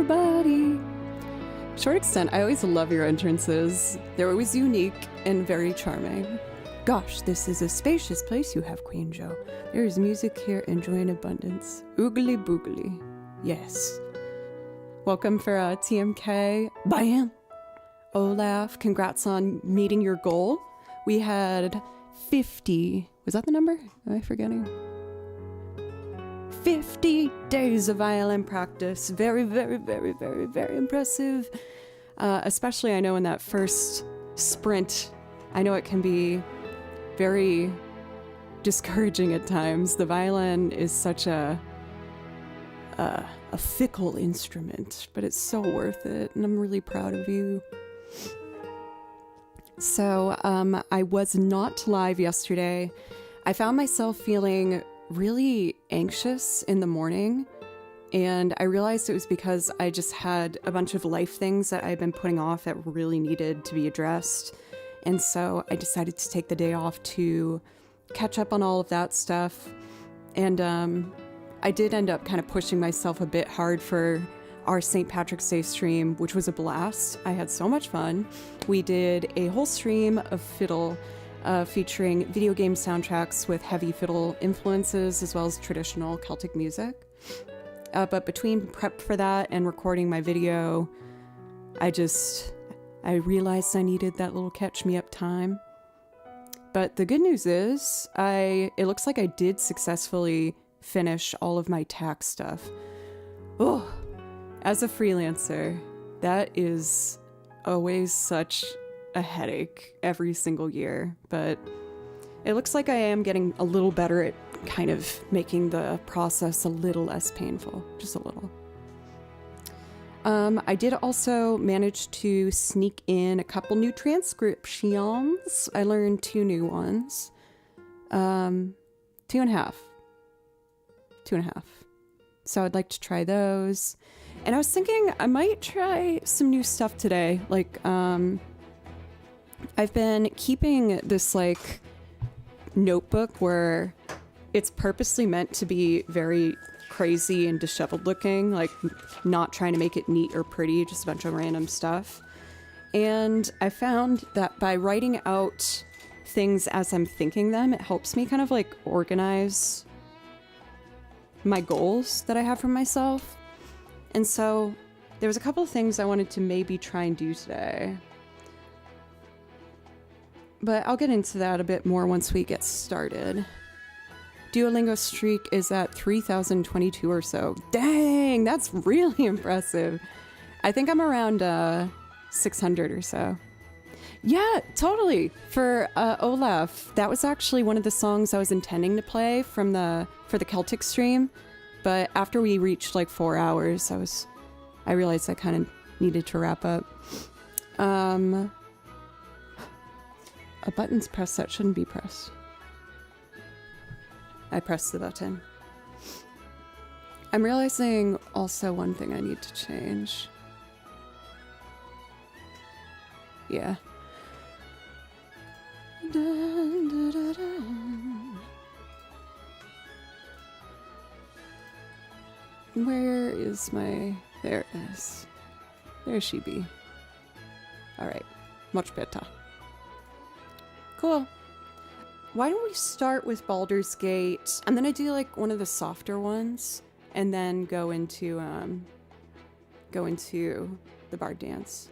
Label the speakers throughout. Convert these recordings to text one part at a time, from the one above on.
Speaker 1: Everybody. Short extent, I always love your entrances. They're always unique and very charming. Gosh, this is a spacious place you have, Queen Jo. There is music here and joy in abundance. Oogly boogly. Yes. Welcome for TMK. Bam! Olaf, congrats on meeting your goal. We had 50. Was that the number? Am I forgetting? 50 days of violin practice. Very, very, very, very, very impressive. Especially, I know in that first sprint, I know it can be very discouraging at times. The violin is such a fickle instrument, but it's so worth it, and I'm really proud of you. So, I was not live yesterday. I found myself feeling really anxious in the morning, And I realized it was because I just had a bunch of life things that I'd been putting off that really needed to be addressed. And so I decided to take the day off to catch up on all of that stuff. And I did end up kind of pushing myself a bit hard for our St. Patrick's Day stream, which was a blast. I had so much fun. We did a whole stream of fiddle featuring video game soundtracks with heavy fiddle influences as well as traditional Celtic music. But between prep for that and recording my video, I realized I needed that little catch-me-up time. But the good news is, it looks like I did successfully finish all of my tax stuff. Oh, as a freelancer, that is always such a headache every single year. But it looks like I am getting a little better at kind of making the process a little less painful, just a little. I did also manage to sneak in a couple new transcriptions. I learned 2 new ones. 2.5. 2.5. So I'd like to try those. And I was thinking I might try some new stuff today. Like, I've been keeping this, like, notebook where it's purposely meant to be very crazy and disheveled looking, like not trying to make it neat or pretty, just a bunch of random stuff. And I found that by writing out things as I'm thinking them, it helps me kind of like organize my goals that I have for myself. And so there was a couple of things I wanted to maybe try and do today. But I'll get into that a bit more once we get started. Duolingo streak is at 3,022 or so. Dang, that's really impressive. I think I'm around 600 or so. Yeah, totally. For Olaf, that was actually one of the songs I was intending to play for the Celtic stream. But after we reached like 4 hours, I realized I kind of needed to wrap up. A button's pressed that shouldn't be pressed. I pressed the button. I'm realizing also one thing I need to change. Yeah. Dun, dun, dun, dun. Where is my... There it is. There she be. Alright. Much better. Cool. Why don't we start with Baldur's Gate? I'm gonna do like one of the softer ones and then go into the Bard Dance.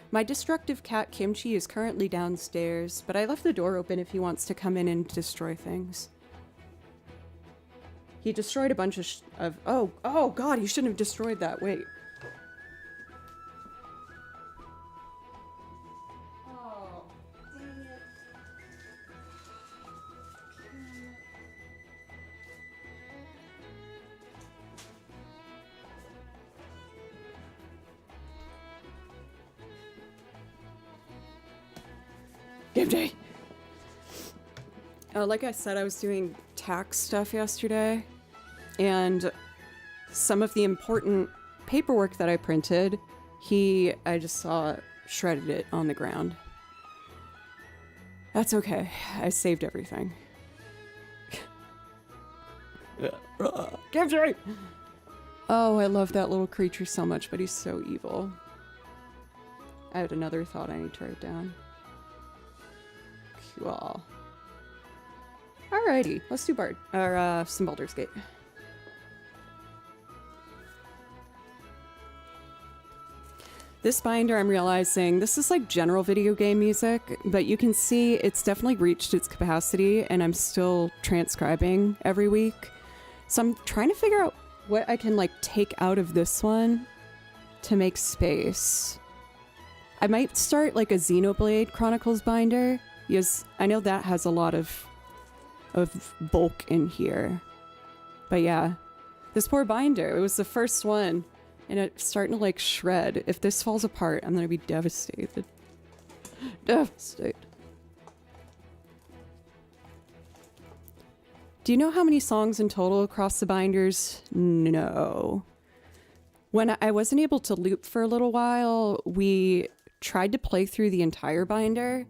Speaker 1: My destructive cat Kimchi is currently downstairs, but I left the door open if he wants to come in and destroy things. He destroyed a bunch of oh god, he shouldn't have destroyed that. Wait. Oh, dang it. Game day. Like I said, I was doing tax stuff yesterday, and some of the important paperwork that I printed, I just saw shredded it on the ground. That's okay. I saved everything. Game day! Oh, I love that little creature so much, but he's so evil. I had another thought I need to write down. Cool. Alrighty, let's do some Baldur's Gate. This binder, I'm realizing, this is like general video game music, but you can see it's definitely reached its capacity, and I'm still transcribing every week. So I'm trying to figure out what I can like take out of this one to make space. I might start like a Xenoblade Chronicles binder, because I know that has a lot of bulk in here. But yeah, this poor binder, it was the first one, and it's starting to like shred. If this falls apart, I'm gonna be devastated. Devastated. Do you know how many songs in total across the binders? No. When I wasn't able to loop for a little while, we tried to play through the entire binder.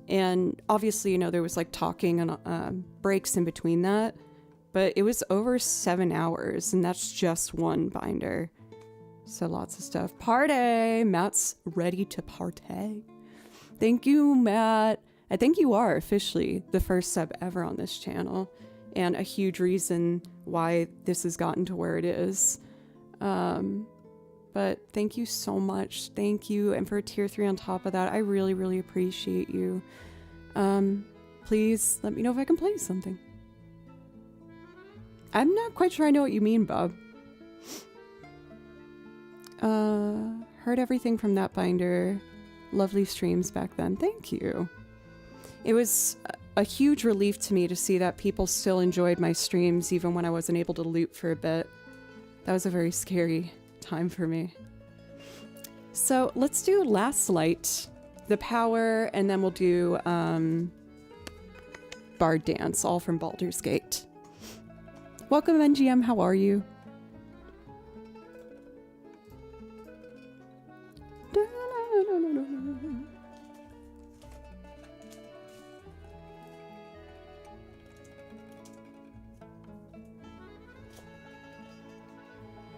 Speaker 1: And obviously, you know, there was like talking and breaks in between that. But it was over 7 hours, and that's just one binder. So lots of stuff. Party! Matt's ready to partay. Thank you, Matt. I think you are officially the first sub ever on this channel, and a huge reason why this has gotten to where it is. But thank you so much. Thank you. And for a tier 3 on top of that, I really, really appreciate you. Please let me know if I can play something. I'm not quite sure I know what you mean, Bob. Heard everything from that binder. Lovely streams back then. Thank you. It was a huge relief to me to see that people still enjoyed my streams even when I wasn't able to loop for a bit. That was a very scary time for me. So let's do Last Light, The Power, and then we'll do Bard Dance, all from Baldur's Gate. Welcome, NGM. How are you? All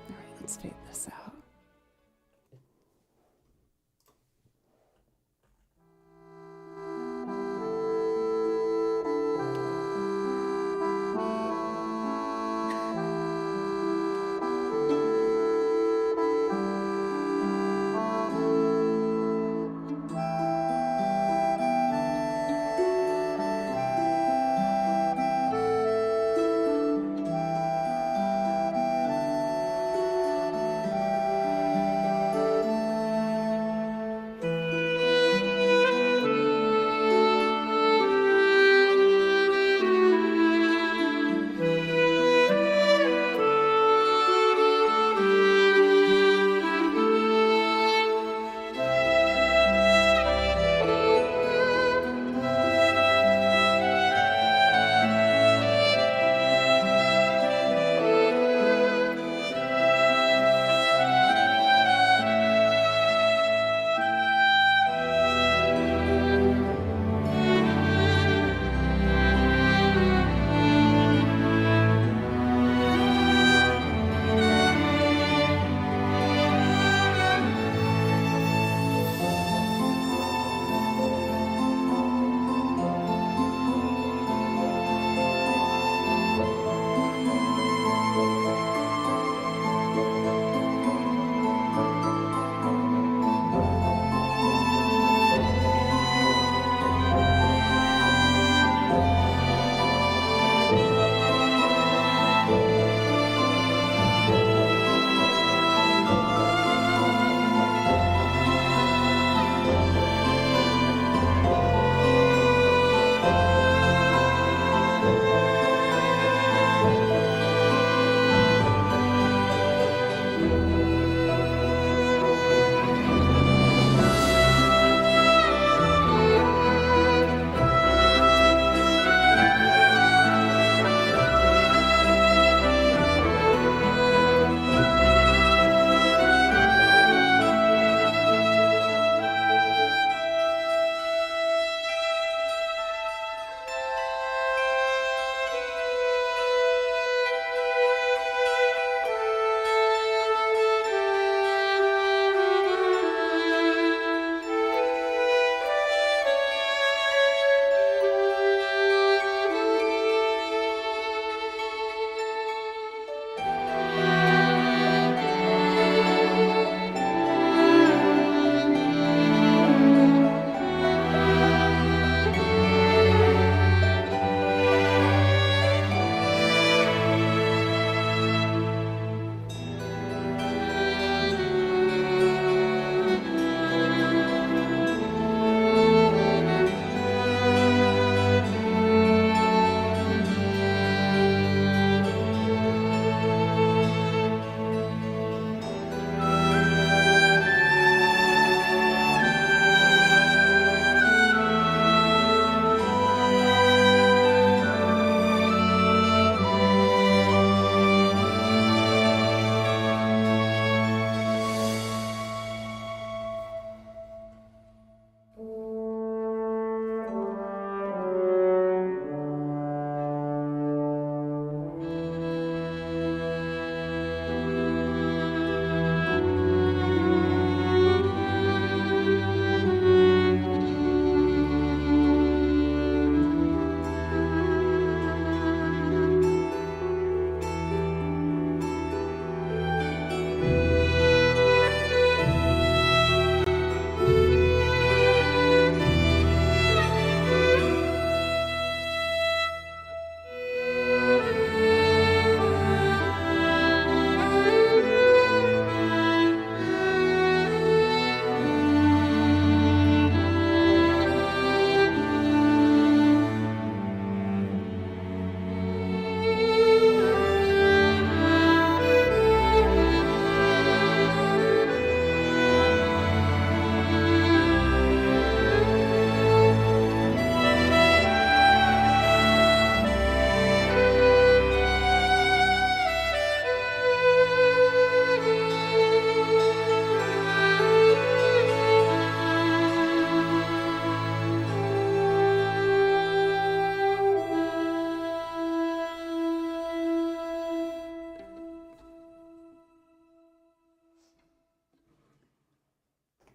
Speaker 1: right, let's fade this out.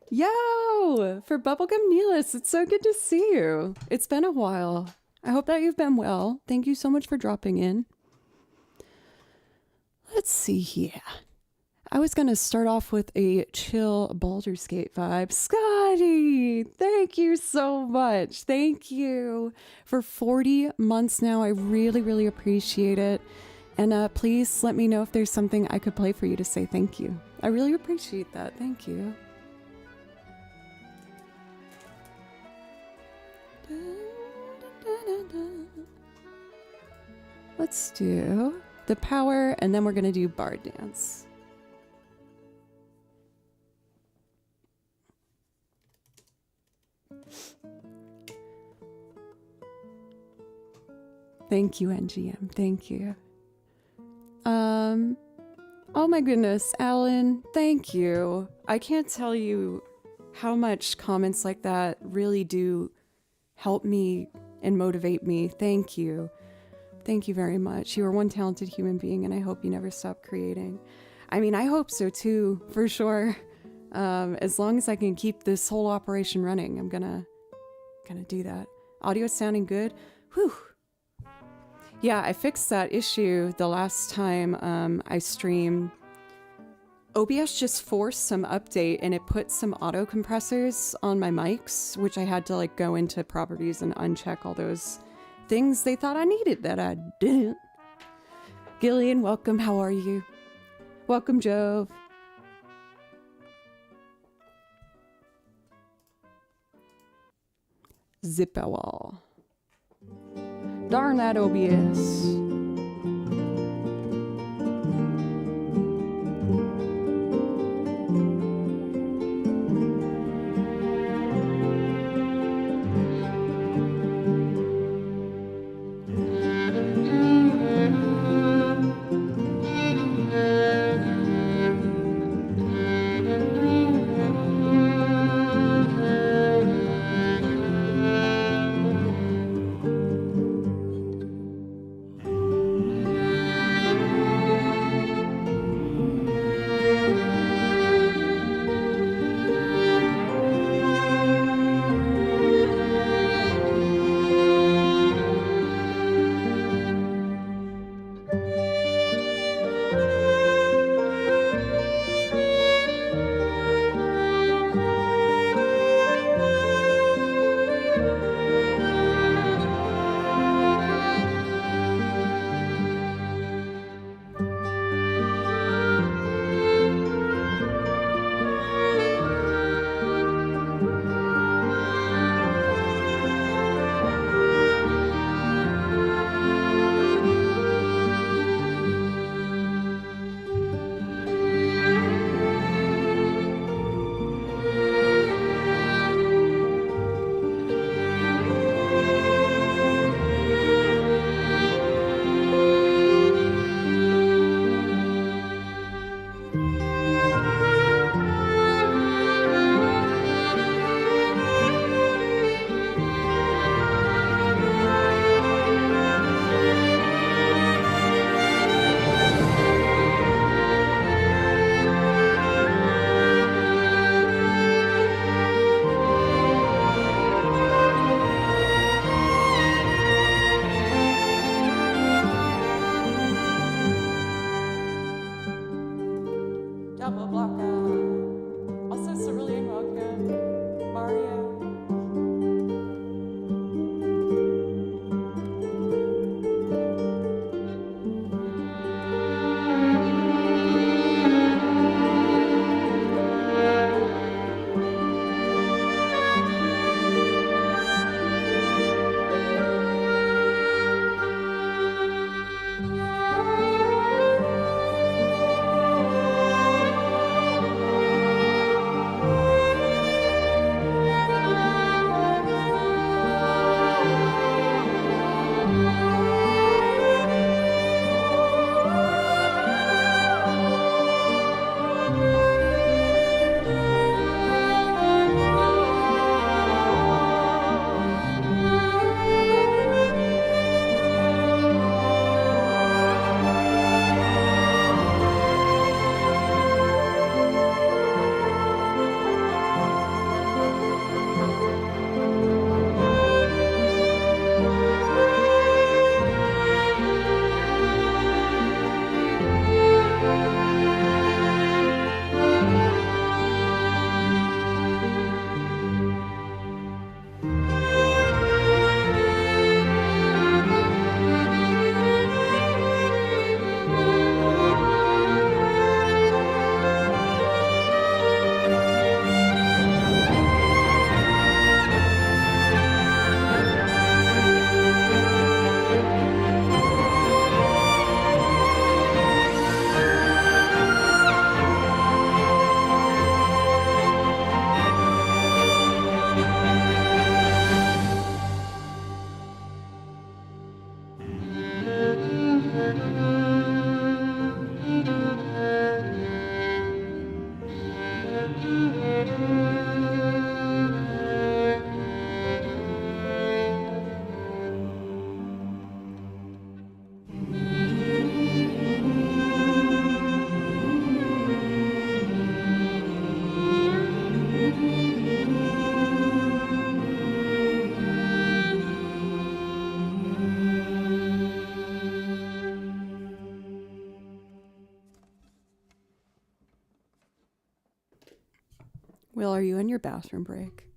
Speaker 1: Yo, for Bubblegum Neelis, it's so good to see you. It's been a while. I hope that you've been well. Thank you so much for dropping in. Let's see here. I was going to start off with a chill Baldur's Gate vibe. Scotty, thank you so much. Thank you for 40 months now. I really, really appreciate it. And please let me know if there's something I could play for you to say thank you. I really appreciate that. Thank you. Let's do the power, and then we're going to do Bard Dance. Thank you, NGM. Thank you. Oh my goodness, Alan, thank you. I can't tell you how much comments like that really do help me and motivate me. Thank you. Thank you very much. You are one talented human being, and I hope you never stop creating. I mean, I hope so too, for sure. As long as I can keep this whole operation running, I'm gonna do that. Audio sounding good? Whew. Yeah, I fixed that issue the last time I streamed. OBS just forced some update and it put some auto compressors on my mics, which I had to like go into properties and uncheck all those things they thought I needed that I didn't. Gillian, welcome. How are you? Welcome, Jove. Zippawall. Darn that OBS. Will, are you in your bathroom break?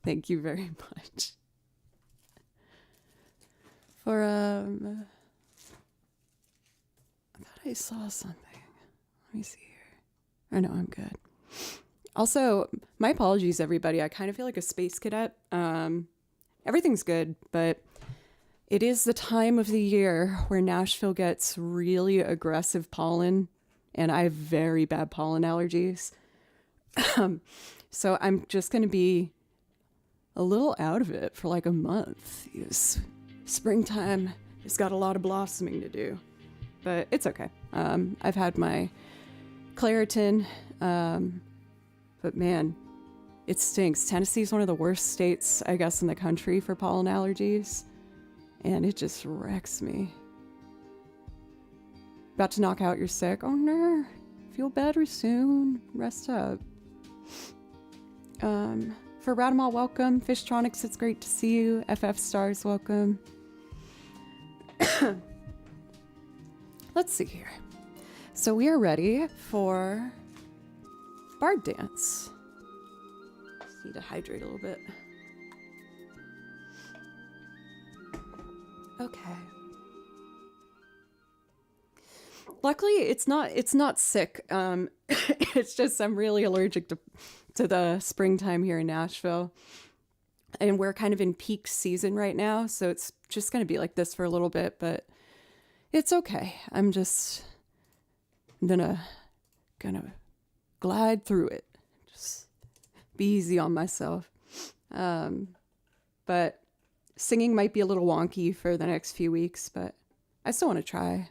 Speaker 1: Thank you very much. For, I thought I saw something. Let me see here. Oh, no, I'm good. Also, my apologies, everybody. I kind of feel like a space cadet. Everything's good, but it is the time of the year where Nashville gets really aggressive pollen, and I have very bad pollen allergies. So I'm just going to be a little out of it for like a month. Springtime has got a lot of blossoming to do, but it's okay. I've had my Claritin, but man, it stinks. Tennessee's one of the worst states, I guess, in the country for pollen allergies, and it just wrecks me. About to knock out, you're sick. Oh no, feel better soon. Rest up. For Radamal, welcome. Fishtronics, it's great to see you. FF Stars, welcome. Let's see here. So we are ready for Bard Dance. Just need to hydrate a little bit. Okay. Luckily, it's not sick. It's just I'm really allergic to the springtime here in Nashville. And we're kind of in peak season right now, so it's just going to be like this for a little bit, but it's okay. I'm gonna glide through it. Just be easy on myself. But singing might be a little wonky for the next few weeks, but I still want to try.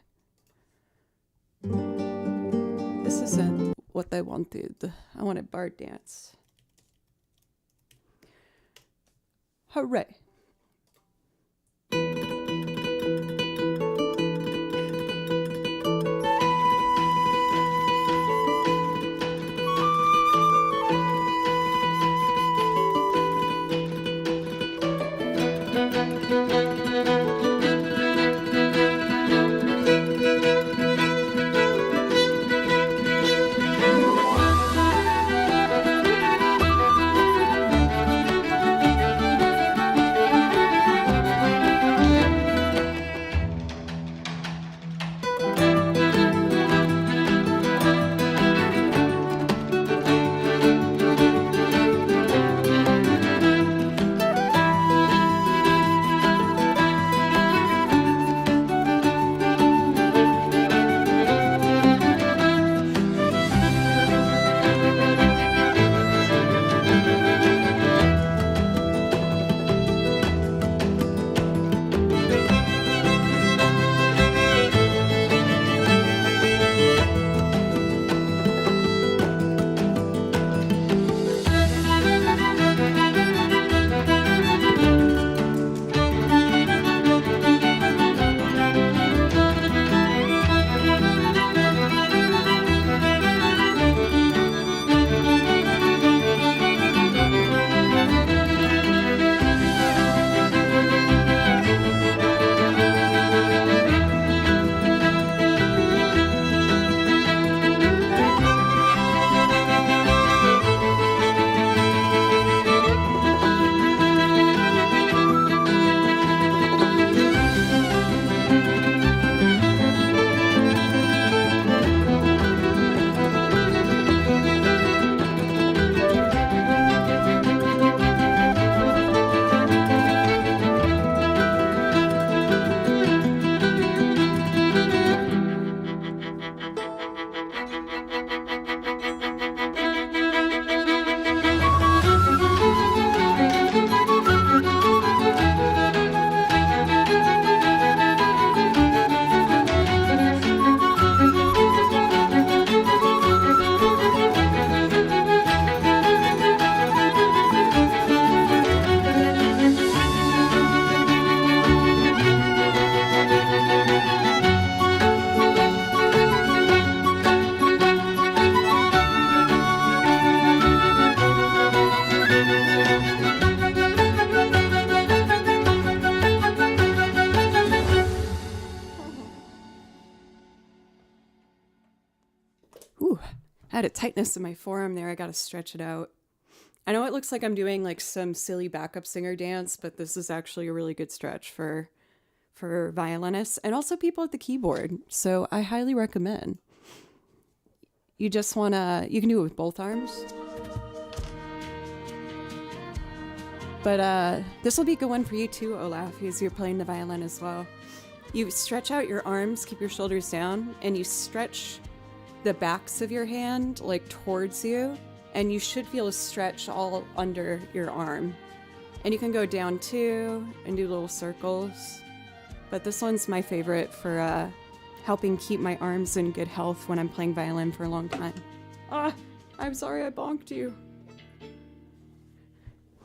Speaker 1: This isn't what they wanted. I wanted Bard Dance. Hooray. I had a tightness in my forearm there. I got to stretch it out. I know it looks like I'm doing like some silly backup singer dance, but this is actually a really good stretch for violinists and also people at the keyboard. So I highly recommend. You just want to, you can do it with both arms. But this will be a good one for you too, Olaf, because you're playing the violin as well. You stretch out your arms, keep your shoulders down, and you stretch the backs of your hand like towards you, and you should feel a stretch all under your arm. And you can go down too and do little circles. But this one's my favorite for helping keep my arms in good health when I'm playing violin for a long time. I'm sorry I bonked you.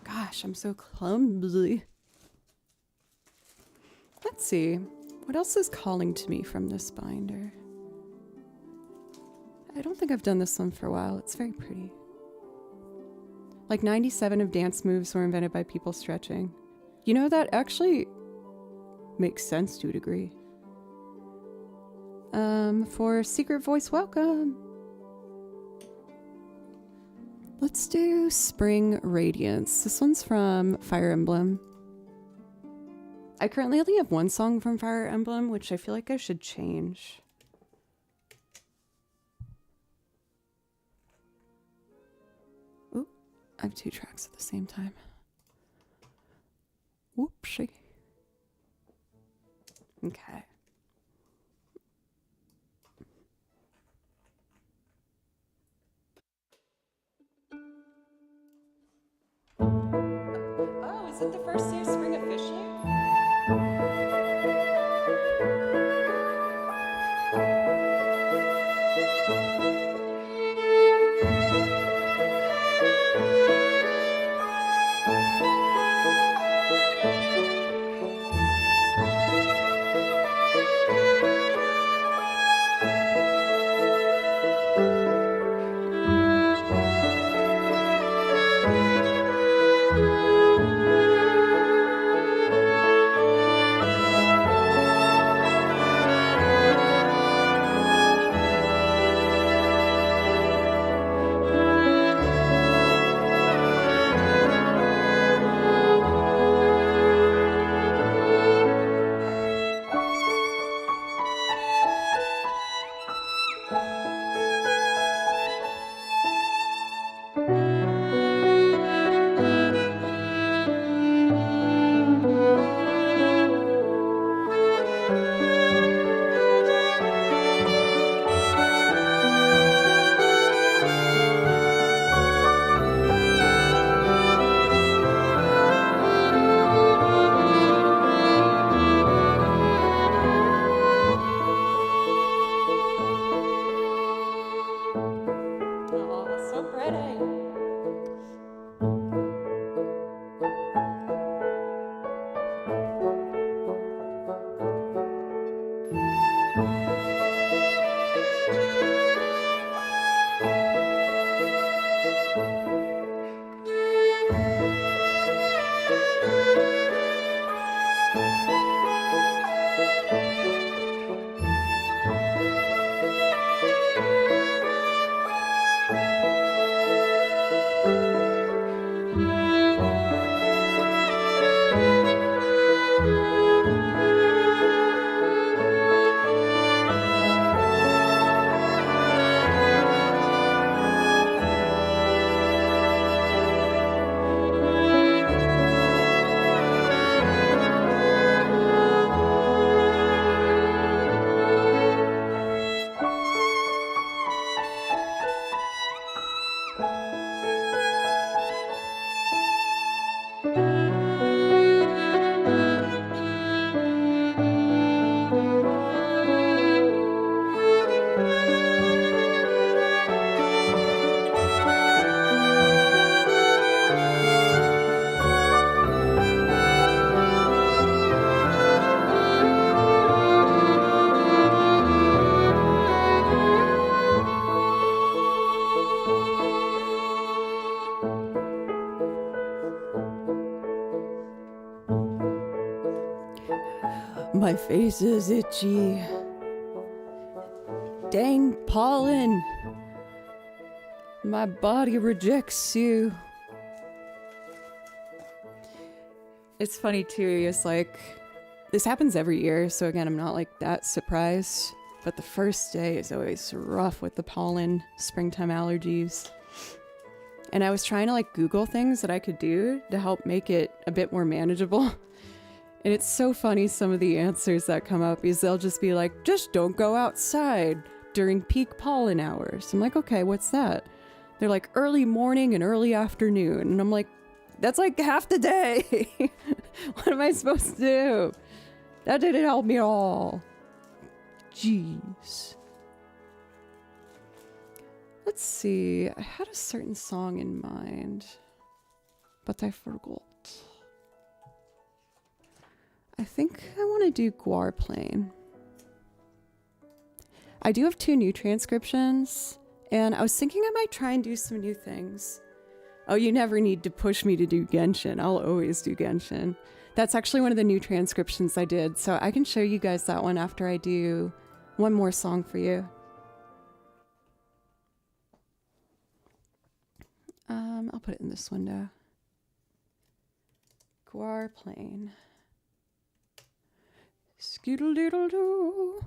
Speaker 1: Gosh, I'm so clumsy. Let's see. What else is calling to me from this binder? I don't think I've done this one for a while. It's very pretty. Like 97 of dance moves were invented by people stretching. You know, that actually makes sense to a degree. For Secret Voice, welcome. Let's do Spring Radiance. This one's from Fire Emblem. I currently only have one song from Fire Emblem, which I feel like I should change. Oop, I have 2 tracks at the same time. Whoopsie. Okay. Oh, is it the first day of spring officially? My face is itchy. Dang pollen. My body rejects you. It's funny too, it's like, this happens every year, so again, I'm not like that surprised, but the first day is always rough with the pollen, springtime allergies. And I was trying to like Google things that I could do to help make it a bit more manageable. And it's so funny, some of the answers that come up is they'll just be like, just don't go outside during peak pollen hours. I'm like, okay, what's that? They're like early morning and early afternoon. And I'm like, that's like half the day. What am I supposed to do? That didn't help me at all. Jeez. Let's see. I had a certain song in mind, but I forgot. I think I want to do Guar Plain. I do have 2 new transcriptions, and I was thinking I might try and do some new things. Oh, you never need to push me to do Genshin. I'll always do Genshin. That's actually one of the new transcriptions I did, so I can show you guys that one after I do one more song for you. I'll put it in this window. Guar Plain. Skeedle-doodle-doo.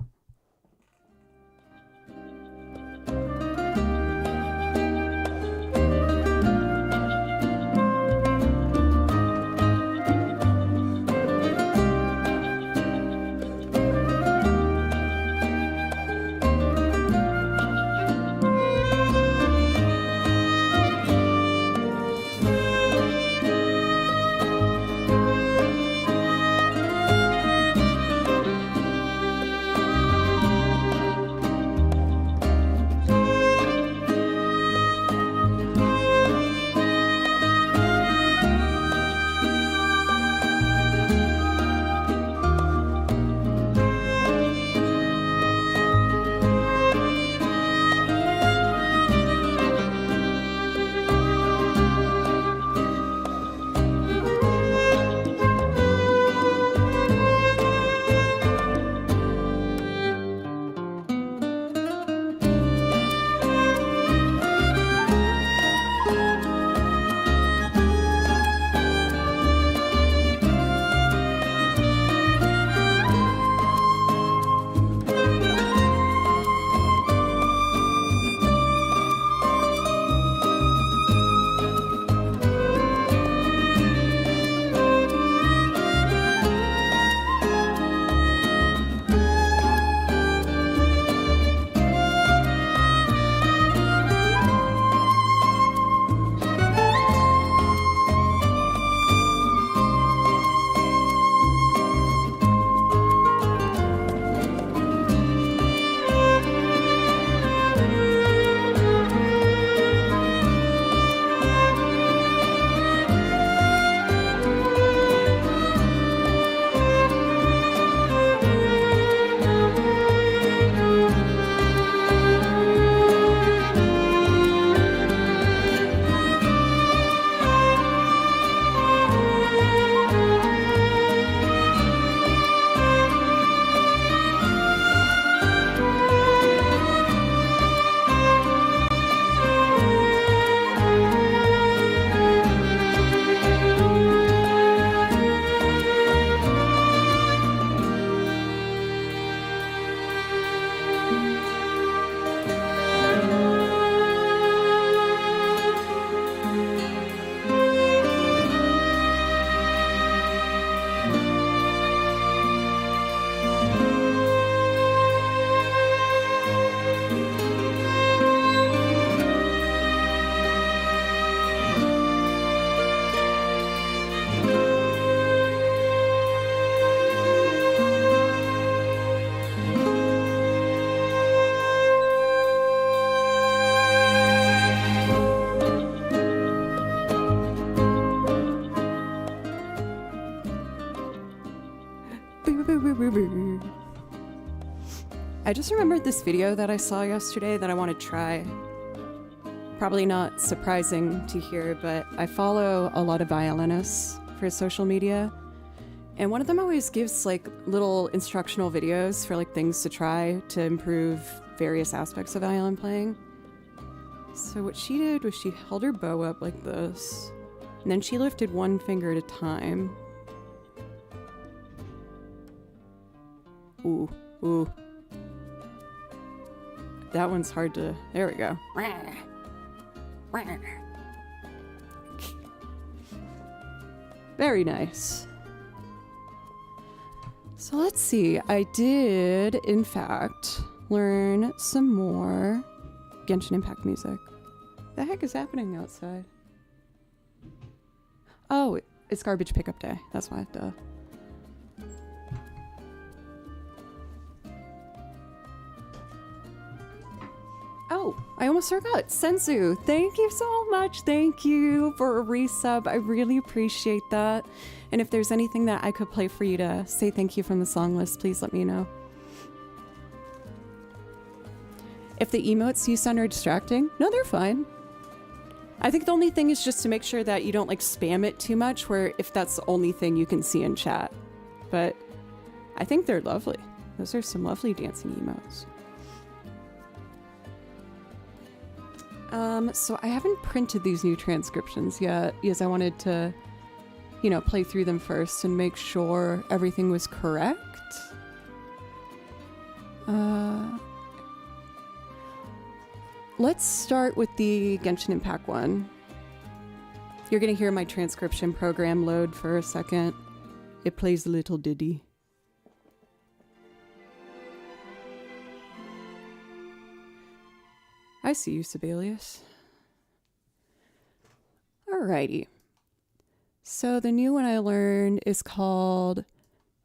Speaker 1: I just remembered this video that I saw yesterday that I want to try. Probably not surprising to hear, but I follow a lot of violinists for social media. And one of them always gives like little instructional videos for like things to try to improve various aspects of violin playing. So what she did was she held her bow up like this, and then she lifted one finger at a time. Ooh, ooh. That one's hard to... There we go. Very nice. So let's see. I did, in fact, learn some more Genshin Impact music. The heck is happening outside? Oh, it's garbage pickup day. That's why. Duh. Oh, I almost forgot. Sensu, thank you so much. Thank you for a resub. I really appreciate that. And if there's anything that I could play for you to say thank you from the song list, please let me know. If the emotes you send are distracting, no, they're fine. I think the only thing is just to make sure that you don't like spam it too much, where if that's the only thing you can see in chat. But I think they're lovely. Those are some lovely dancing emotes. So I haven't printed these new transcriptions yet because I wanted to, you know, play through them first and make sure everything was correct. Let's start with the Genshin Impact one. You're gonna hear my transcription program load for a second. It plays a little ditty. I see you, Sibelius. Alrighty. So the new one I learned is called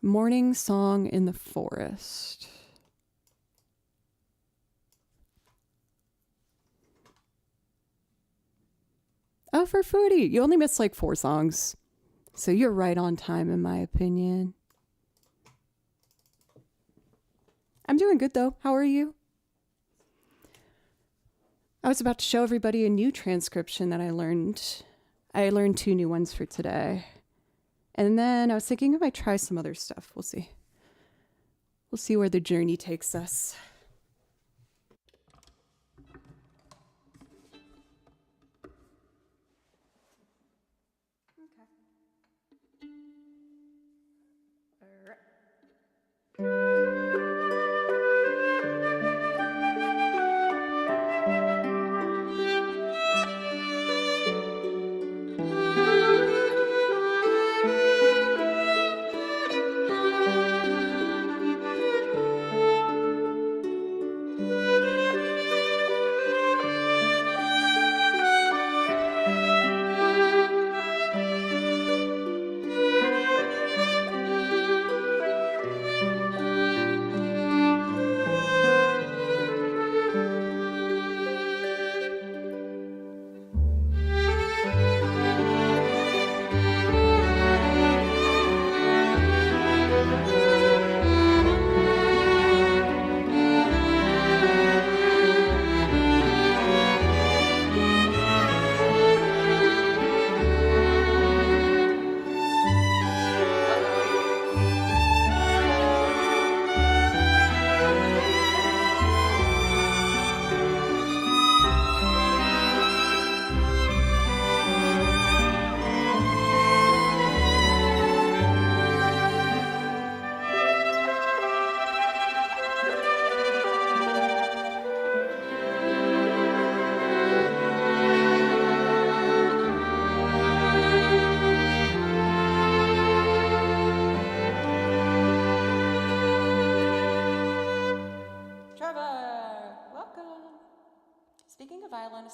Speaker 1: Morning Song in the Forest. Oh, for Foodie, you only missed like 4 songs. So you're right on time in my opinion. I'm doing good though. How are you? I was about to show everybody a new transcription that I learned. I learned 2 new ones for today. And then I was thinking I might try some other stuff. We'll see. We'll see where the journey takes us.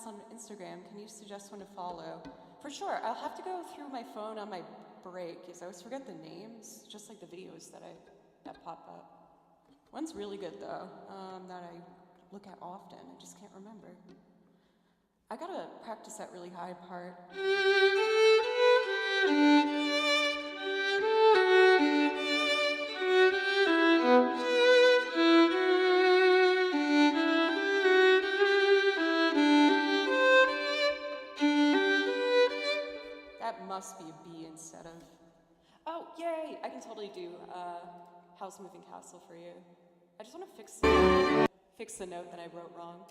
Speaker 1: On Instagram, can you suggest one to follow? For sure, I'll have to go through my phone on my break because I always forget the names, just like the videos that pop up. One's really good though, that I look at often. I just can't remember. I gotta practice that really high part. Must be a B instead of... Oh, yay! I can totally do House Moving Castle for you. I just want to fix the note that I wrote wrong.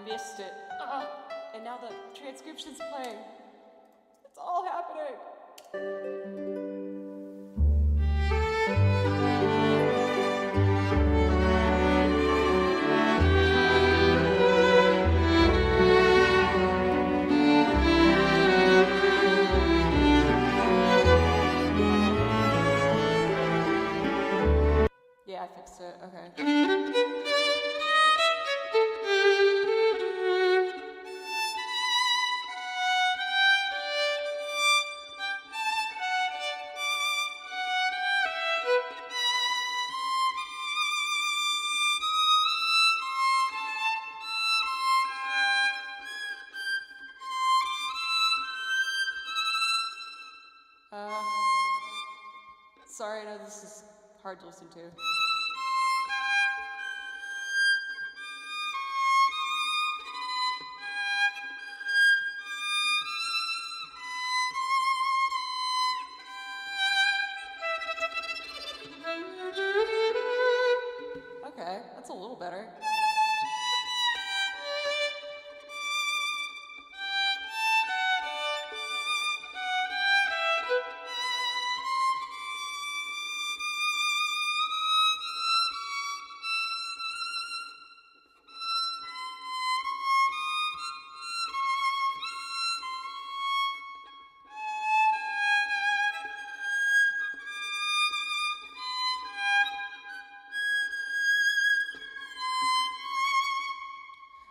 Speaker 1: missed it. Ugh. And now the transcription's playing. It's all happening. Yeah, I fixed it. Okay. Sorry, I know this is hard to listen to. Okay, that's a little better.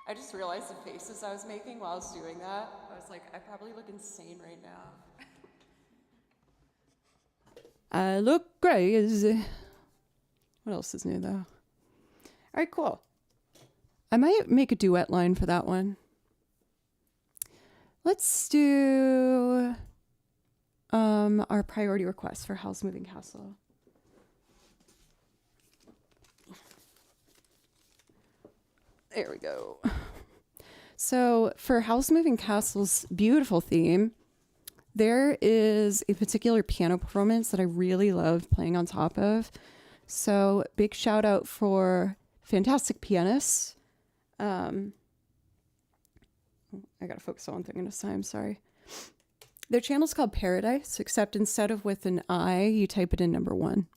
Speaker 1: I just realized the faces I was making while I was doing that. I was like, I probably look insane right now. I look crazy. What else is new, though? All right, cool. I might make a duet line for that one. Let's do our priority request for Howl's Moving Castle. There we go. So for Howl's Moving Castle's beautiful theme, there is a particular piano performance that I really love playing on top of. So big shout out for fantastic pianists. I gotta focus on one thing at a time, sorry. Their channel's called Paradise, except instead of with an I, you type it in number 1.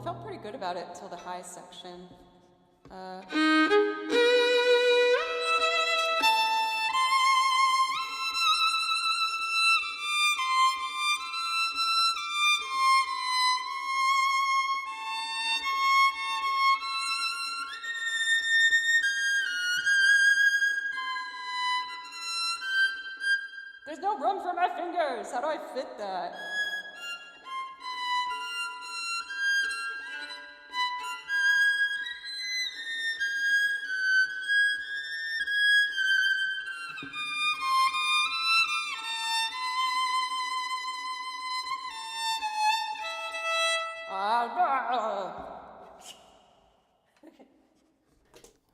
Speaker 1: felt pretty good about it until the high section. There's no room for my fingers. How do I fit that?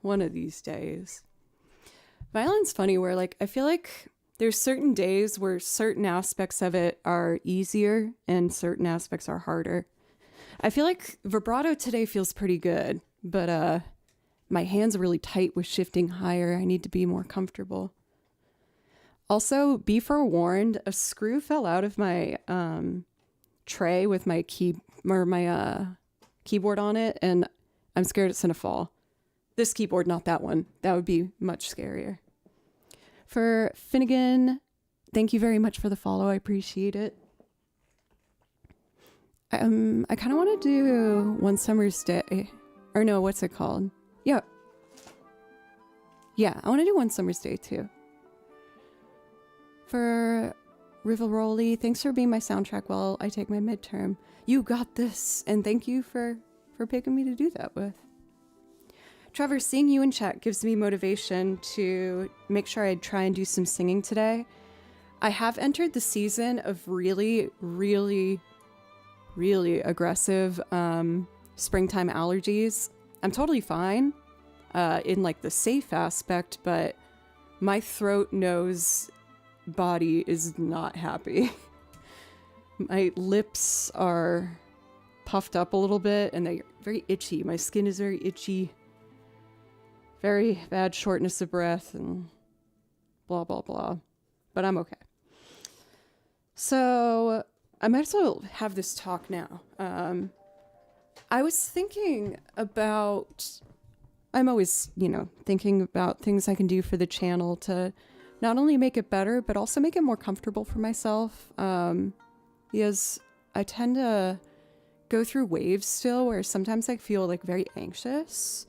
Speaker 1: One of these days. Violin's funny where, like, I feel like there's certain days where certain aspects of it are easier and certain aspects are harder. I feel like vibrato today feels pretty good, but my hands are really tight with shifting higher. I need to be more comfortable. Also, be forewarned, a screw fell out of my tray with my keyboard on it, and I'm scared it's gonna fall. This keyboard, not that one. That would be much scarier. For Finnegan, thank you very much for the follow. I appreciate it. I kind of want to do One Summer's Day. Or no, what's it called? Yeah. Yeah, I want to do One Summer's Day too. For Rivalroli, thanks for being my soundtrack while I take my midterm. You got this, and thank you for picking me to do that with. Trevor, seeing you in chat gives me motivation to make sure I try and do some singing today. I have entered the season of really, really, really aggressive springtime allergies. I'm totally fine in like the safe aspect, but my throat, nose, body is not happy. My lips are puffed up a little bit and they're very itchy. My skin is very itchy. Very bad shortness of breath and blah, blah, blah. But I'm okay. So I might as well have this talk now. I was thinking about, I'm always, thinking about things I can do for the channel to not only make it better, but also make it more comfortable for myself. Because I tend to go through waves still where sometimes I feel like very anxious.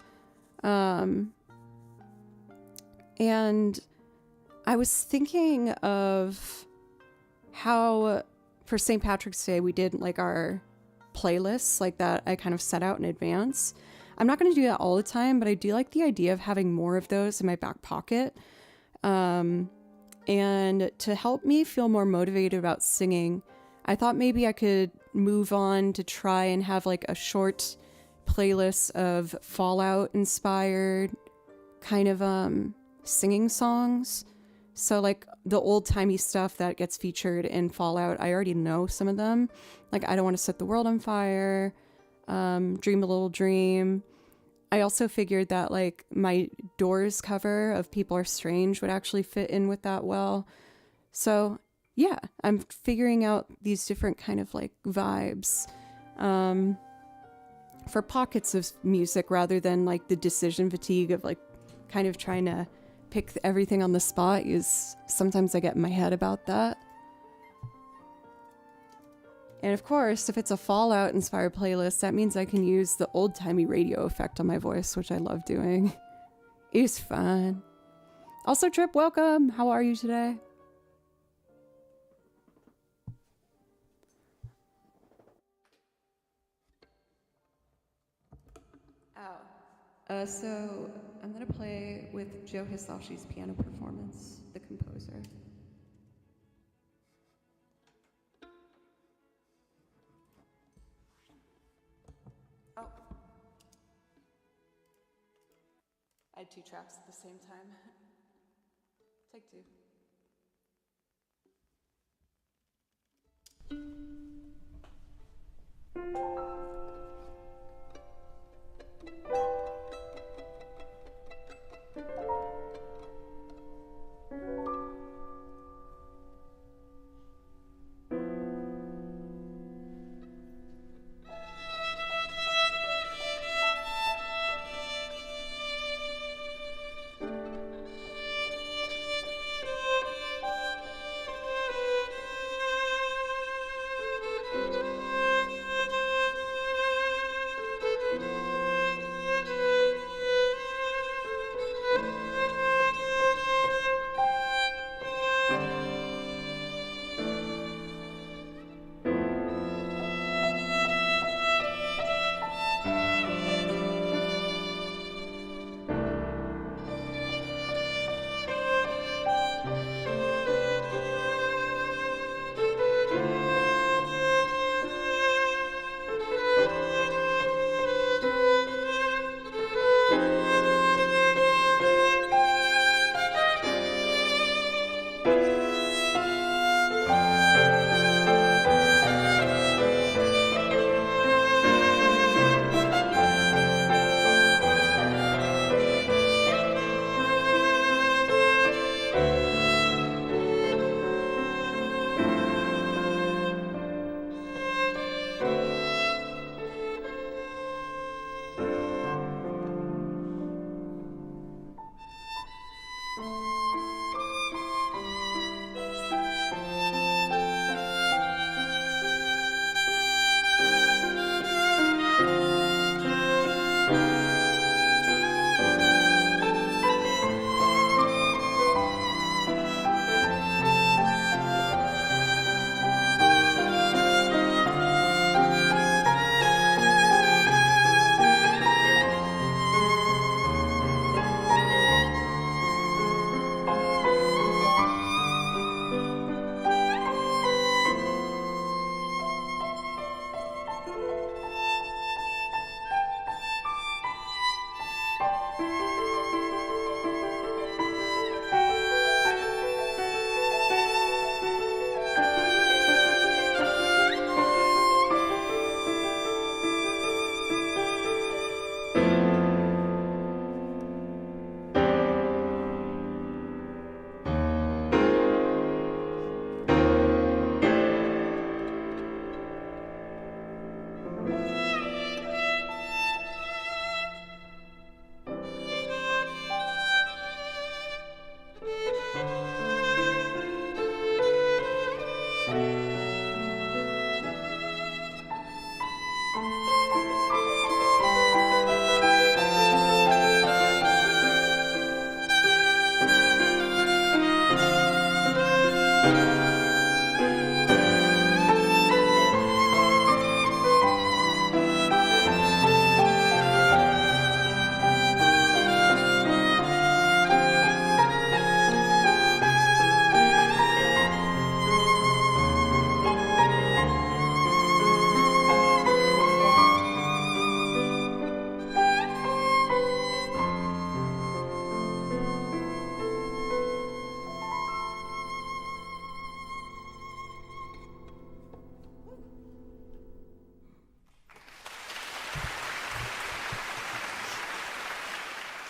Speaker 1: And I was thinking of how for St. Patrick's Day, we did like our playlists like that I kind of set out in advance. I'm not going to do that all the time, but I do like the idea of having more of those in my back pocket. And to help me feel more motivated about singing, I thought maybe I could move on to try and have like a short playlist of Fallout inspired kind of singing songs. So like the old timey stuff that gets featured in Fallout, I already know some of them. Like I Don't Want to Set the World on Fire, Dream a Little Dream. I also figured that like my Doors cover of People Are Strange would actually fit in with that well. So yeah, I'm figuring out these different kind of like vibes for pockets of music rather than like the decision fatigue of like kind of trying to pick everything on the spot, is sometimes I get in my head about that. And of course, if it's a Fallout inspired playlist, that means I can use the old timey radio effect on my voice, which I love doing. It's fun. Also, Trip, welcome. How are you today? So I'm gonna play with Joe Hisashi's piano performance, The Composer. Oh. I had two tracks at the same time. Take two.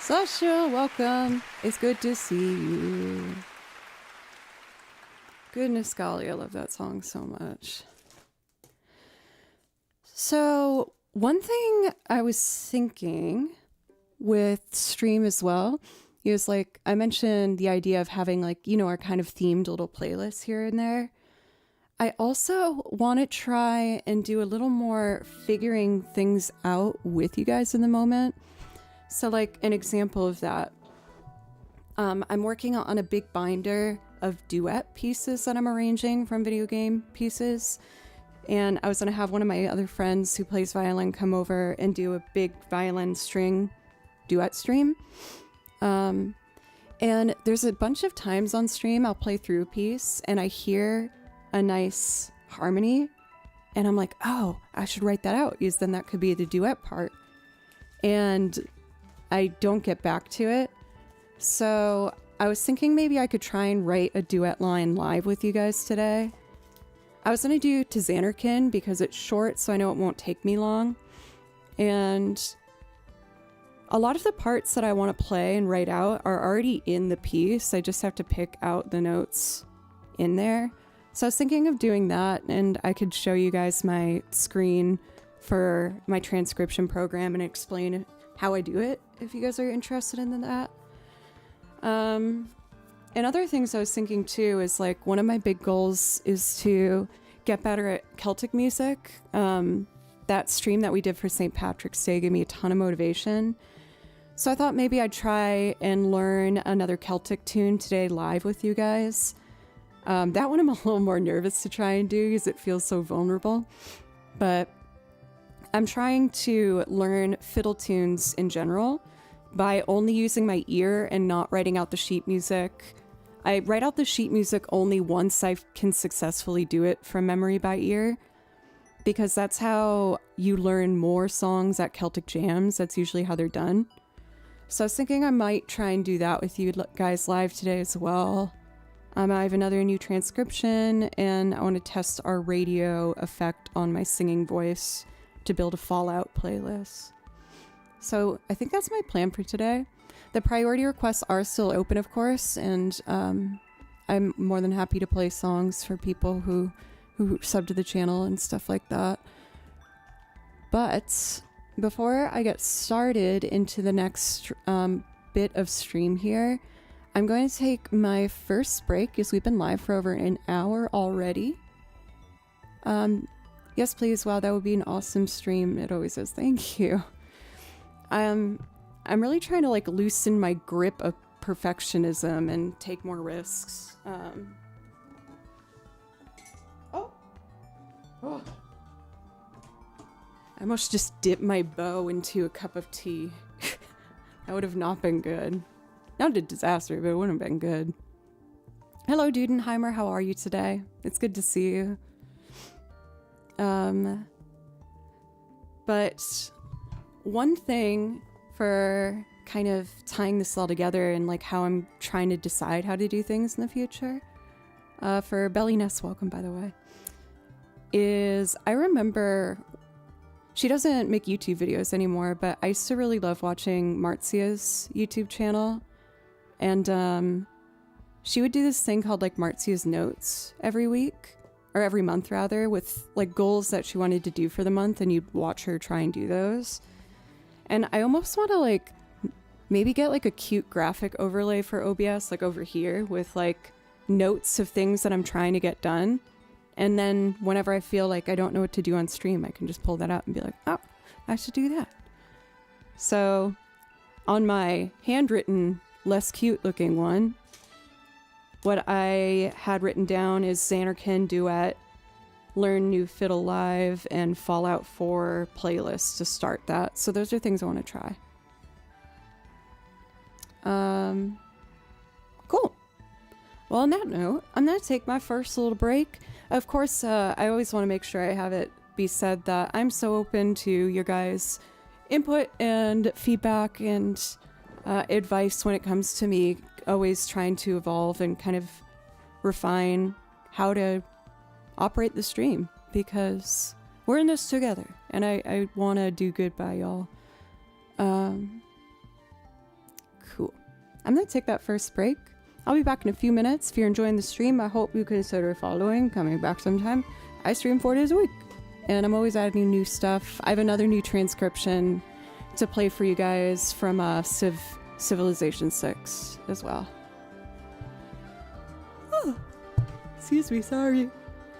Speaker 1: Sasha, welcome. It's good to see you. Goodness golly, I love that song so much. So, one thing I was thinking with stream as well is like, I mentioned the idea of having like, you know, our kind of themed little playlists here and there. I also want to try and do a little more figuring things out with you guys in the moment. So like an example of that, I'm working on a big binder of duet pieces that I'm arranging from video game pieces. And I was going to have one of my other friends who plays violin come over and do a big violin string duet stream. And there's a bunch of times on stream I'll play through a piece and I hear a nice harmony and I'm like, oh, I should write that out because then that could be the duet part. And I don't get back to it. So I was thinking maybe I could try and write a duet line live with you guys today. I was going to do to Xanarkin because it's short, so I know it won't take me long. And a lot of the parts that I want to play and write out are already in the piece. I just have to pick out the notes in there. So I was thinking of doing that, and I could show you guys my screen for my transcription program and explain how I do it, if you guys are interested in that. And other things I was thinking too is like one of my big goals is to get better at Celtic music. That stream that we did for St. Patrick's Day gave me a ton of motivation. So I thought maybe I'd try and learn another Celtic tune today live with you guys. That one I'm a little more nervous to try and do because it feels so vulnerable. But I'm trying to learn fiddle tunes in general by only using my ear and not writing out the sheet music. I write out the sheet music only once I can successfully do it from memory by ear, because that's how you learn more songs at Celtic jams. That's usually how they're done. So I was thinking I might try and do that with you guys live today as well. I have another new transcription, and I want to test our radio effect on my singing voice to build a Fallout playlist. So I think that's my plan for today. The priority requests are still open, of course, and I'm more than happy to play songs for people who sub to the channel and stuff like that. But before I get started into the next bit of stream here, I'm going to take my first break because we've been live for over an hour already. Yes, please. Wow, that would be an awesome stream. It always is. Thank you. I'm really trying to like loosen my grip of perfectionism and take more risks. Oh. I almost just dipped my bow into a cup of tea. That would have not been good. Not a disaster, but it wouldn't have been good. Hello, Dudenheimer. How are you today? It's good to see you. But one thing for kind of tying this all together and like how I'm trying to decide how to do things in the future, for Belly Nest, welcome by the way, is I remember she doesn't make YouTube videos anymore, but I used to really love watching Marzia's YouTube channel. And she would do this thing called like Marzia's Notes every week, or every month rather, with like goals that she wanted to do for the month, and you'd watch her try and do those. And I almost want to like maybe get like a cute graphic overlay for OBS, like over here, with like notes of things that I'm trying to get done. And then whenever I feel like I don't know what to do on stream, I can just pull that out and be like, oh, I should do that. So on my handwritten, less cute looking one, what I had written down is Xanarkin duet, learn new fiddle live, and Fallout 4 playlist to start that. So those are things I want to try. Cool. Well, on that note, I'm going to take my first little break. Of course, I always want to make sure I have it be said that I'm so open to your guys' input and feedback and advice when it comes to me always trying to evolve and kind of refine how to operate the stream, because we're in this together and I want to do good by y'all. I'm going to take that first break. I'll be back in a few minutes. If you're enjoying the stream, I hope you consider following, coming back sometime. I stream 4 days a week, and I'm always adding new stuff. I have another new transcription to play for you guys from Civilization 6 as well. Oh, excuse me, sorry.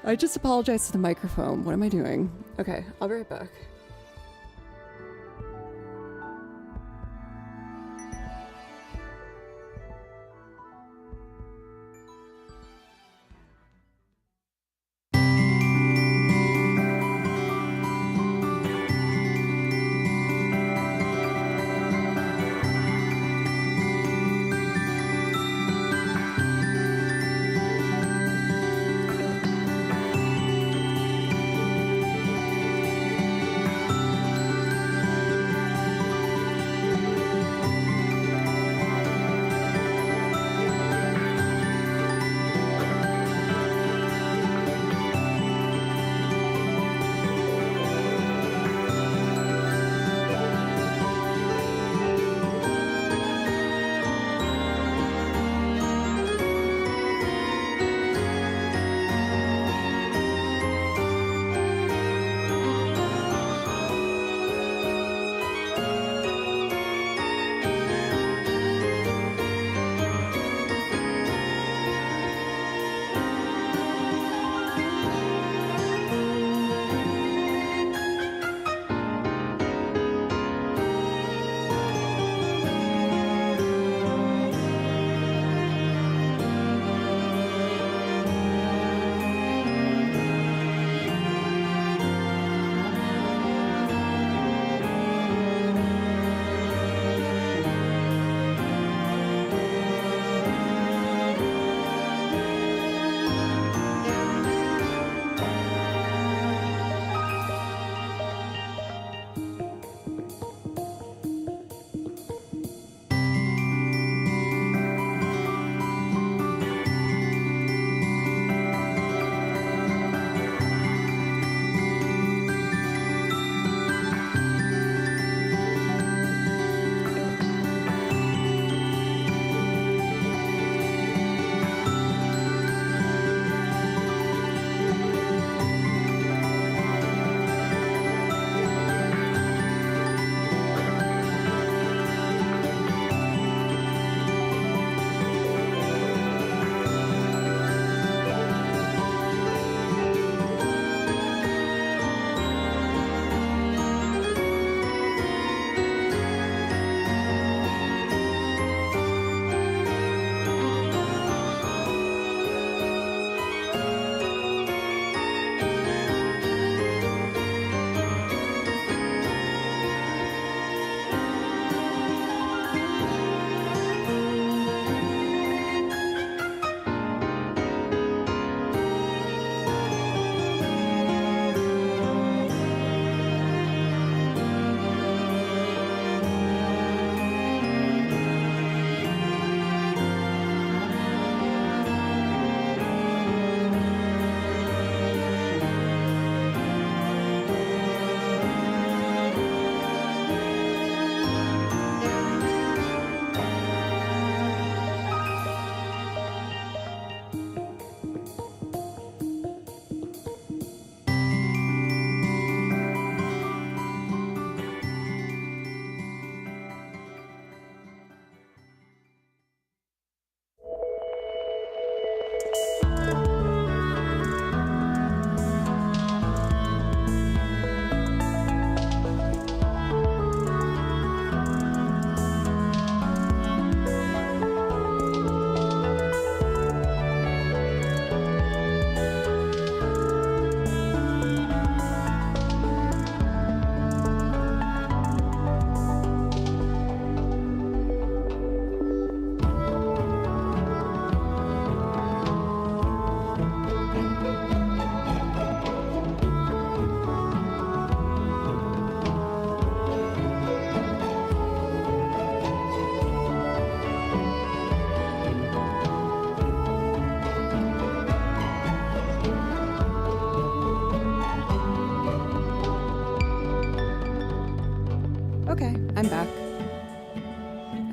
Speaker 1: I just apologized to the microphone. What am I doing? Okay, I'll be right back.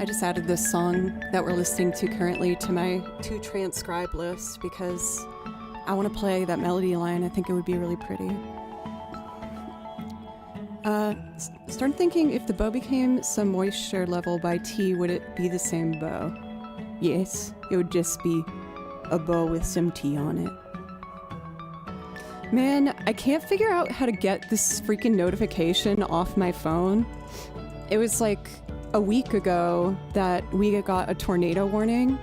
Speaker 1: I just added this song that we're listening to currently to my to transcribe list because I want to play that melody line. I think it would be really pretty. Start thinking if the bow became some moisture level by tea, would it be the same bow? Yes, it would just be a bow with some tea on it. Man, I can't figure out how to get this freaking notification off my phone. It was like a week ago that we got a tornado warning,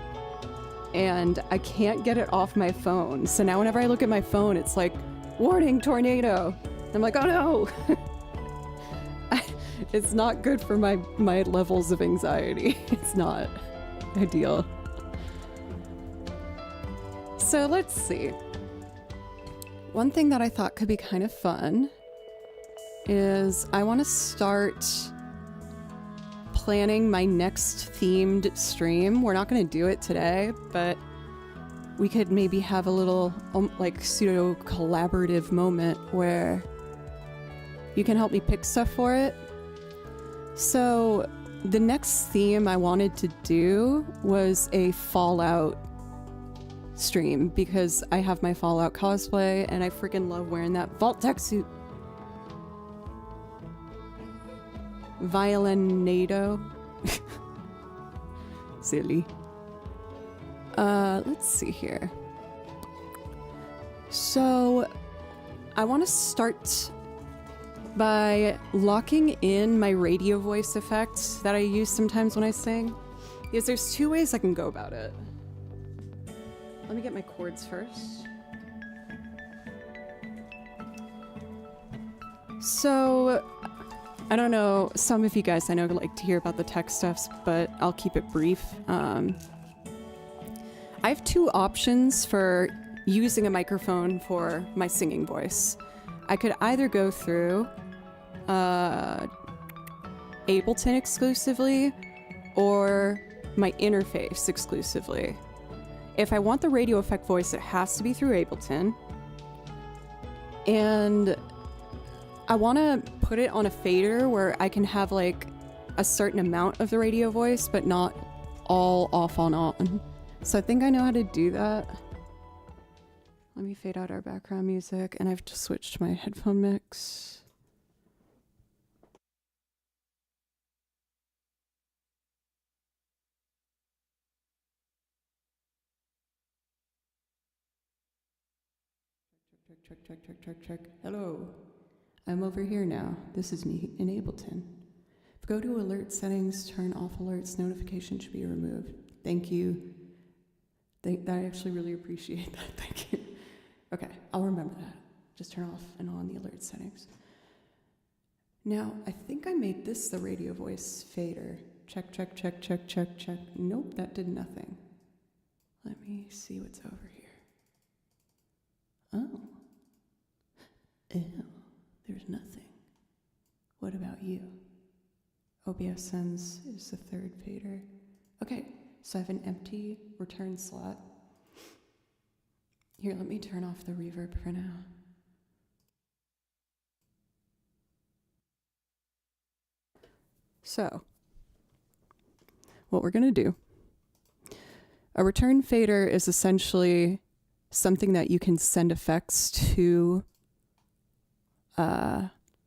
Speaker 1: and I can't get it off my phone. So now whenever I look at my phone, it's like, warning, tornado. I'm like, oh no. It's not good for my levels of anxiety. It's not ideal. So let's see. One thing that I thought could be kind of fun is I want to start planning my next themed stream. We're not going to do it today, but we could maybe have a little like pseudo collaborative moment where you can help me pick stuff for it. So the next theme I wanted to do was a Fallout stream because I have my Fallout cosplay and I freaking love wearing that Vault-Tec suit. Violinado. Silly. Let's see here. So I want to start by locking in my radio voice effect that I use sometimes when I sing. Because there's two ways I can go about it. Let me get my chords first. So, I don't know, some of you guys I know like to hear about the tech stuffs, but I'll keep it brief. I have two options for using a microphone for my singing voice. I could either go through Ableton exclusively or my interface exclusively. If I want the radio effect voice, it has to be through Ableton. And I want to put it on a fader where I can have like a certain amount of the radio voice, but not all off on. So I think I know how to do that. Let me fade out our background music, and I've just switched to my headphone mix. Check. Hello. I'm over here now. This is me in Ableton. Go to alert settings, turn off alerts, notification should be removed. Thank you. I actually really appreciate that. Thank you. Okay, I'll remember that. Just turn off and on the alert settings. Now, I think I made this the radio voice fader. Check. Nope, that did nothing. Let me see what's over here. Oh. Ew, there's nothing. What about you? OBS sends is the third fader. Okay, so I have an empty return slot. Here, let me turn off the reverb for now. So, what we're gonna do. A return fader is essentially something that you can send effects to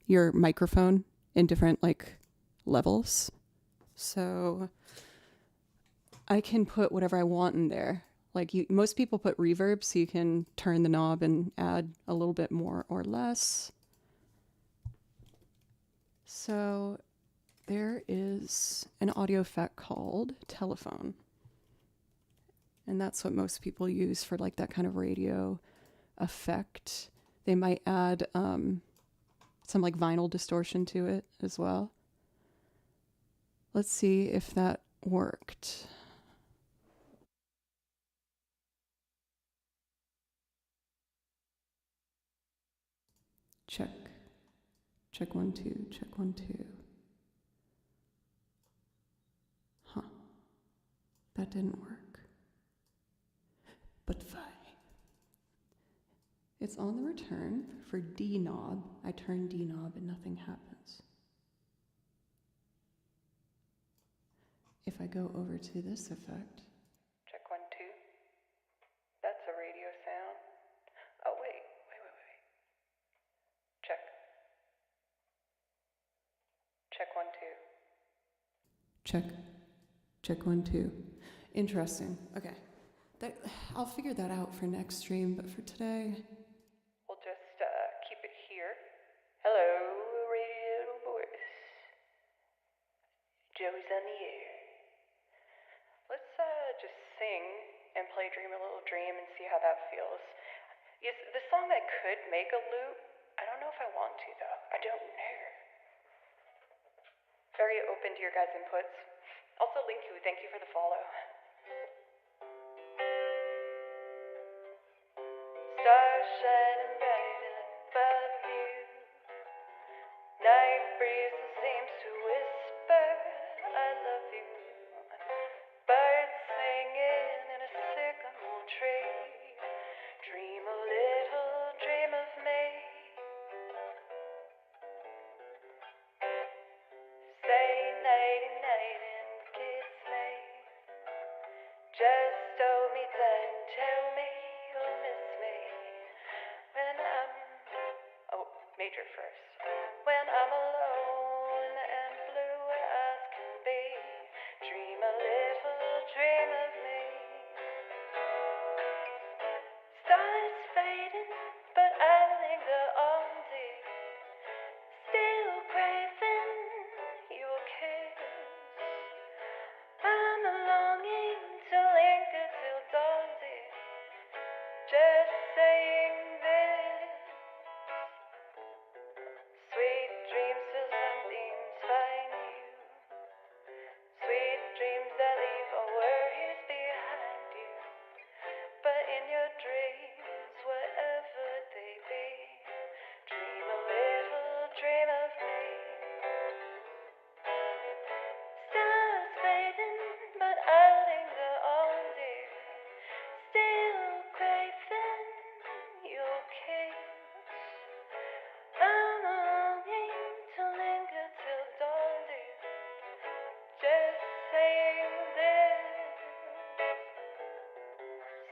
Speaker 1: your microphone in different like levels. So I can put whatever I want in there. Like most people put reverb, so you can turn the knob and add a little bit more or less. So there is an audio effect called telephone. And that's what most people use for like that kind of radio effect. They might add some like vinyl distortion to it as well. Let's see if that worked. Check. Check 1 2, check 1 2. Huh. That didn't work. But fine. It's on the return for D knob. I turn D knob and nothing happens. if I go over to this effect.
Speaker 2: Check 1, 2. That's a radio sound. Oh, wait. Check. Check 1, 2.
Speaker 1: Check 1, 2. Interesting. Okay. I'll figure that out for next stream, but for today,
Speaker 2: We'll just keep it here. Hello, radio voice. Joey's on the air. Let's just sing and play Dream a Little Dream and see how that feels. Yes, the song I could make a loop. I don't know if I want to, though. I don't know. Very open to your guys' inputs. Also, Linku, thank you for the follow. Stars shining bright above you. Night breeze seems to whisper, I love you. Birds singing in a sycamore tree. Dream a little dream of me. Say nighty night and kiss me. Just hold me tight and tell me you'll miss me. When I'm, major first. When I'm alone and blue where eyes can be. Dream a little dream of me. Stars fading, but I linger on, dear. Still craving your kiss. I'm longing to linger till dawn, dear. Just saying this. Sweet dreams till sunbeams find you. Sweet dreams that leave all worries behind you. But in your dreams, whatever they be, dream a little dream of me. Stars fading, but I linger on, dear. Still craving your kiss. I'm longing to linger till dawn, dear. Just saying this.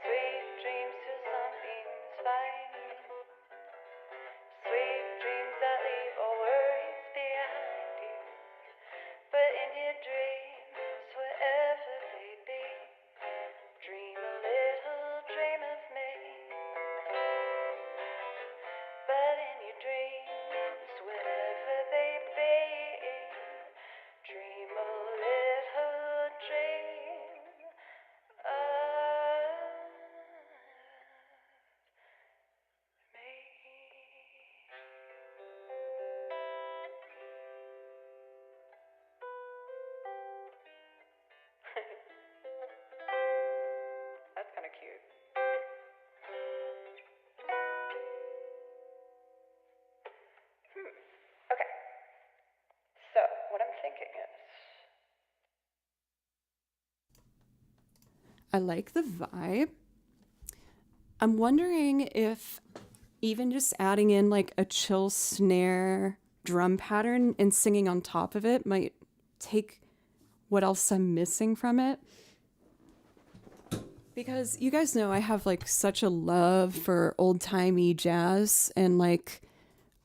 Speaker 2: Sweet dreams till sunbeams find you. Sweet dreams that leave all worries behind you. But in your dreams, wherever they be, dream a little dream of me. But in your dreams, wherever they be, dream a little dream of me. That's kind of cute. Okay. So, what I'm thinking is...
Speaker 1: I like the vibe. I'm wondering if even just adding in like a chill snare drum pattern and singing on top of it might take what else I'm missing from it. Because you guys know I have like such a love for old-timey jazz, and like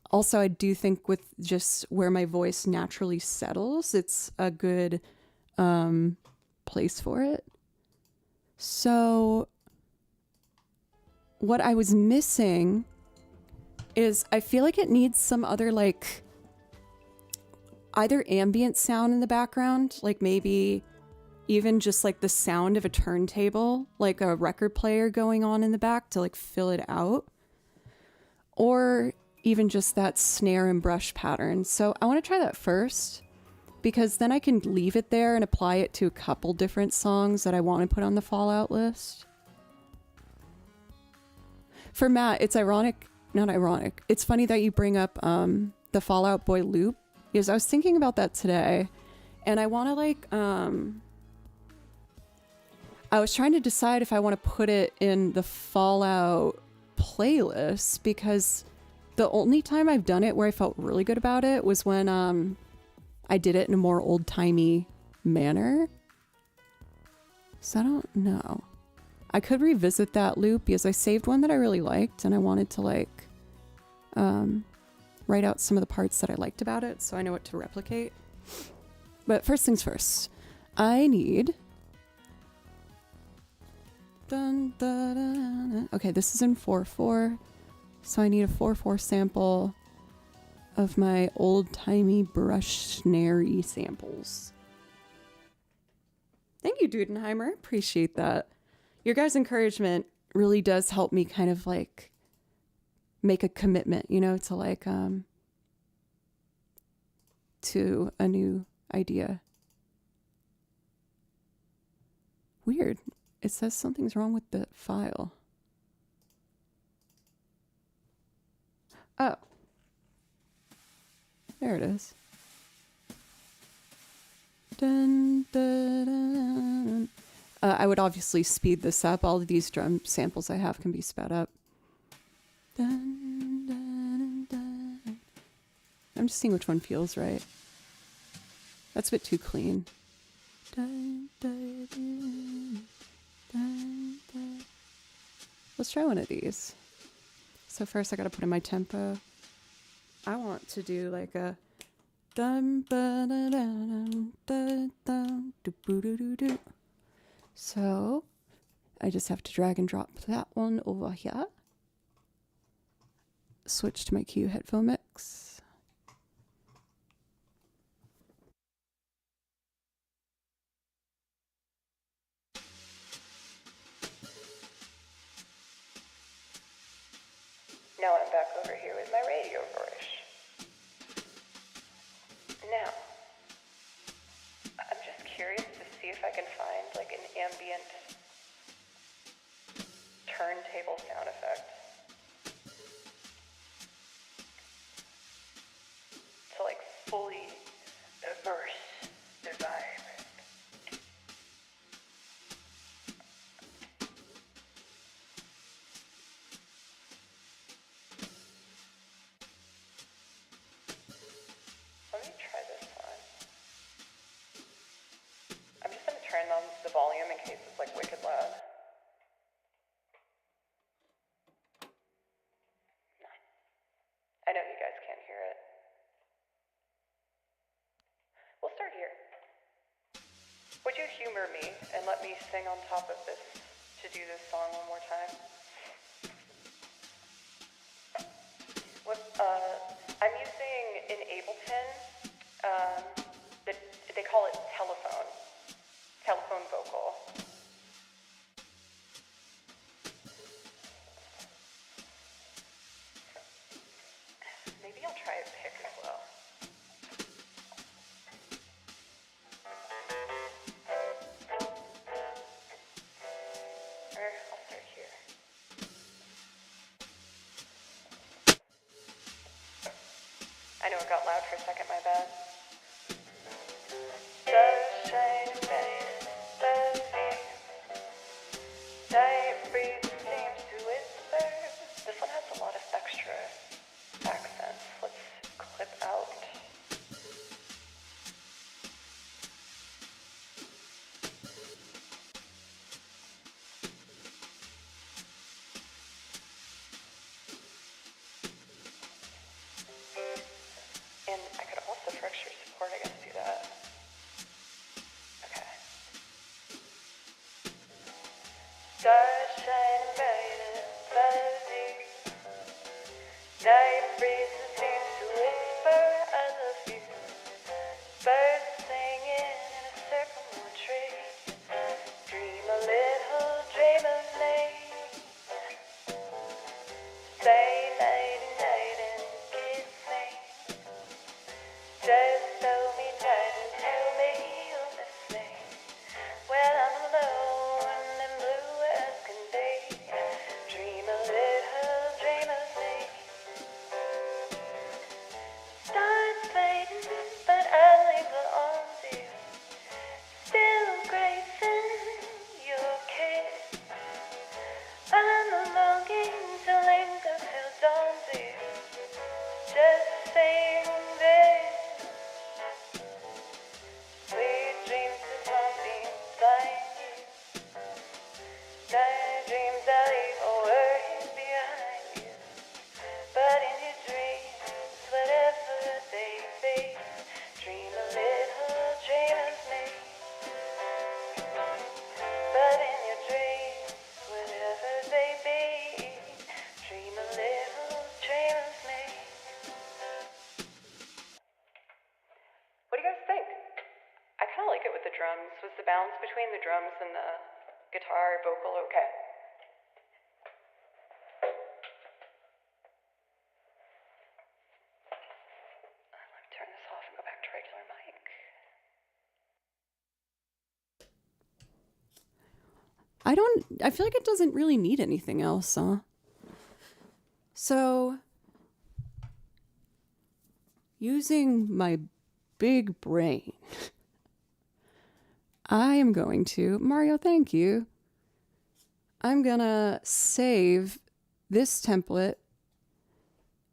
Speaker 1: also I do think with just where my voice naturally settles, it's a good place for it. So what I was missing is I feel like it needs some other like either ambient sound in the background, like maybe even just like the sound of a turntable, like a record player going on in the back to like fill it out, or even just that snare and brush pattern. So I want to try that first, because then I can leave it there and apply it to a couple different songs that I want to put on the Fallout list. For Matt, it's not ironic. It's funny that you bring up the Fallout Boy loop, because I was thinking about that today, and I want to like, I was trying to decide if I want to put it in the Fallout playlist, because the only time I've done it where I felt really good about it was when I did it in a more old-timey manner. So I don't know. I could revisit that loop because I saved one that I really liked and I wanted to like write out some of the parts that I liked about it so I know what to replicate. But first things first, I need... Dun, dun, dun, dun. Okay, this is in 4/4, so I need a 4/4 sample of my old-timey brush-snary samples. Thank you, Dudenheimer. Appreciate that. Your guys' encouragement really does help me kind of like make a commitment, you know, to like to a new idea. Weird. It says something's wrong with the file. Oh. There it is. Dun, dun, dun. I would obviously speed this up. All of these drum samples I have can be sped up. Dun, dun, dun. I'm just seeing which one feels right. That's a bit too clean. Dun, dun, dun, dun, dun. Let's try one of these. So first I gotta put in my tempo. I want to do like a dum ba da dum da dum do boo doo doo doo. So I just have to drag and drop that one over here. Switch to my Q headphone mix.
Speaker 2: Now I'm back over here with my radio brush. Now, I'm just curious to see if I can find like an ambient turntable sound effect to like fully immerse the vibe. Let me try this one. I'm just gonna turn on the volume in case it's like wicked loud. I know you guys can't hear it. We'll start here. Would you humor me and let me sing on top of this to do this song one more time? I'm using in Ableton, they call it telephone vocal. Maybe I'll try a pick as well. Or I'll start here. I know it got loud for a second, my bad. the drums. Was the balance between the drums and the guitar vocal okay? Let me turn this off and go back to regular mic.
Speaker 1: I feel like it doesn't really need anything else, huh? So, using my big brain, I am going to, Mario, thank you. I'm gonna save this template,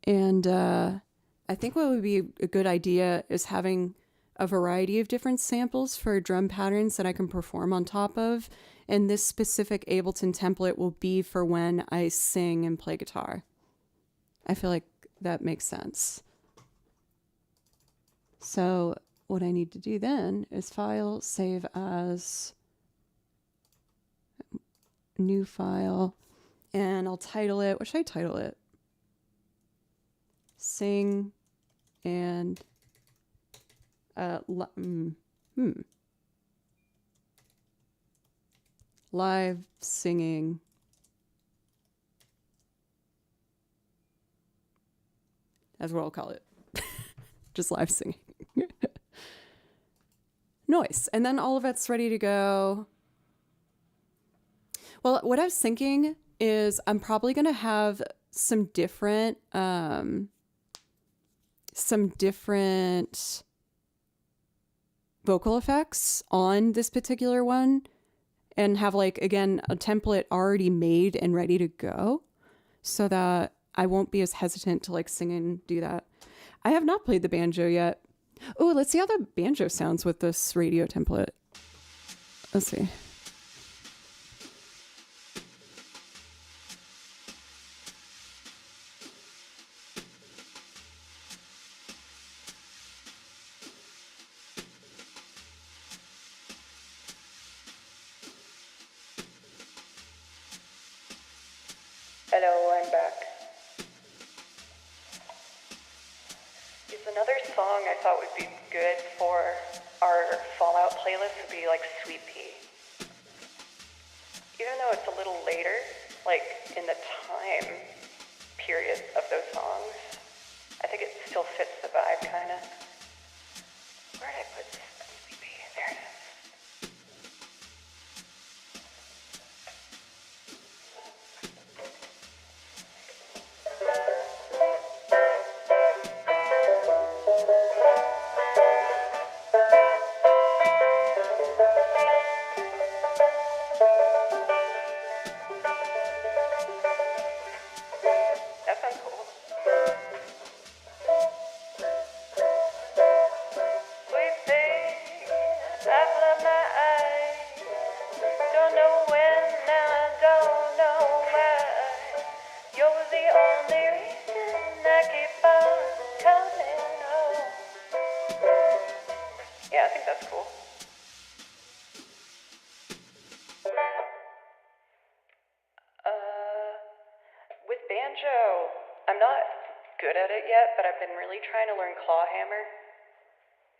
Speaker 1: and I think what would be a good idea is having a variety of different samples for drum patterns that I can perform on top of, and this specific Ableton template will be for when I sing and play guitar. I feel like that makes sense. So what I need to do then is file, save as, new file, and I'll title it, what should I title it? Sing and live singing that's what I'll call it. Just live singing. Nice. And then all of it's ready to go. Well, what I was thinking is I'm probably going to have some different vocal effects on this particular one, and have, like, again, a template already made and ready to go, so that I won't be as hesitant to, like, sing and do that. I have not played the banjo yet. Oh, let's see how the banjo sounds with this radio template. Let's see.
Speaker 2: Hello, I'm back. It's another song I thought would be good for our Fallout playlist would be like Sweet Pea. Even though it's a little later, like in the time period of those songs, I think it still fits the vibe, kind of. Where did I put Sweet Pea? There it is. That sounds cool. Sweet thing, apple of my eye. Don't know when, now I don't know why. You're the only reason I keep on coming home. Yeah, I think that's cool. With banjo, I'm not good at it yet, but I've been really trying to learn claw hammer.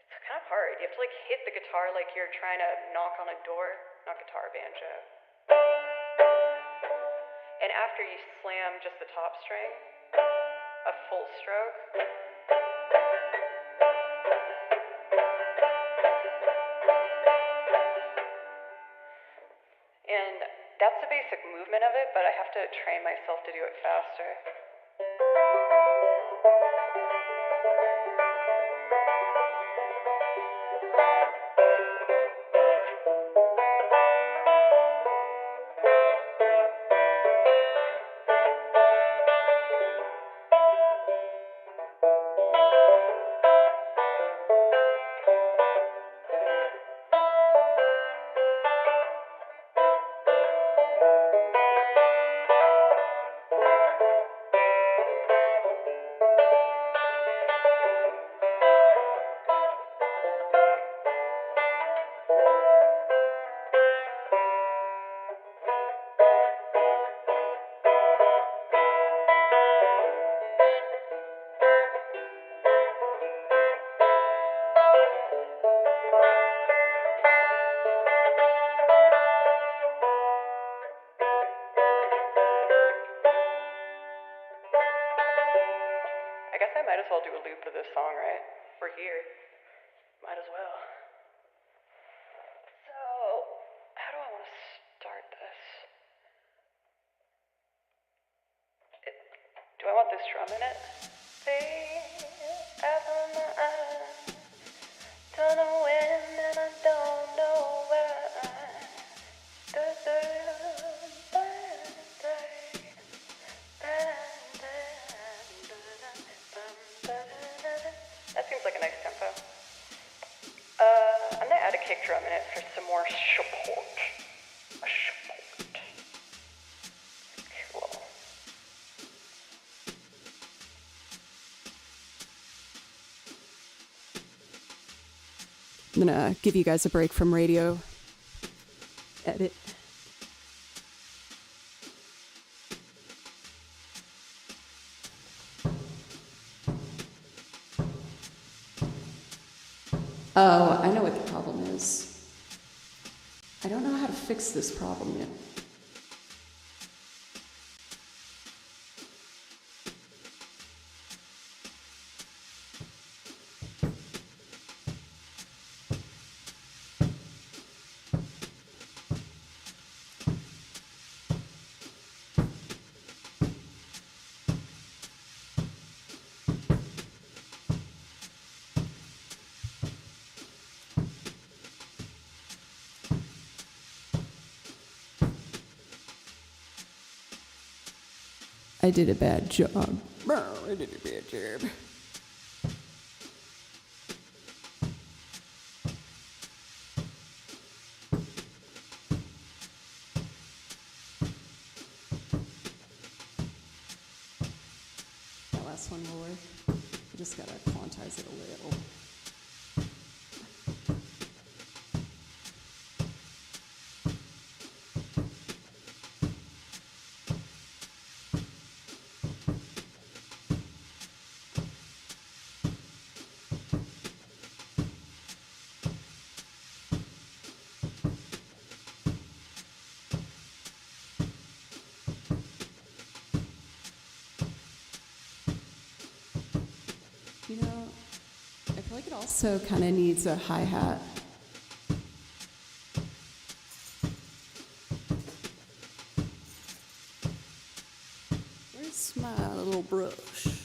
Speaker 2: It's kind of hard. You have to like hit the guitar like you're trying to knock on a door. Not guitar, banjo. And after you slam just the top string, a full stroke. And that's the basic movement of it, but I have to train myself to do it faster. strumming it. Fade out of my eyes. Don't know when and I don't know why. That seems like a nice tempo. I'm gonna add a kick drum in it for some more support. A support. Cool.
Speaker 1: I'm gonna give you guys a break from radio edit. Oh, I know what the problem is. I don't know how to fix this problem yet. I did a bad job. I did a bad job. That last one will work. I just gotta quantize it a little. You know, I feel like it also kind of needs a hi-hat. Where's my little brush?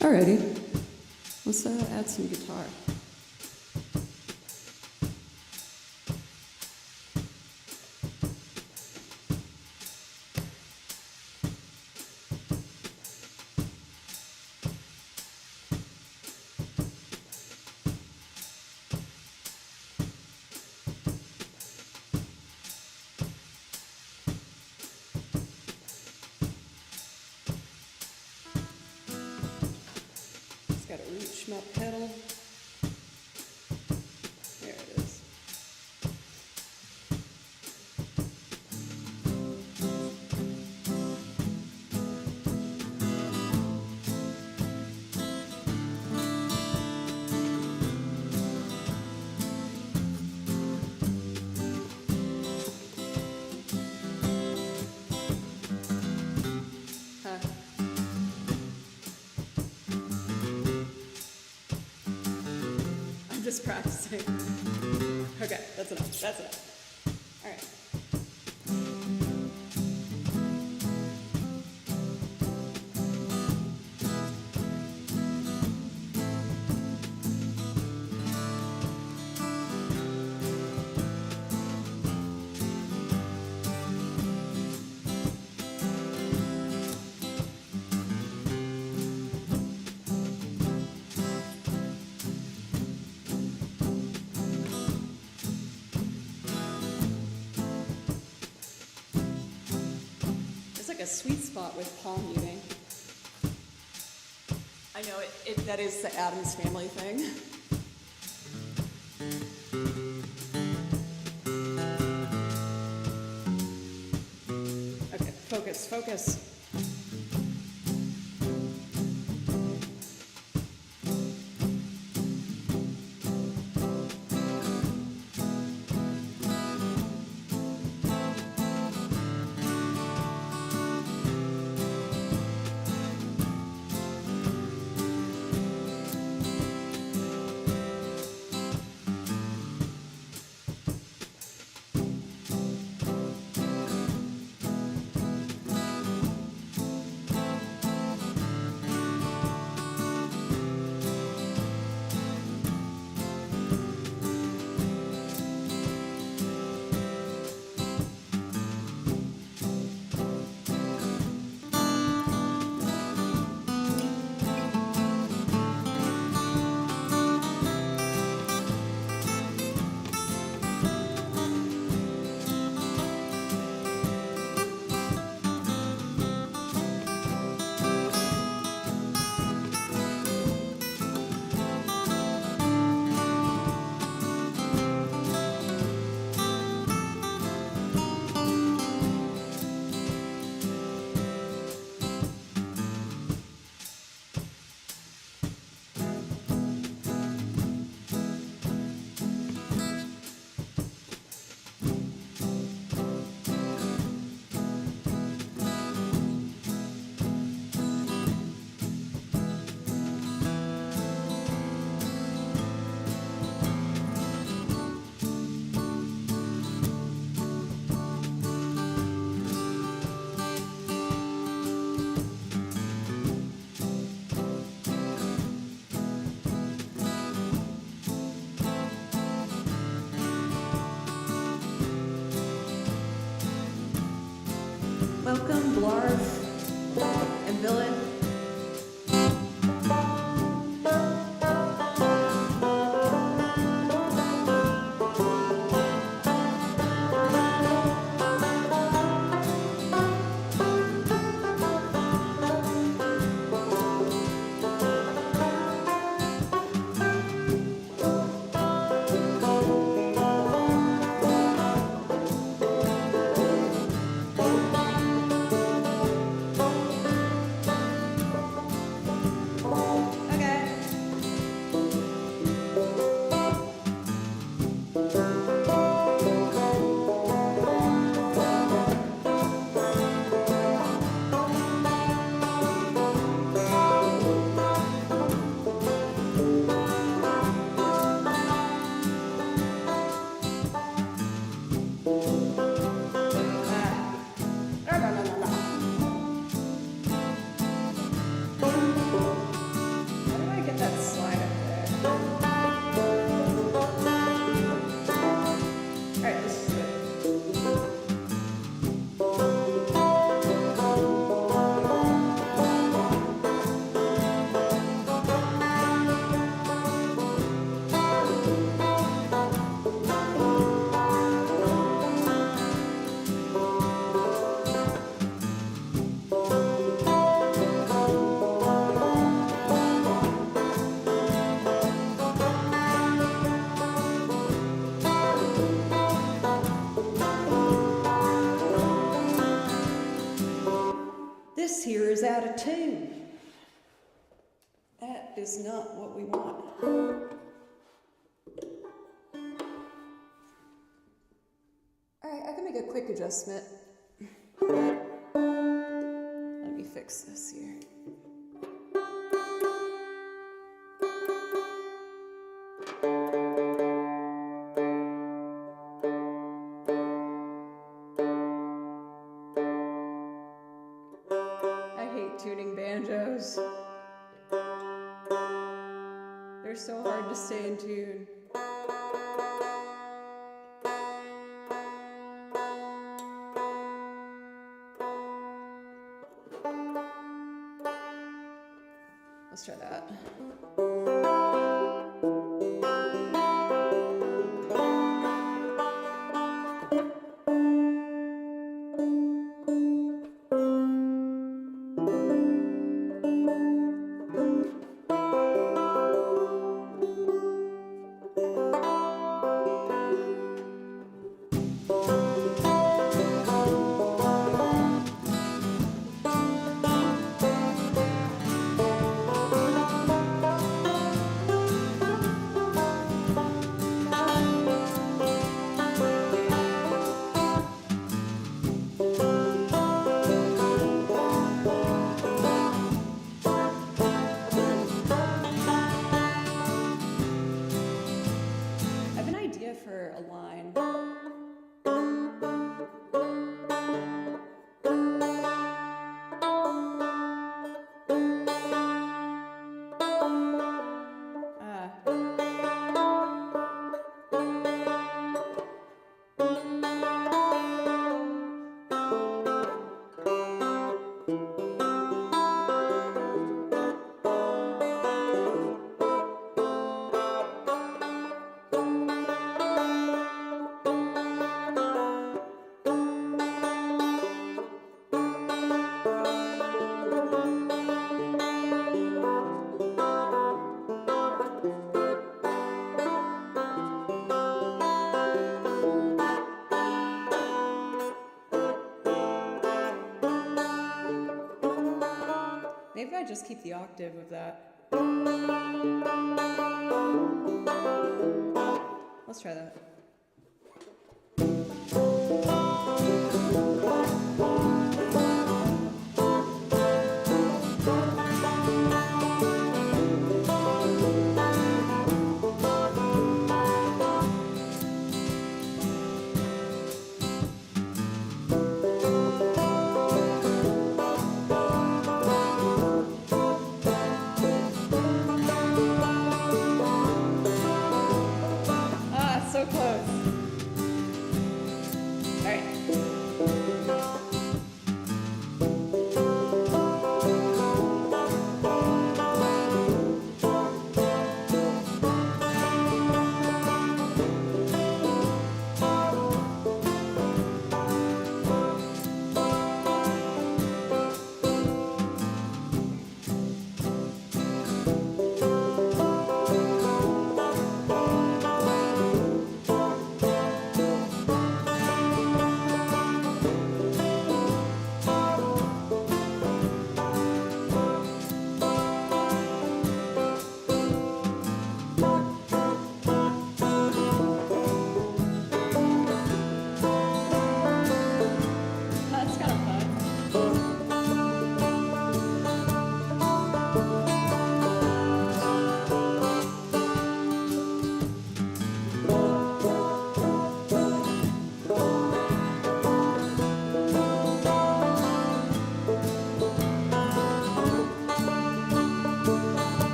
Speaker 1: Alrighty, let's add some guitar. Gotta reach my pedal. There it is. Huh. Just practicing. Okay, that's enough. That's enough. All right. sweet spot with palm muting. I know that is the Addams Family thing. Okay, focus. Welcome, Blarf and Villain. This here is out of tune. That is not what we want. All right, I can make a quick adjustment. Let me fix this here. Tuning banjos. They're so hard to stay in tune. Let's try that. just keep the octave of that. Let's try that. So close. All right. That's kind of fun.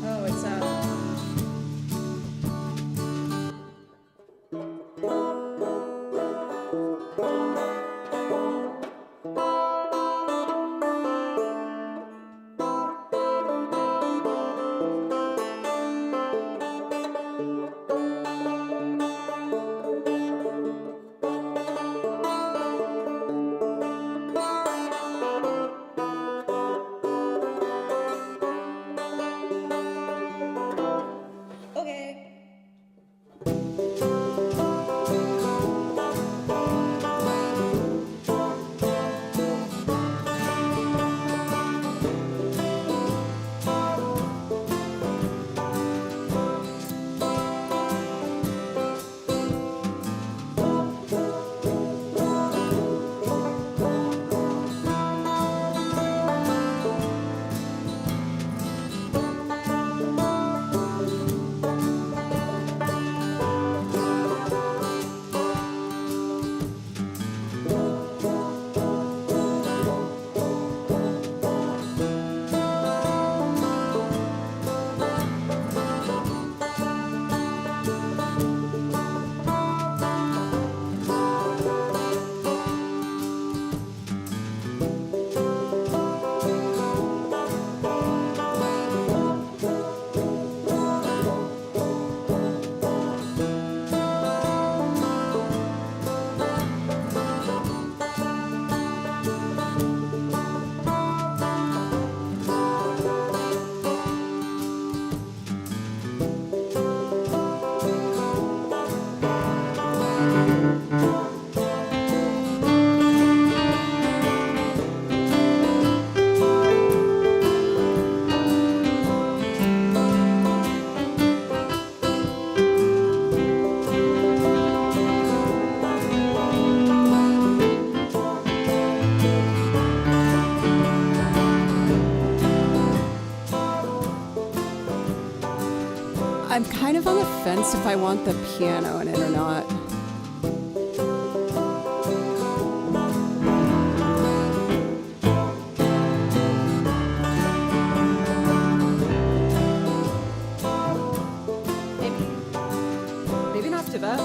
Speaker 1: Oh, it's okay. I'm kind of on the fence if I want the piano in it or not. Maybe an octave up.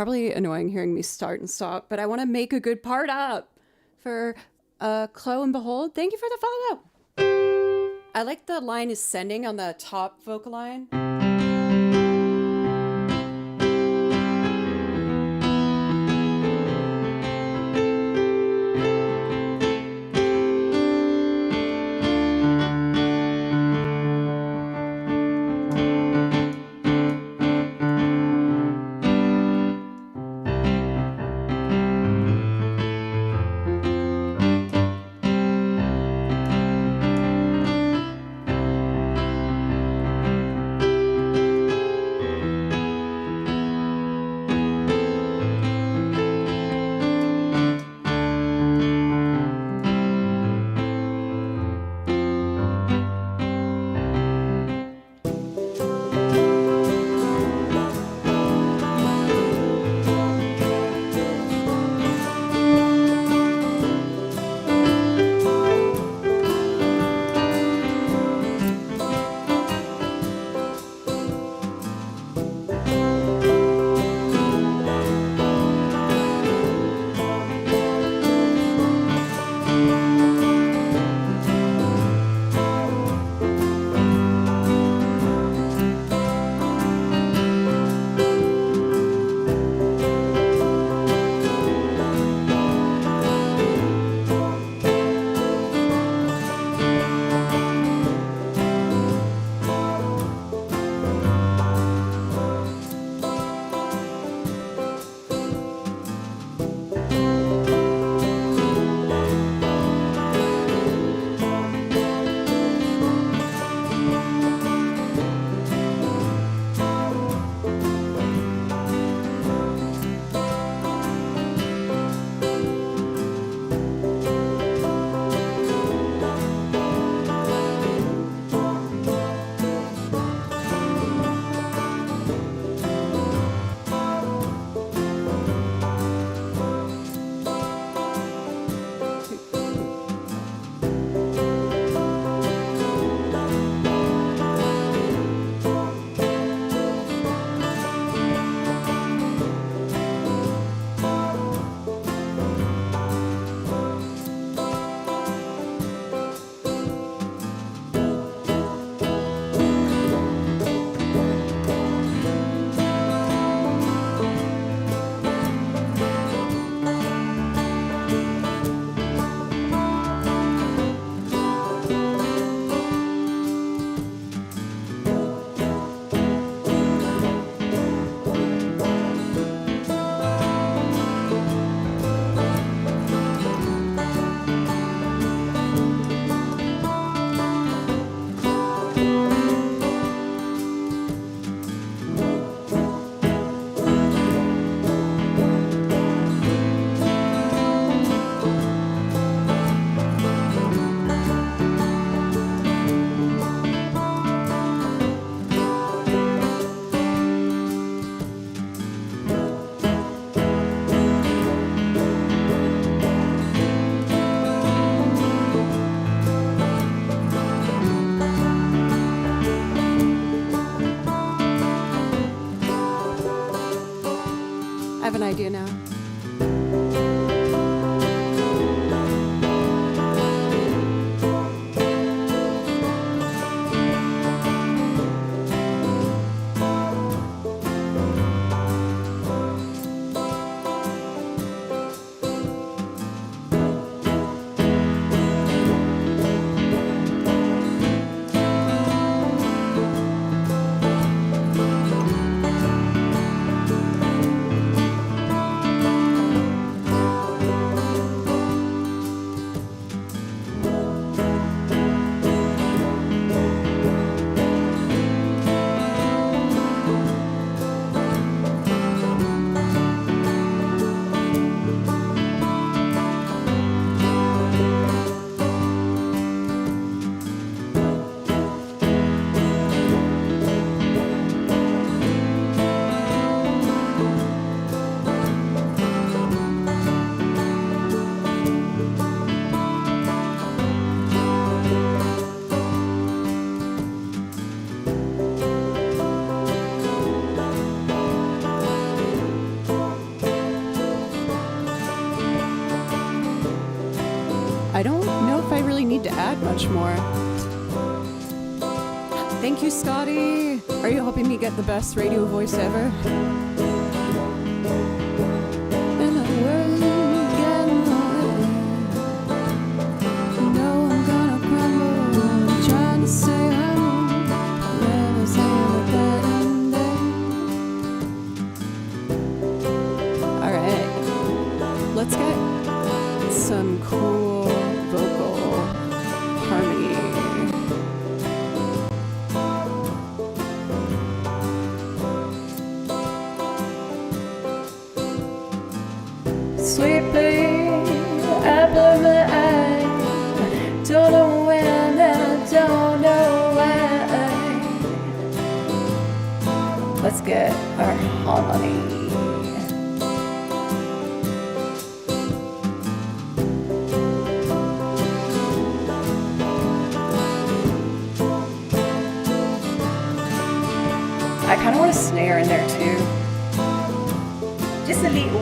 Speaker 1: probably annoying hearing me start and stop, but I want to make a good part up for Chloe and Behold. Thank you for the follow. I like the line is sending on the top vocal line. I have an idea now. I don't know if I really need to add much more. Thank you, Scotty. Are you helping me get the best radio voice ever? And the world getting away. You know I'm gonna crumble. I'm trying to say I'm never saying a bad ending. Alright, let's get some cool vocal harmony. Sweet babe, apple of my eye. Don't know when, I don't know why. Let's get our harmony. I kind of want a snare in there too. Just a little.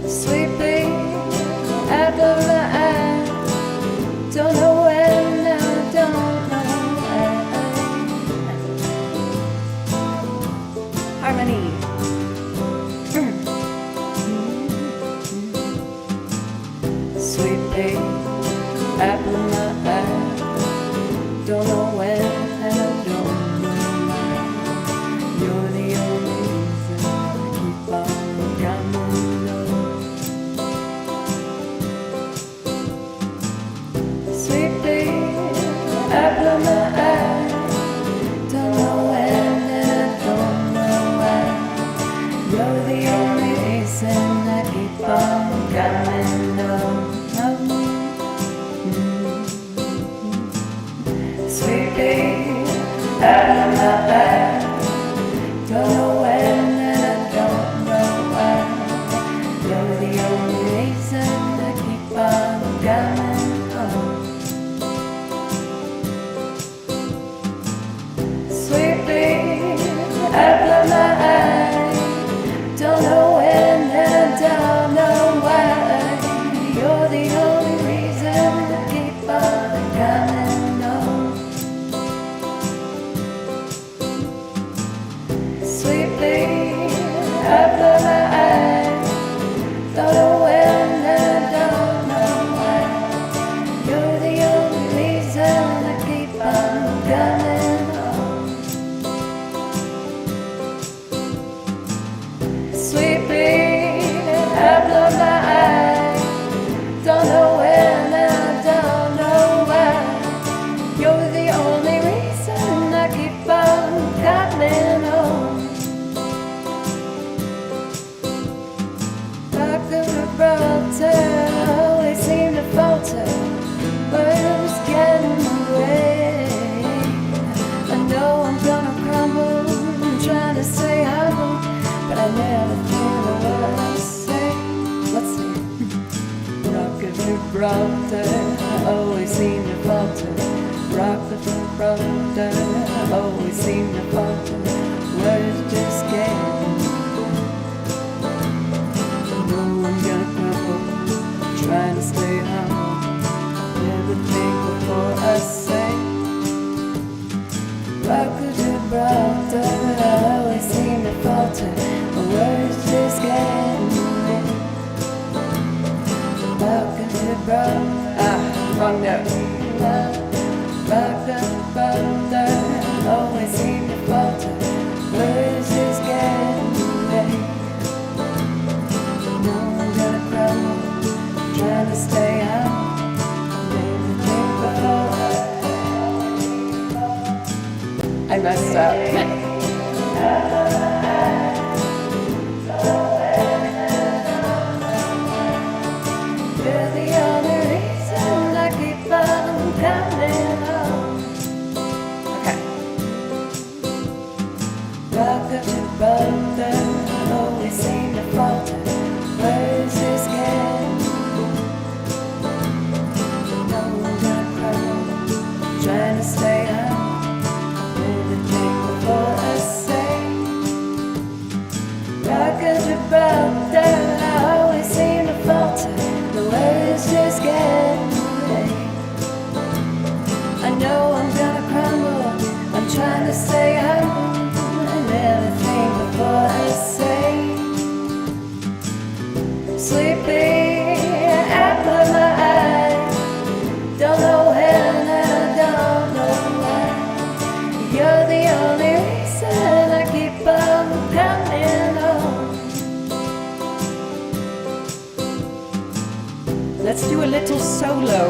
Speaker 1: Sweet babe, apple of my eye. Don't know when, I don't know why. Harmony. Sweet babe, apple of my eye. Don't know when, and I don't know why. You're the only reason I keep on coming up. Sweet babe, apple of my eye. Don't know when, and I don't know why. You're the only reason I keep on coming up. Sweet babe, apple of my eye. Don't know when, and I don't know why. You're the only reason I keep on coming home. Sweet babe, apple of my eye. Don't know when, and I don't know why. You're the only reason I keep on coming home. Sweet babe, apple of my eye. Don't know when, and I don't know why. You're the only reason I keep on coming home. Sweet babe, apple of my eye. Don't know when, and I don't know why. You're the only reason I keep on coming home. Like the Gibraltar, I always seem to falter. Words getting away. I know I'm gonna crumble. I'm trying to stay humble, but I never feel the word I say. Let's see. Rock the Gibraltar, I always seem to falter. Rock the Gibraltar, I always seem to falter. Words just getting. I'm gonna crumble, trying to stay humble. Never think before I say. Rock the Gibraltar, I always seem to falter. My words just getting away. Rock the Gibraltar, wrong note. Rock the Gibraltar, I always seem to falter. Words just getting away. Trying to stay out, never think before I messed up. You're the only reason I keep on coming home. Okay. Rock the Gibraltar.
Speaker 2: trying to stay humble and never think before I say. Sleeping out of my eyes, don't know when and I don't know why. You're the only reason I keep on coming home.
Speaker 1: Let's do a little solo.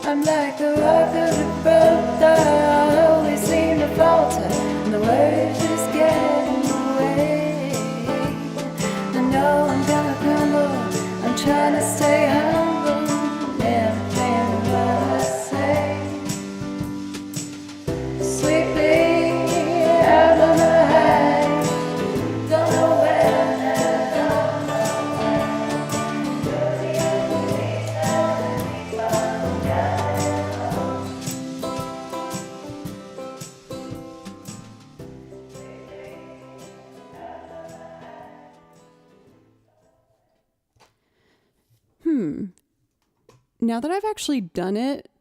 Speaker 2: I'm like the rock of the boat, I always seem to falter, and the words just get in the way. I know I'm gonna crumble, I'm trying to stay humble, never think of what I say. Sleeping out of my eyes, don't know when and don't know why. You're the only reason I keep on
Speaker 1: Now that I've actually done it,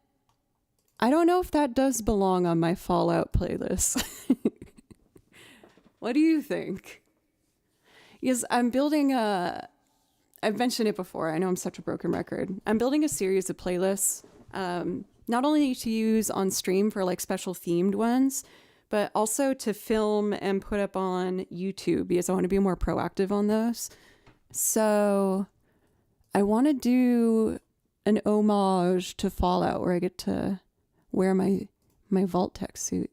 Speaker 1: I don't know if that does belong on my Fallout playlist. What do you think? Yes, I'm building I've mentioned it before. I know I'm such a broken record. I'm building a series of playlists, not only to use on stream for like special themed ones, but also to film and put up on YouTube because I want to be more proactive on those. So I want to do an homage to Fallout where I get to wear my Vault-Tec suit.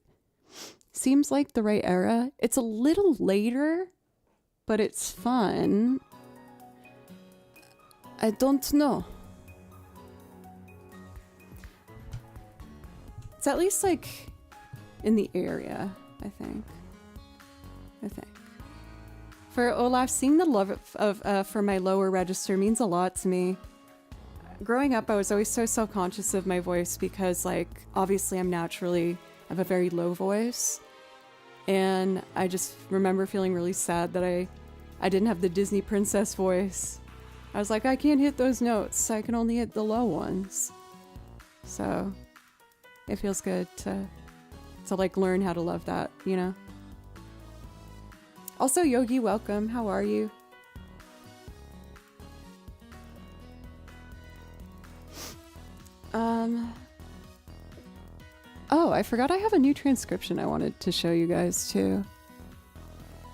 Speaker 1: Seems like the right era. It's a little later, but it's fun. I don't know. It's at least like in the area, I think. For Olaf, seeing the love of for my lower register means a lot to me. Growing up, I was always so self-conscious of my voice because, like, obviously I have a very low voice. And I just remember feeling really sad that I didn't have the Disney princess voice. I was like, I can't hit those notes. I can only hit the low ones. So it feels good to to like learn how to love that, you know? Also, Yogi, welcome. How are you? Oh, I forgot I have a new transcription I wanted to show you guys too.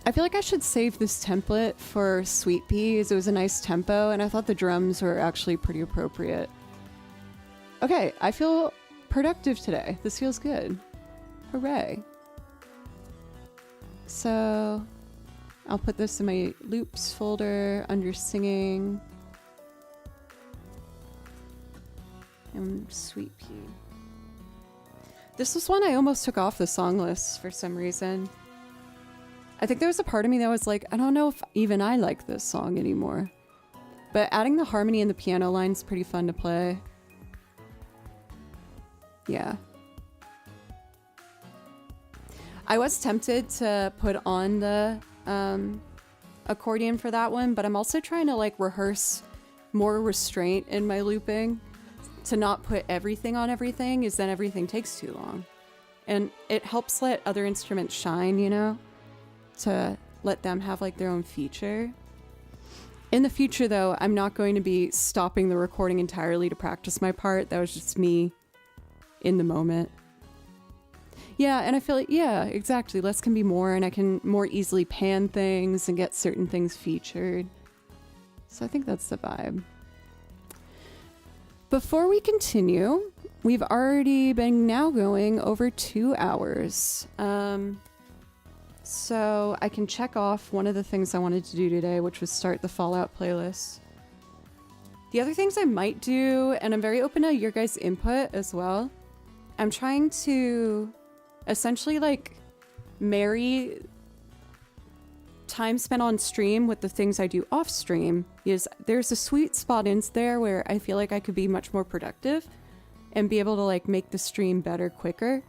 Speaker 1: I feel like I should save this template for Sweet Peas. It was a nice tempo, and I thought the drums were actually pretty appropriate. Okay, I feel productive today. This feels good. Hooray. So, I'll put this in my loops folder under singing. And Sweet Pea. This was one I almost took off the song list for some reason. I think there was a part of me that was like, I don't know if even I like this song anymore. But adding the harmony in the piano line is pretty fun to play. Yeah. I was tempted to put on the accordion for that one, but I'm also trying to like rehearse more restraint in my looping. To not put everything on everything is then everything takes too long. And it helps let other instruments shine, you know? To let them have like their own feature. In the future though, I'm not going to be stopping the recording entirely to practice my part. That was just me in the moment. Yeah, and I feel like, yeah, exactly. Less can be more, and I can more easily pan things and get certain things featured. So I think that's the vibe. Before we continue, we've already been now going over 2 hours. So I can check off one of the things I wanted to do today, which was start the Fallout playlist. The other things I might do, and I'm very open to your guys' input as well. I'm trying to essentially like marry time spent on stream with the things I do off stream. Is there's a sweet spot in there where I feel like I could be much more productive and be able to like make the stream better quicker.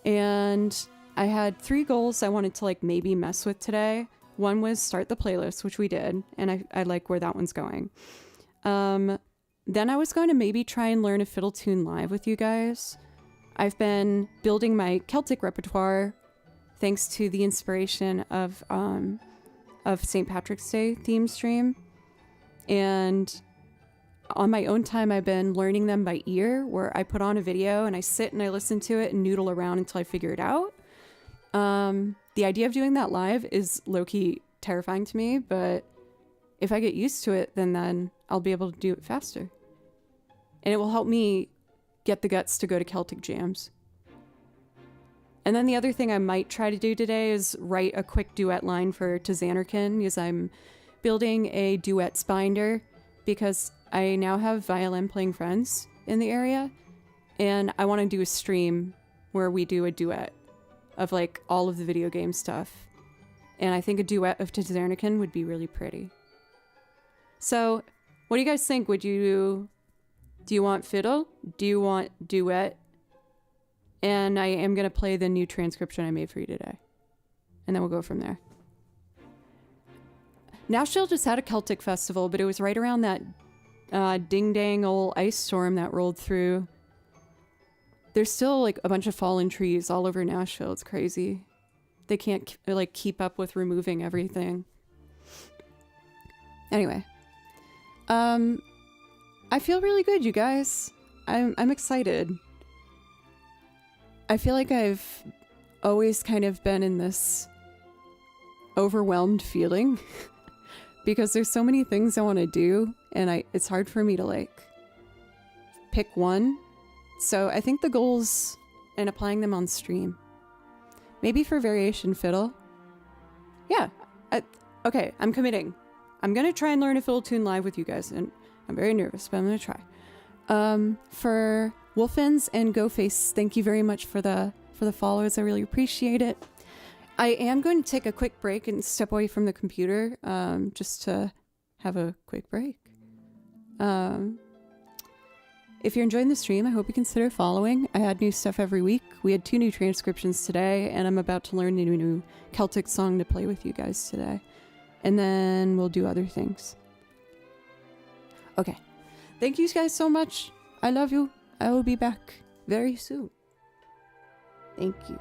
Speaker 1: And I had 3 goals I wanted to like maybe mess with today. One was start the playlist, which we did, and I like where that one's going. Then I was going to maybe try and learn a fiddle tune live with you guys. I've been building my Celtic repertoire thanks to the inspiration of St. Patrick's Day theme stream. And on my own time, I've been learning them by ear, where I put on a video and I sit and I listen to it and noodle around until I figure it out. The idea of doing that live is low-key terrifying to me, but if I get used to it, then I'll be able to do it faster. And it will help me get the guts to go to Celtic jams. And then the other thing I might try to do today is write a quick duet line for To Xanarkin, because I'm building a duets binder, because I now have violin playing friends in the area, and I want to do a stream where we do a duet of like all of the video game stuff. And I think a duet of To Xanarkin would be really pretty. So, what do you guys think? Do you want fiddle? Do you want duet? And I am going to play the new transcription I made for you today. And then we'll go from there. Nashville just had a Celtic festival, but it was right around that ding-dang old ice storm that rolled through. There's still like a bunch of fallen trees all over Nashville. It's crazy. They can't like keep up with removing everything. Anyway. I feel really good, you guys. I'm excited. I feel like I've always kind of been in this overwhelmed feeling because there's so many things I want to do, and it's hard for me to like pick one. So I think the goals and applying them on stream. Maybe for variation fiddle. Yeah. Okay, I'm committing. I'm going to try and learn a fiddle tune live with you guys, and I'm very nervous, but I'm going to try. For Wolfins and Goface, thank you very much for the follows. I really appreciate it. I am going to take a quick break and step away from the computer, just to have a quick break. If you're enjoying the stream, I hope you consider following. I add new stuff every week. We had 2 new transcriptions today, and I'm about to learn a new Celtic song to play with you guys today. And then we'll do other things. Okay. Thank you guys so much. I love you. I will be back very soon. Thank you.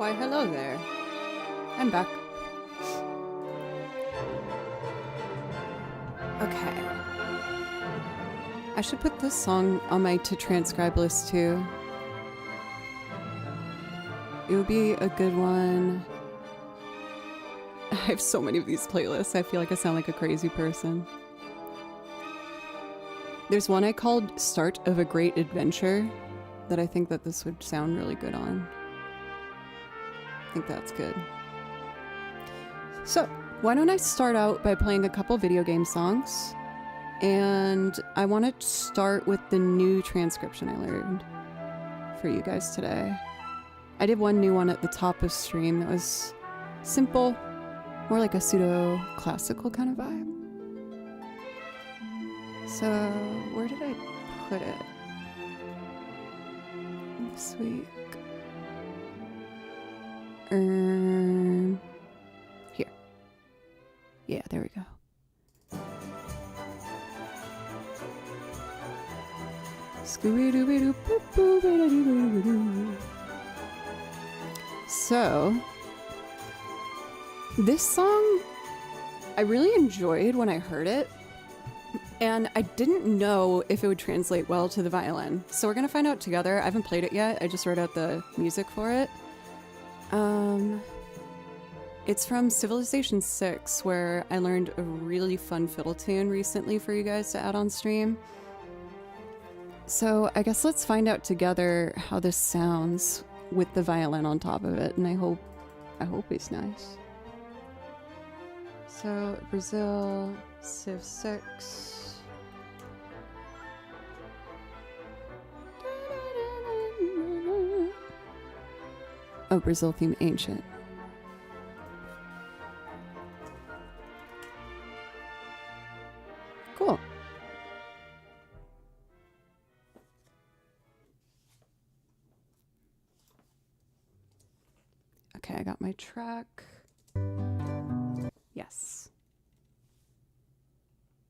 Speaker 1: Why, hello there. I'm back. Okay. I should put this song on my to transcribe list too. It would be a good one. I have so many of these playlists. I feel like I sound like a crazy person. There's one I called Start of a Great Adventure that I think that this would sound really good on. I think that's good. So, why don't I start out by playing a couple video game songs? And I want to start with the new transcription I learned for you guys today. I did one new one at the top of stream that was simple, more like a pseudo-classical kind of vibe. So, where did I put it this week? Here. Yeah, there we go. So, this song I really enjoyed when I heard it, and I didn't know if it would translate well to the violin. So we're gonna find out together. I haven't played it yet. I just wrote out the music for it. It's from Civilization 6, where I learned a really fun fiddle tune recently for you guys to add on stream. So I guess let's find out together how this sounds with the violin on top of it, and I hope it's nice. So Brazil Civ 6. Oh, Brazil theme ancient. Cool. Okay, I got my track. Yes.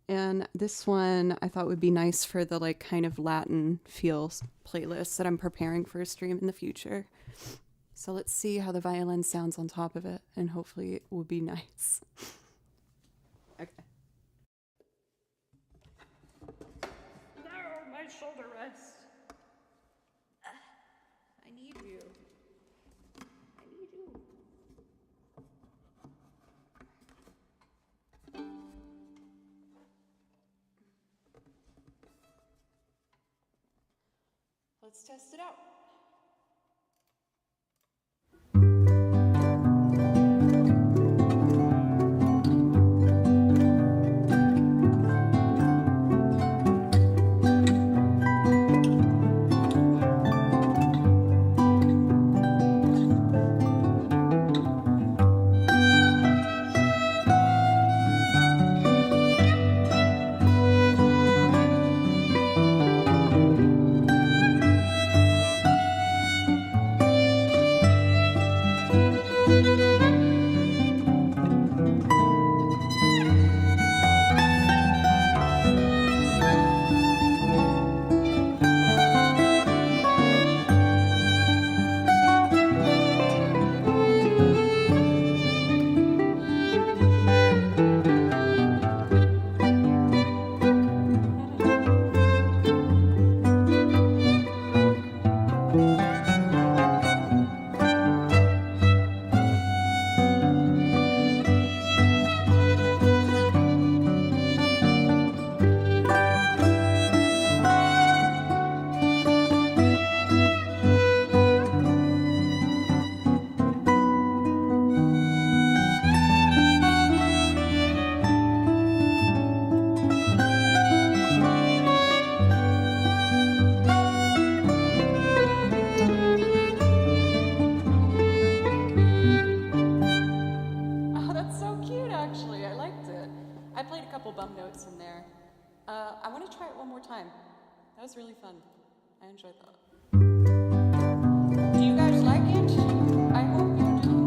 Speaker 1: And this one I thought would be nice for the like kind of Latin feels playlist that I'm preparing for a stream in the future. So let's see how the violin sounds on top of it, and hopefully it will be nice. Okay. No, my shoulder rest. I need you. I need you. Let's test it out. Notes in there. I want to try it one more time. That was really fun. I enjoyed that. Do you guys like it? I hope you do.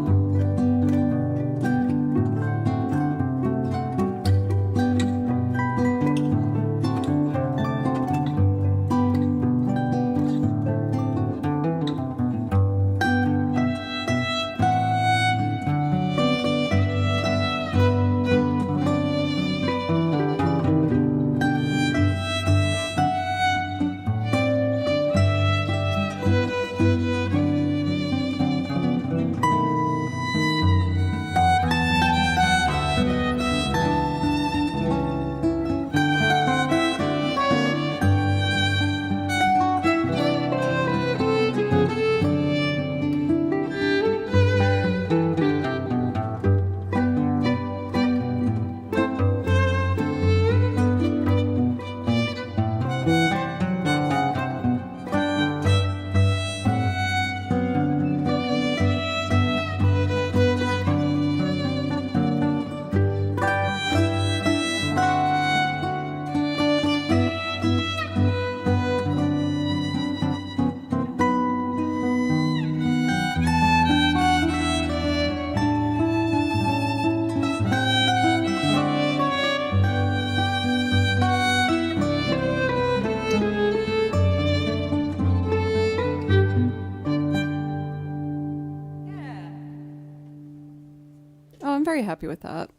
Speaker 1: Very happy with that.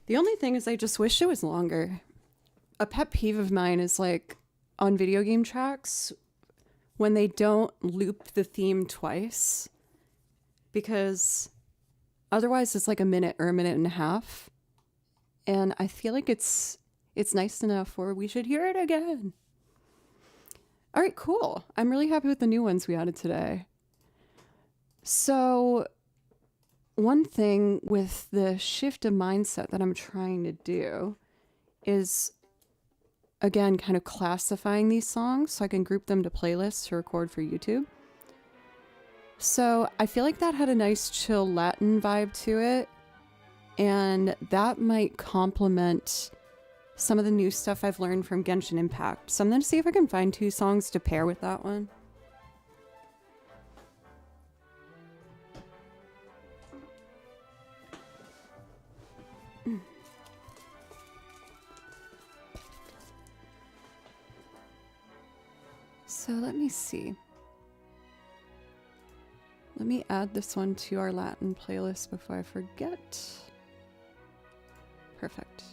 Speaker 1: The only thing is I just wish it was longer. A pet peeve of mine is like on video game tracks when they don't loop the theme twice, because otherwise it's like a minute or a minute and a half, and I feel like it's nice enough where we should hear it again. All right, cool. I'm really happy with the new ones we added today. So one thing with the shift of mindset that I'm trying to do is, again, kind of classifying these songs so I can group them to playlists to record for YouTube. So I feel like that had a nice chill Latin vibe to it, and that might complement some of the new stuff I've learned from Genshin Impact. So I'm going to see if I can find 2 songs to pair with that one. So let me see. Let me add this one to our Latin playlist before I forget. Perfect.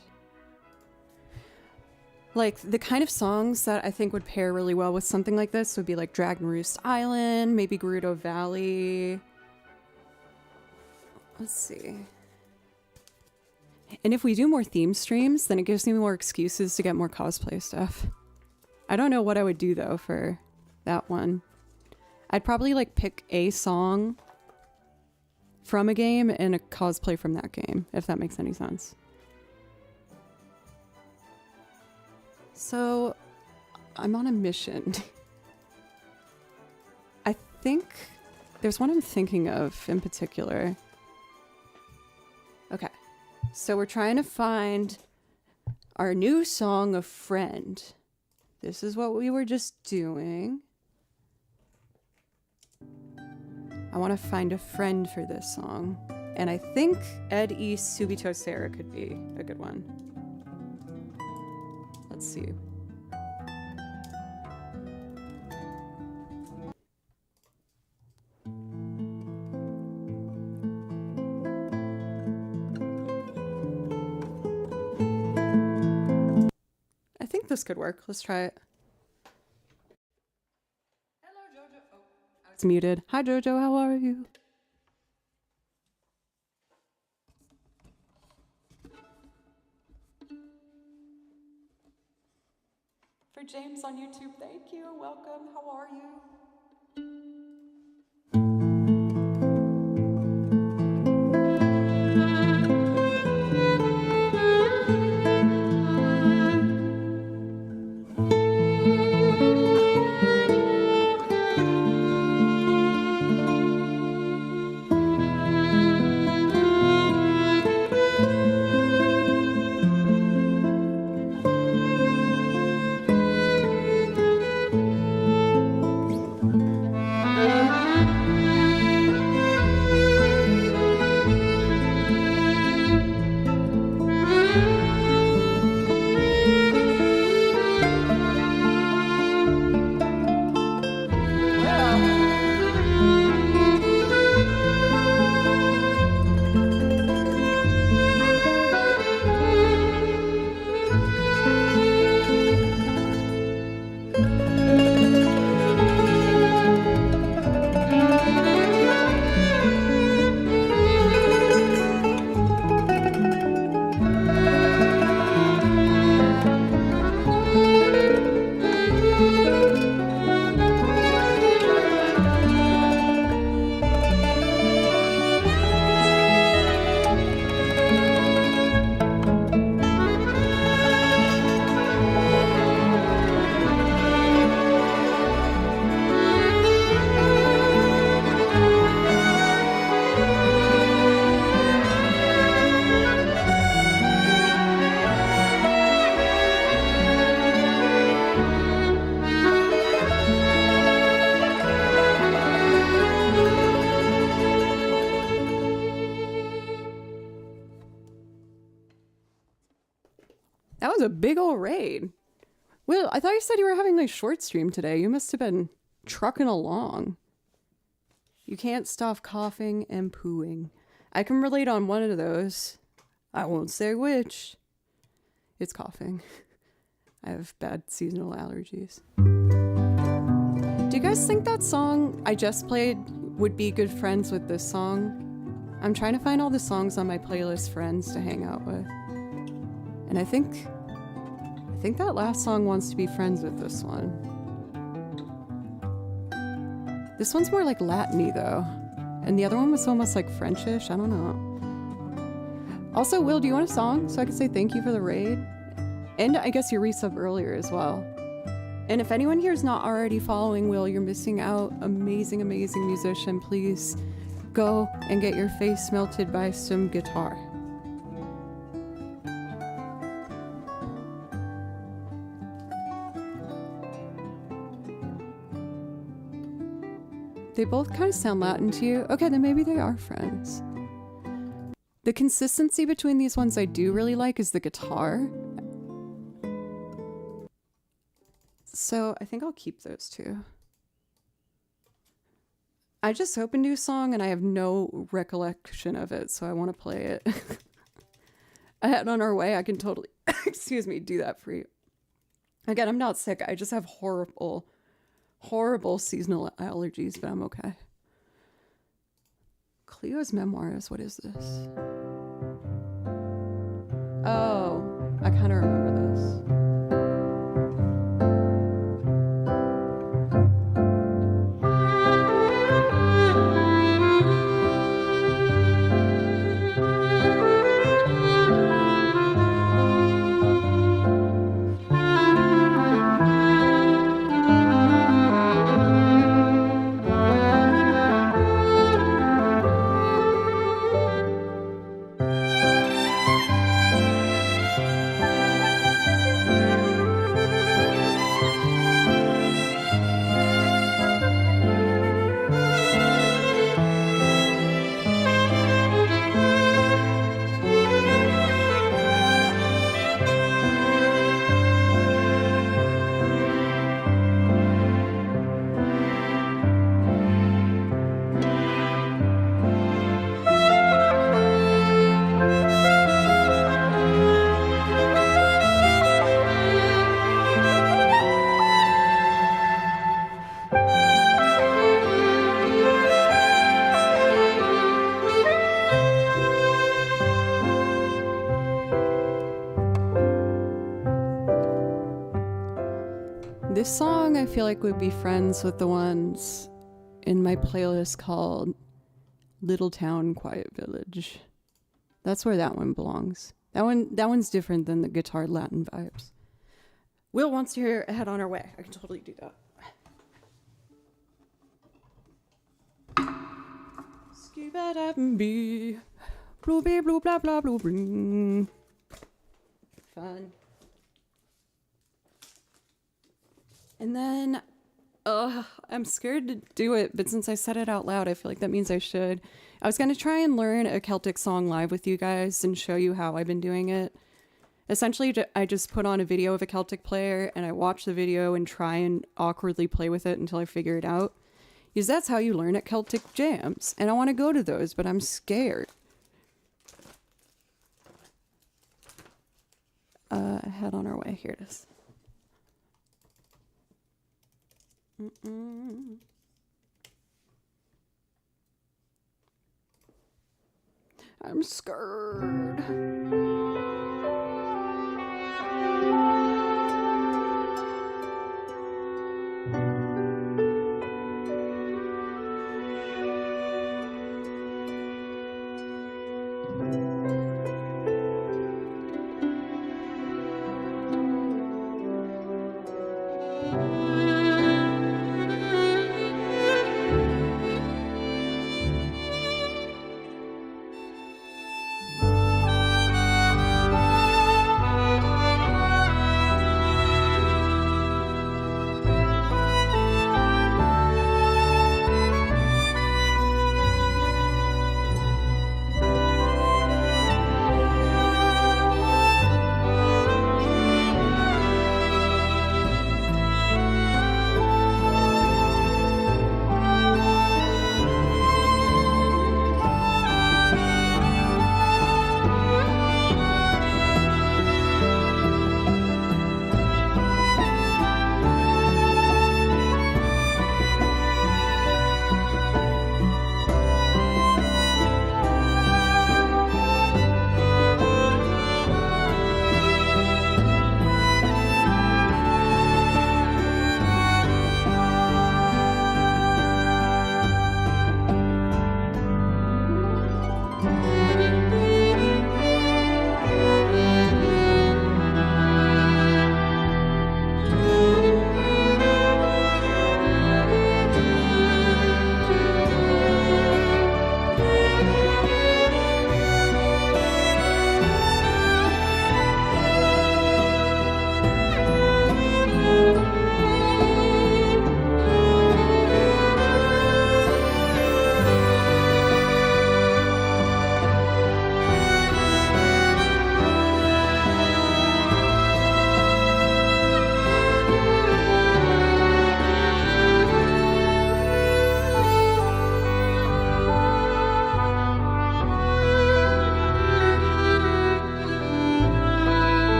Speaker 1: Like, the kind of songs that I think would pair really well with something like this would be like Dragon Roost Island, maybe Gerudo Valley. Let's see. And if we do more theme streams, then it gives me more excuses to get more cosplay stuff. I don't know what I would do, though, for that one. I'd probably, like, pick a song from a game and a cosplay from that game, if that makes any sense. So, I'm on a mission. I think there's one I'm thinking of in particular. Okay, so we're trying to find our new song of Friend. This is what we were just doing. I want to find a friend for this song. And I think Ed East Subito Sarah could be a good one. Let's see. I think this could work. Let's try it. Hello, Jojo. Oh, it's muted. Hi, Jojo. How are you? For James on YouTube, thank you. Welcome. How are you? That was a big old raid. Will, I thought you said you were having a short stream today. You must have been trucking along. You can't stop coughing and pooing. I can relate on one of those. I won't say which. It's coughing. I have bad seasonal allergies. Do you guys think that song I just played would be good friends with this song? I'm trying to find all the songs on my playlist Friends to hang out with. And I think that last song wants to be friends with this one. This one's more like Latin-y though. And the other one was almost like Frenchish. I don't know. Also, Will, do you want a song so I can say thank you for the raid? And I guess your resub earlier as well. And if anyone here is not already following Will, you're missing out. Amazing, amazing musician. Please go and get your face melted by some guitar. They both kind of sound Latin to you. Okay, then maybe they are friends. The consistency between these ones I do really like is the guitar. So I think I'll keep those two. I just opened a new song and I have no recollection of it, so I want to play it. I had On Our Way. I can totally, excuse me, do that for you. Again, I'm not sick. I just have horrible seasonal allergies, but I'm okay. Cleo's Memoirs, what is this? Oh, I kind of remember this. This song I feel like would be friends with the ones in my playlist called Little Town Quiet Village. That's where that one belongs. That one's different than the guitar Latin vibes. Will wants to hear Head On Our Way. I can totally do that. Skibadabee, blue bee blue blah blah blue bling. Fun. And then, I'm scared to do it, but since I said it out loud, I feel like that means I should. I was going to try and learn a Celtic song live with you guys and show you how I've been doing it. Essentially, I just put on a video of a Celtic player, and I watch the video and try and awkwardly play with it until I figure it out. Because that's how you learn at Celtic jams. And I want to go to those, but I'm scared. Head On Our Way. Here it is. I'm scared.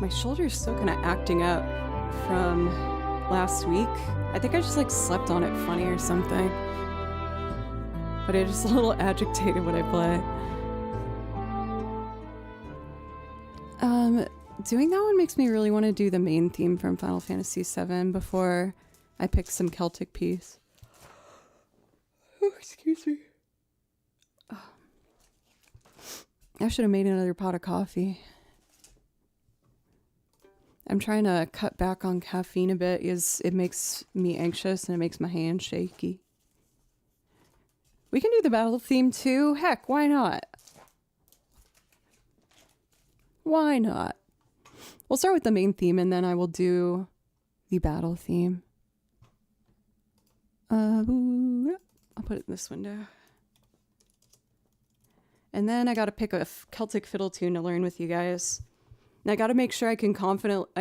Speaker 1: My shoulder's still kind of acting up from last week. I think I just like slept on it funny or something. But it's just a little agitated when I play. Doing that one makes me really want to do the main theme from Final Fantasy VII before I pick some Celtic piece. Oh, excuse me. Oh. I should have made another pot of coffee. I'm trying to cut back on caffeine a bit because it makes me anxious and it makes my hands shaky. We can do the battle theme too. Heck, why not? Why not? We'll start with the main theme and then I will do the battle theme. I'll put it in this window. And then I gotta pick a Celtic fiddle tune to learn with you guys. And I gotta make sure I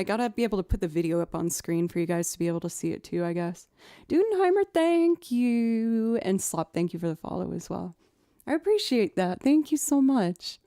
Speaker 1: gotta be able to put the video up on screen for you guys to be able to see it too, I guess. Dudenheimer, thank you. And Slop, thank you for the follow as well. I appreciate that. Thank you so much.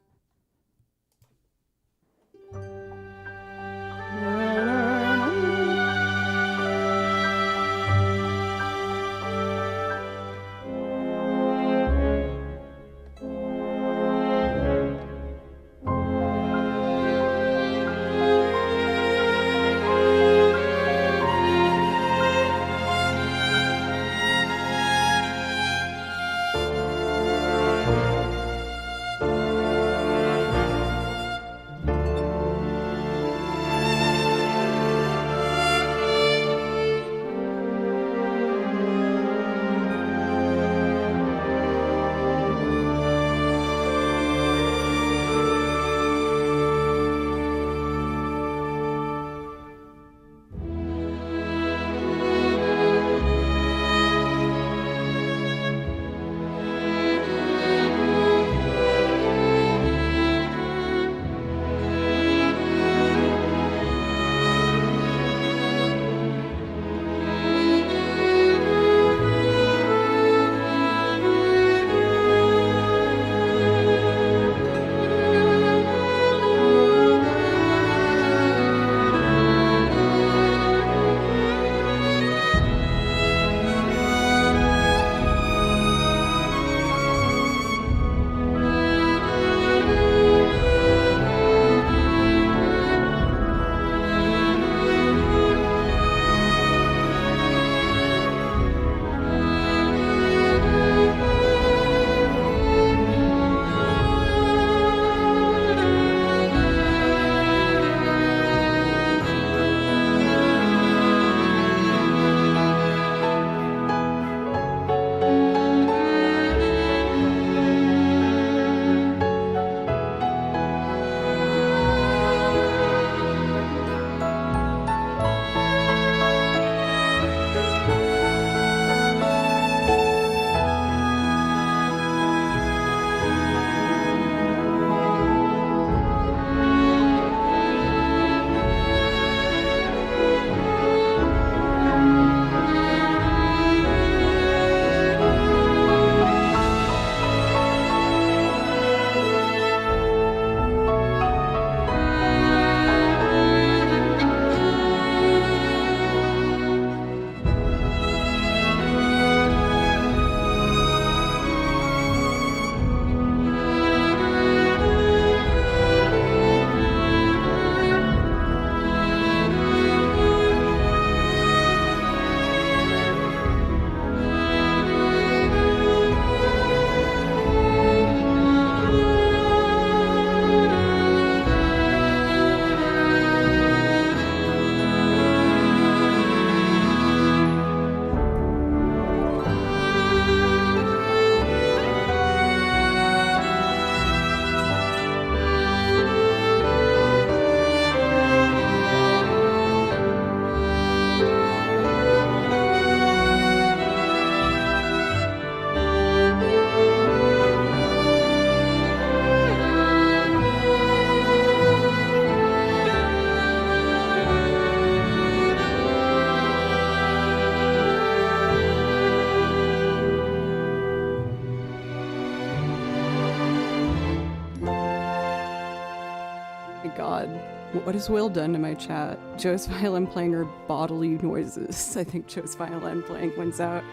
Speaker 1: What has Will done to my chat? Joe's violin playing or bodily noises? I think Joe's violin playing wins out.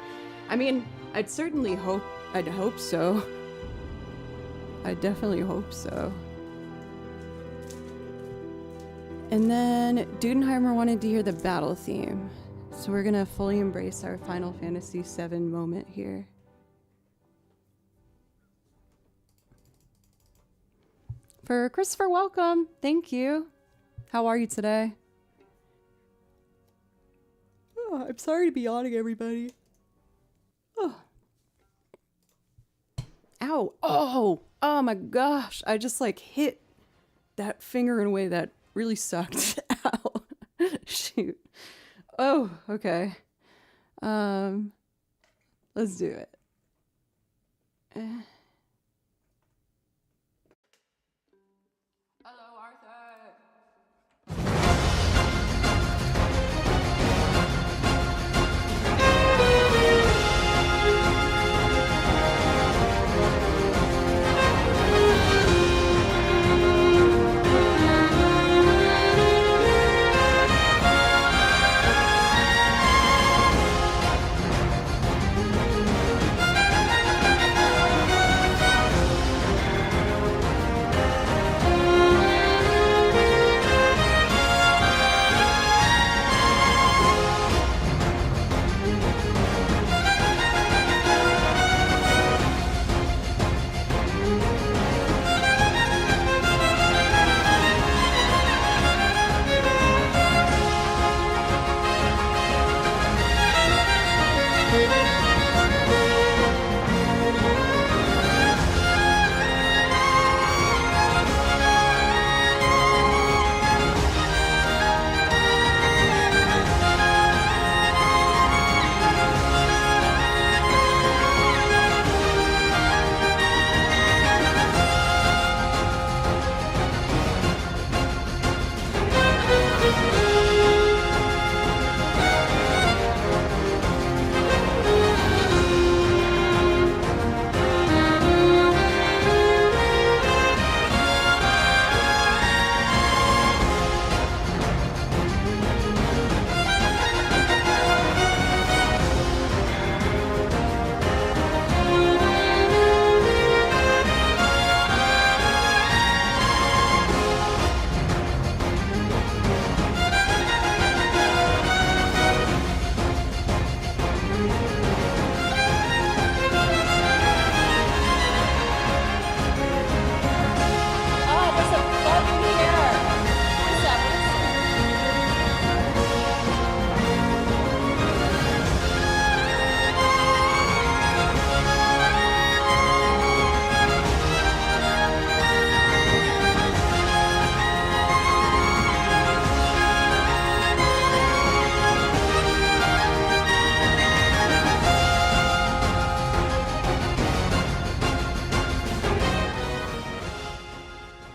Speaker 1: I mean, I'd hope so. I definitely hope so. And then Dudenheimer wanted to hear the battle theme. So we're gonna fully embrace our Final Fantasy VII moment here. For Christopher, welcome. Thank you. How are you today? Oh, I'm sorry to be yawning, everybody. Oh. Ow. Oh my gosh. I just like hit that finger in a way that really sucked. Ow. Shoot. Oh, okay. Let's do it. Hello, Arthur.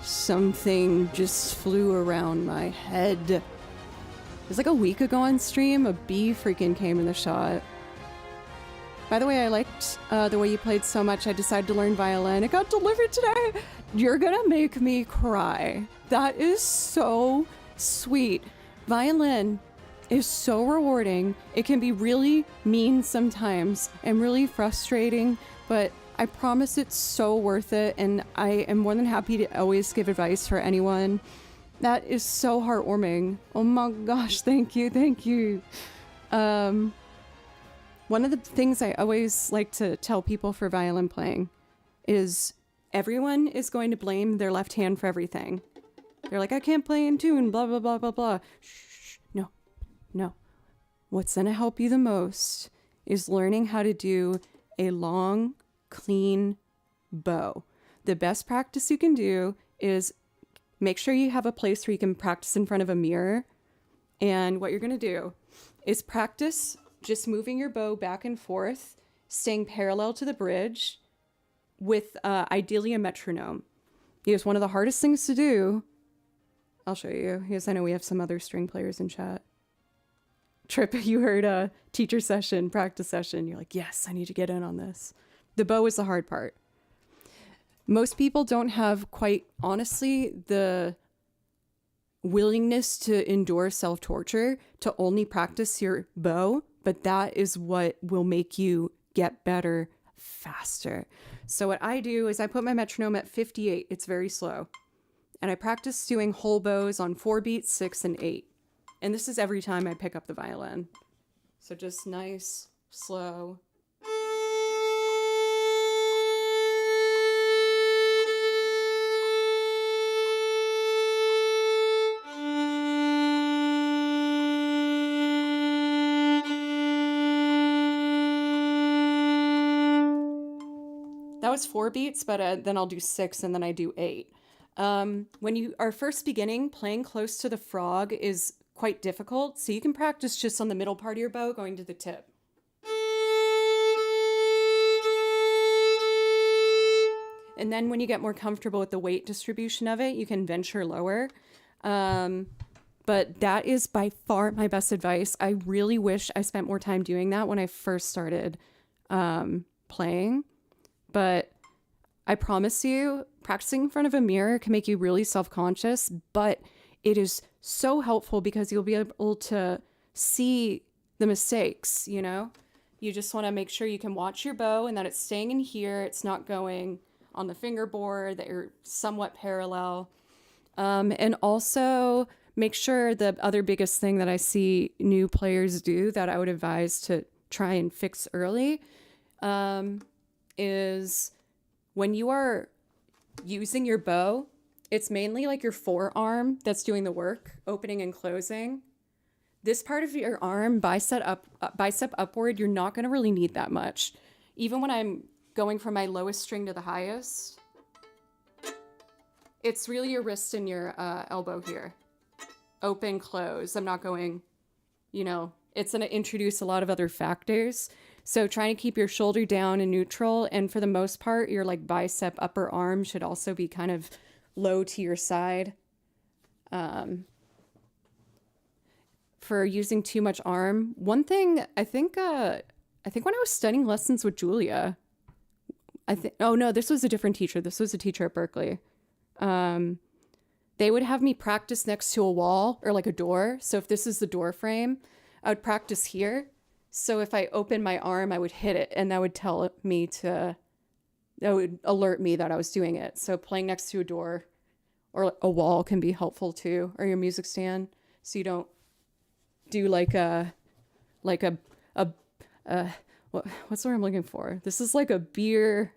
Speaker 1: Something just flew around my head. It was like a week ago on stream, a bee freaking came in the shot. By the way, I liked the way you played so much, I decided to learn violin. It got delivered today. You're gonna make me cry. That is so sweet. Violin is so rewarding. It can be really mean sometimes and really frustrating, but I promise it's so worth it, and I am more than happy to always give advice for anyone. That is so heartwarming. Oh my gosh, thank you, thank you. One of the things I always like to tell people for violin playing is everyone is going to blame their left hand for everything. They're like, I can't play in tune, blah, blah, blah, blah, blah. Shh, no. What's gonna help you the most is learning how to do a long, clean bow. The best practice you can do is make sure you have a place where you can practice in front of a mirror. And what you're going to do is practice just moving your bow back and forth, staying parallel to the bridge with ideally a metronome. Because one of the hardest things to do, I'll show you, because I know we have some other string players in chat. Trip, you heard a teacher session, practice session. You're like, yes, I need to get in on this. The bow is the hard part. Most people don't have quite honestly the willingness to endure self-torture to only practice your bow, but that is what will make you get better faster. So what I do is I put my metronome at 58. It's very slow. And I practice doing whole bows on 4 beats, 6, and 8. And this is every time I pick up the violin. So just nice, slow. That was 4 beats, but then I'll do 6 and then I do 8. When you are first beginning, playing close to the frog is quite difficult, so you can practice just on the middle part of your bow going to the tip. And then when you get more comfortable with the weight distribution of it, you can venture lower. But that is by far my best advice. I really wish I spent more time doing that when I first started playing. But I promise you, practicing in front of a mirror can make you really self-conscious, but it is so helpful because you'll be able to see the mistakes, you know? You just want to make sure you can watch your bow and that it's staying in here, it's not going on the fingerboard, that you're somewhat parallel. And also make sure the other biggest thing that I see new players do that I would advise to try and fix early is when you are using your bow, it's mainly like your forearm that's doing the work, opening and closing. This part of your arm, bicep upward, you're not going to really need that much. Even when I'm going from my lowest string to the highest, it's really your wrist and your elbow here. Open, close. I'm not going, you know, it's going to introduce a lot of other factors. So trying to keep your shoulder down and neutral. And for the most part, your like bicep upper arm should also be kind of low to your side. For using too much arm, one thing I think when I was studying lessons with Julia, oh no, this was a different teacher. This was a teacher at Berkeley. They would have me practice next to a wall or like a door. So if this is the door frame, I would practice here. So if I open my arm, I would hit it and that would alert me that I was doing it. So playing next to a door or a wall can be helpful too, or your music stand. So you don't do what's the word I'm looking for? This is like a beer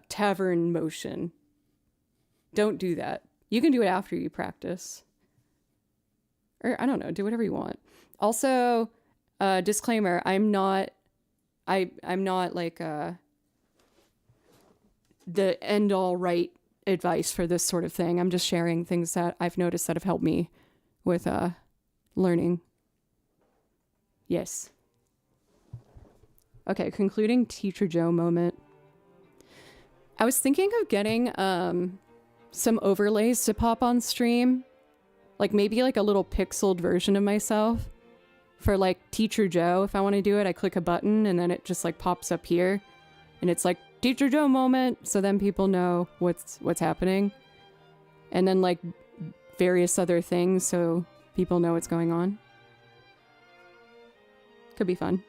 Speaker 1: tavern motion. Don't do that. You can do it after you practice. Or I don't know, do whatever you want. Also, disclaimer, I'm not like the end all right advice for this sort of thing. I'm just sharing things that I've noticed that have helped me with learning. Yes. Okay, concluding Teacher Joe moment. I was thinking of getting some overlays to pop on stream. Like maybe like a little pixeled version of myself for like Teacher Joe. If I want to do it, I click a button and then it just like pops up here and it's like Teacher Joe moment. So then people know what's happening, and then like various other things so people know what's going on. Could be fun.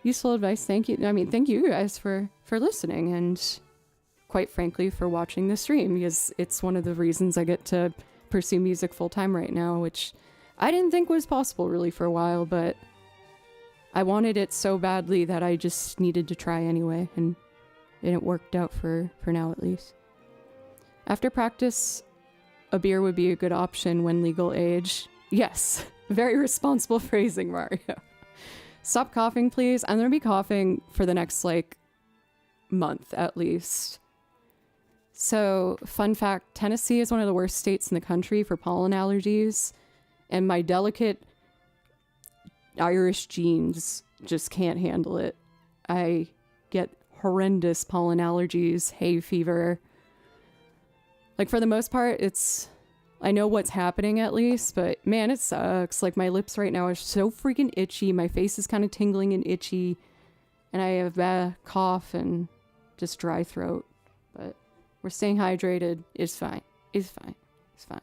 Speaker 1: Useful advice. Thank you. I mean, thank you guys for listening and quite frankly for watching the stream, because it's one of the reasons I get to pursue music full time right now, which I didn't think was possible really for a while, but I wanted it so badly that I just needed to try anyway, and it worked out for now at least. After practice, a beer would be a good option when legal age. Yes, very responsible phrasing, Mario. Stop coughing, please. I'm gonna be coughing for the next like month at least. So, fun fact, Tennessee is one of the worst states in the country for pollen allergies, and my delicate Irish genes just can't handle it. I get horrendous pollen allergies, hay fever. Like, for the most part, I know what's happening at least, but man, it sucks. Like, my lips right now are so freaking itchy, my face is kind of tingling and itchy, and I have a cough and just dry throat, but We're staying hydrated. It's fine. It's fine. It's fine.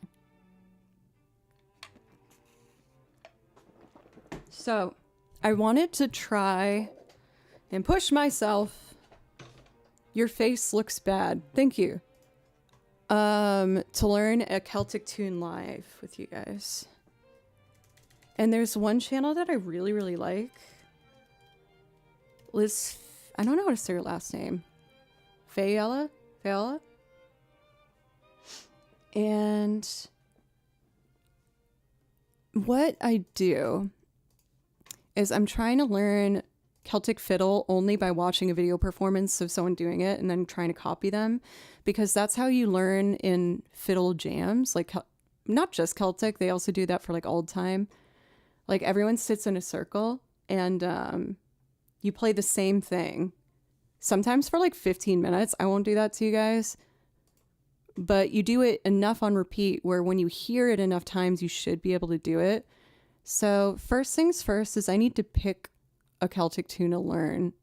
Speaker 1: So, I wanted to try and push myself. Your face looks bad. Thank you. To learn a Celtic tune live with you guys. And there's one channel that I really, really like. Liz, I don't know how to say her last name. Fayella? And what I do is I'm trying to learn Celtic fiddle only by watching a video performance of someone doing it and then trying to copy them, because that's how you learn in fiddle jams. Like, not just Celtic, they also do that for like old time. Like, everyone sits in a circle and you play the same thing, sometimes for like 15 minutes. I won't do that to you guys, but you do it enough on repeat where when you hear it enough times, you should be able to do it. So first things first is I need to pick a Celtic tune to learn.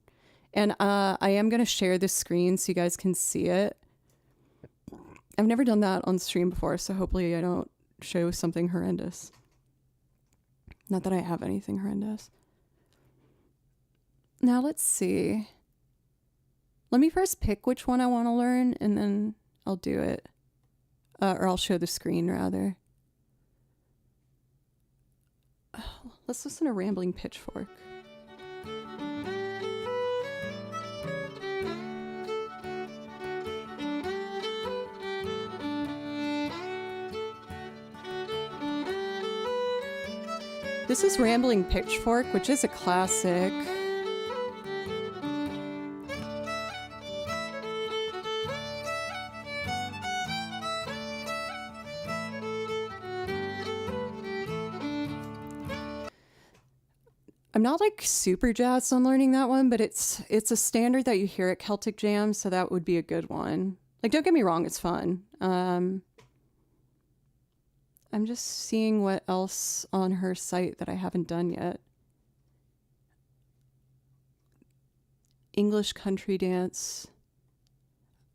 Speaker 1: And I am going to share this screen so you guys can see it. I've never done that on stream before, so hopefully I don't show something horrendous. Not that I have anything horrendous. Now let's see. Let me first pick which one I want to learn, and then I'll do it. Or I'll show the screen, rather. Let's listen to Rambling Pitchfork. This is Rambling Pitchfork, which is a classic. I'm not like super jazzed on learning that one, but it's a standard that you hear at Celtic jams, so that would be a good one. Like, don't get me wrong, it's fun. I'm just seeing what else on her site that I haven't done yet. English country dance.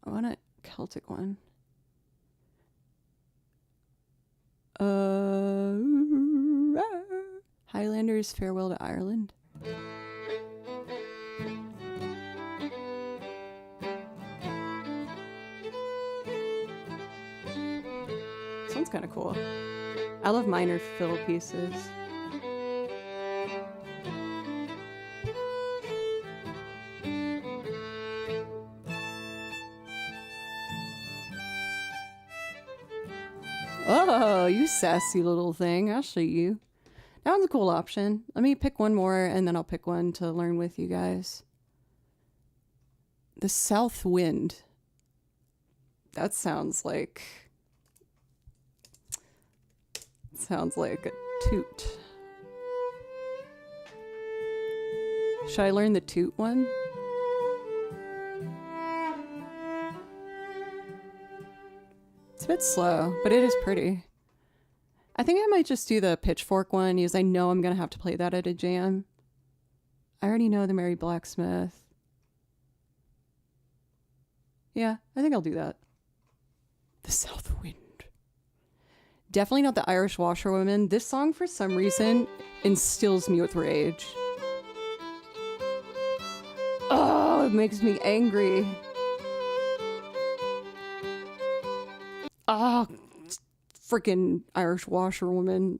Speaker 1: I want a Celtic one. Highlanders Farewell to Ireland. Sounds kind of cool. I love minor fiddle pieces. Oh, you sassy little thing. I'll show you. That one's a cool option. Let me pick one more and then I'll pick one to learn with you guys. The South Wind. That sounds like a toot. Should I learn the toot one? It's a bit slow, but it is pretty. I think I might just do the pitchfork one because I know I'm going to have to play that at a jam. I already know the Merry Blacksmith. Yeah, I think I'll do that. The South Wind. Definitely not the Irish Washerwoman. This song, for some reason, instills me with rage. Oh, it makes me angry. Oh, freaking Irish Washerwoman.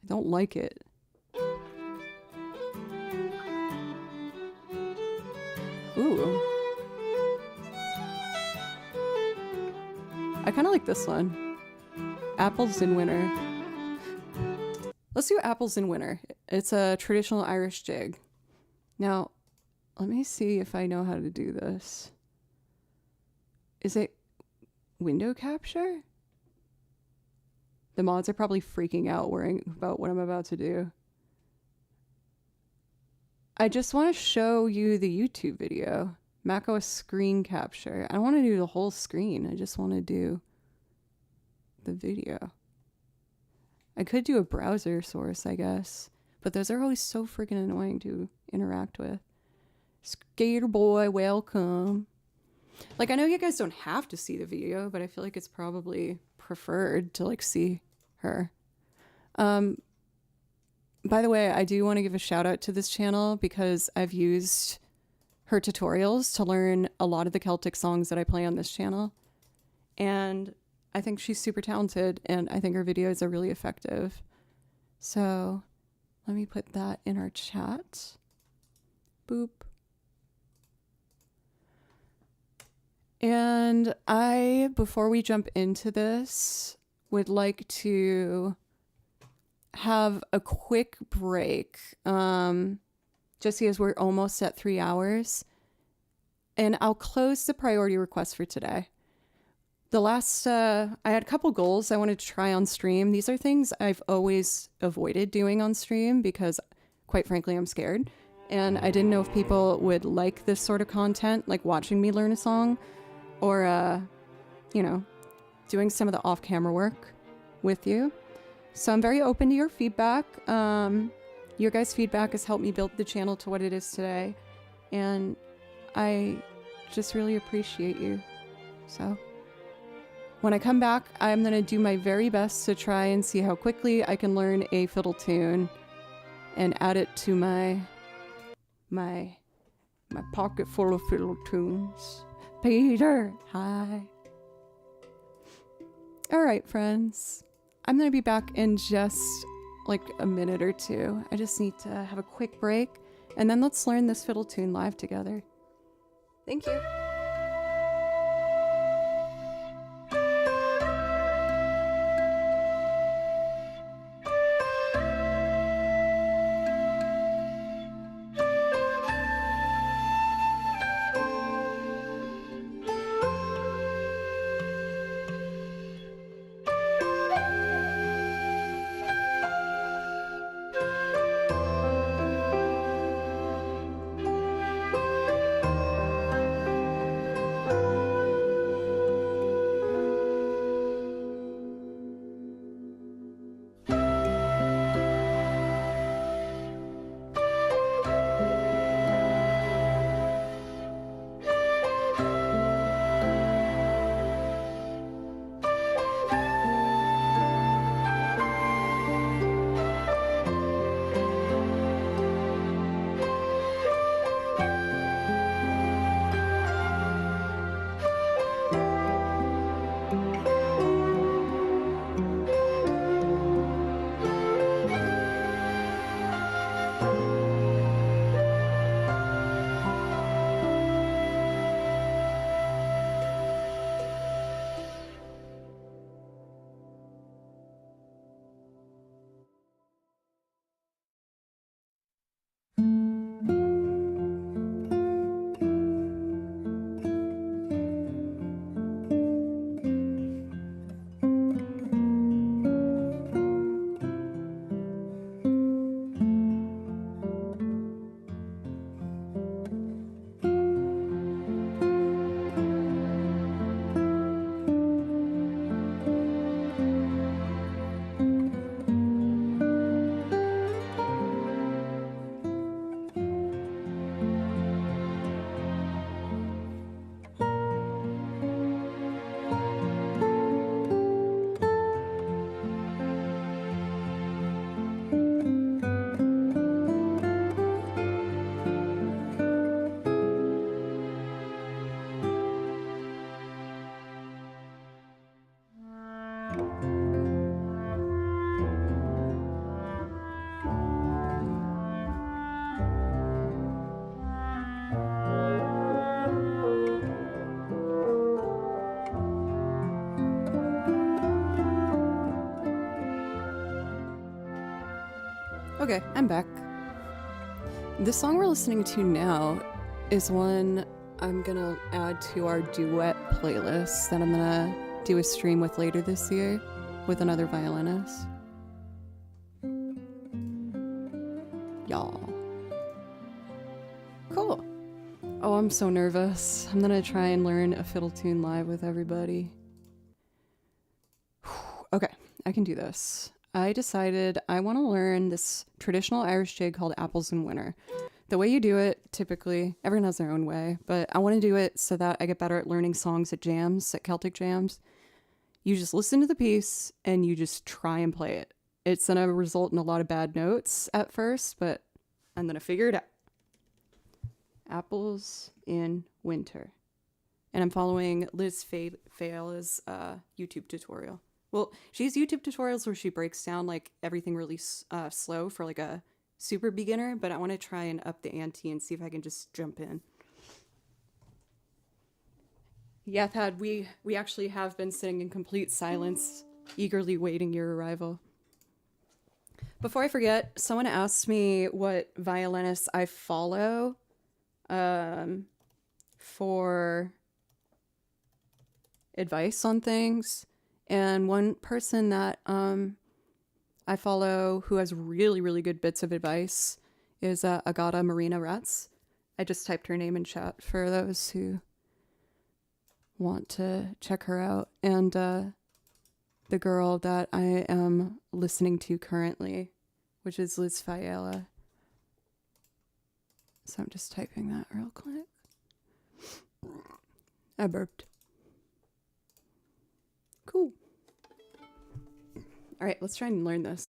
Speaker 1: I don't like it. Ooh. I kind of like this one. Apples in Winter. Let's do Apples in Winter. It's a traditional Irish jig. Now, let me see if I know how to do this. Is it window capture? The mods are probably freaking out worrying about what I'm about to do. I just want to show you the YouTube video. macOS screen capture. I don't want to do the whole screen. I just want to do the video. I could do a browser source, I guess. But those are always so freaking annoying to interact with. Skater boy, welcome. Like, I know you guys don't have to see the video, but I feel like it's probably preferred to like see her. By the way, I do want to give a shout out to this channel because I've used her tutorials to learn a lot of the Celtic songs that I play on this channel. And I think she's super talented, and I think her videos are really effective. So let me put that in our chat. Boop. And before we jump into this, would like to have a quick break. Just because we're almost at 3 hours. And I'll close the priority request for today. The last, I had a couple goals I wanted to try on stream. These are things I've always avoided doing on stream because, quite frankly, I'm scared. And I didn't know if people would like this sort of content, like watching me learn a song, or, you know, doing some of the off-camera work with you. So I'm very open to your feedback. Your guys' feedback has helped me build the channel to what it is today. And I just really appreciate you. So when I come back, I'm going to do my very best to try and see how quickly I can learn a fiddle tune and add it to my pocket full of fiddle tunes. Peter, hi. All right, friends. I'm going to be back in just like a minute or two. I just need to have a quick break, and then let's learn this fiddle tune live together. Thank you. Okay, I'm back. The song we're listening to now is one I'm gonna add to our duet playlist that I'm gonna do a stream with later this year with another violinist. Y'all. Cool. Oh, I'm so nervous. I'm gonna try and learn a fiddle tune live with everybody. Okay, I can do this. I decided I want to learn this traditional Irish jig called Apples in Winter. The way you do it, typically, everyone has their own way, but I want to do it so that I get better at learning songs at jams, at Celtic jams. You just listen to the piece and you just try and play it. It's going to result in a lot of bad notes at first, but I'm going to figure it out. Apples in Winter. And I'm following Liz Fayala's YouTube tutorial. Well, she has YouTube tutorials where she breaks down like everything really slow for like a super beginner, but I want to try and up the ante and see if I can just jump in. Yeah, Thad, we actually have been sitting in complete silence, eagerly waiting your arrival. Before I forget, someone asked me what violinists I follow for advice on things. And one person that I follow who has really, really good bits of advice is Agata Marina Ratz. I just typed her name in chat for those who want to check her out. And the girl that I am listening to currently, which is Liz Fayala. So I'm just typing that real quick. I burped. Cool. All right, let's try and learn this.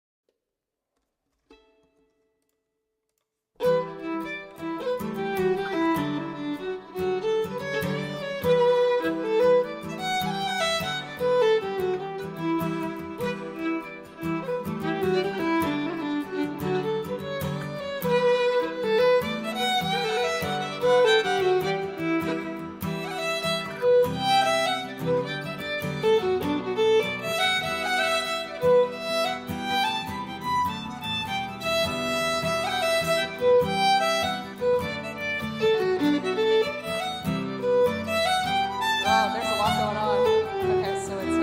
Speaker 1: Wow, there's a lot going on. Okay, so it's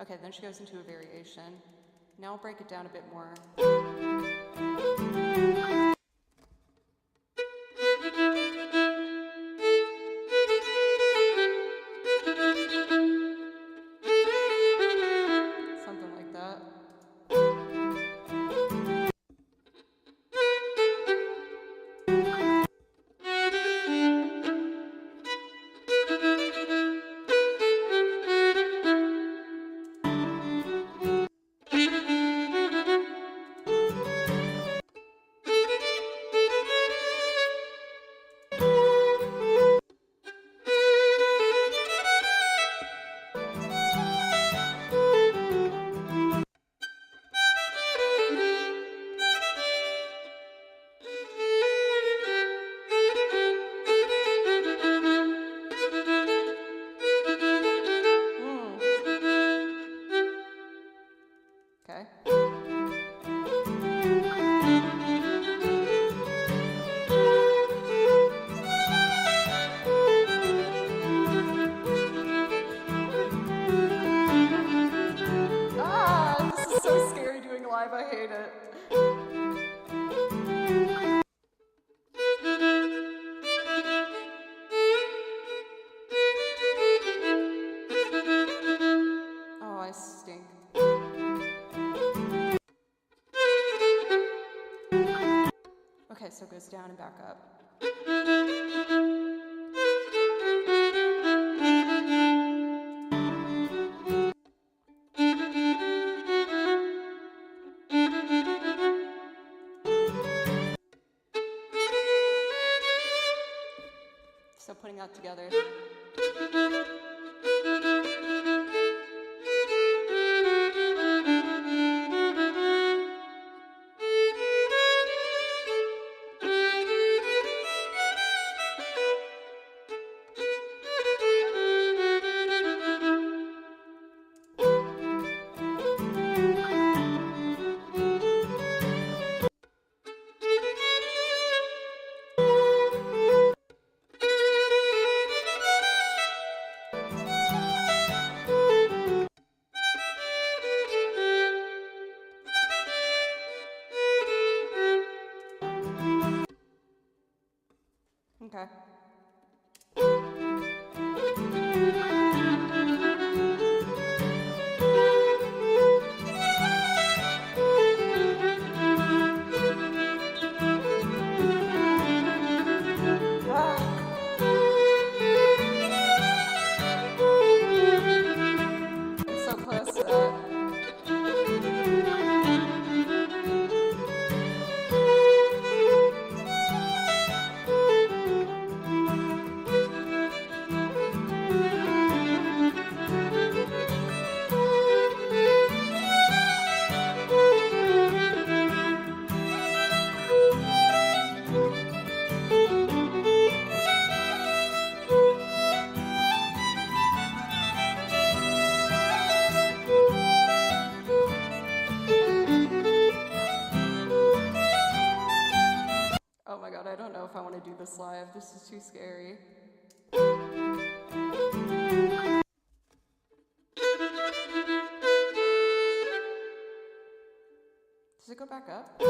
Speaker 1: okay, then she goes into a variation. Now I'll break it down a bit more. Something like that. Okay. Ah, this is so scary doing live. I hate it. Oh, I stink. Okay, so it goes down and back up. So putting that together. Okay. I'm so close to that. Oh my god, I don't know if I want to do this live. This is too scary. Does it go back up?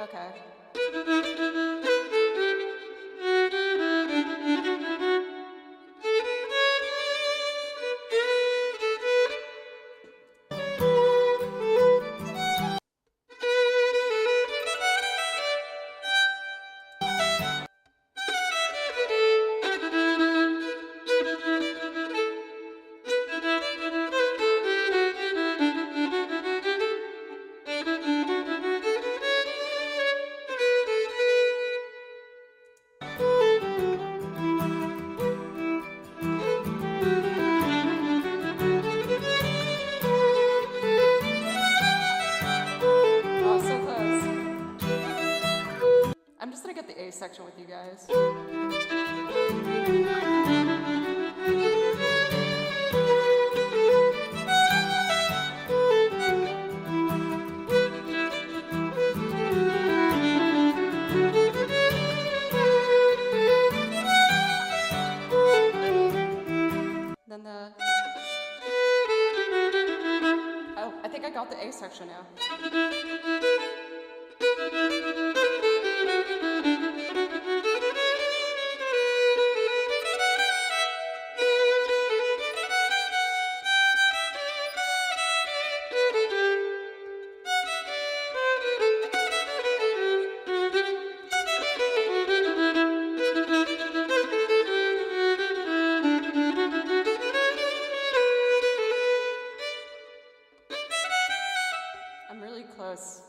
Speaker 1: Okay. Oh, so close. I'm just gonna get the A section with you guys. Then the... Oh, I think I got the A section now. I'm really close.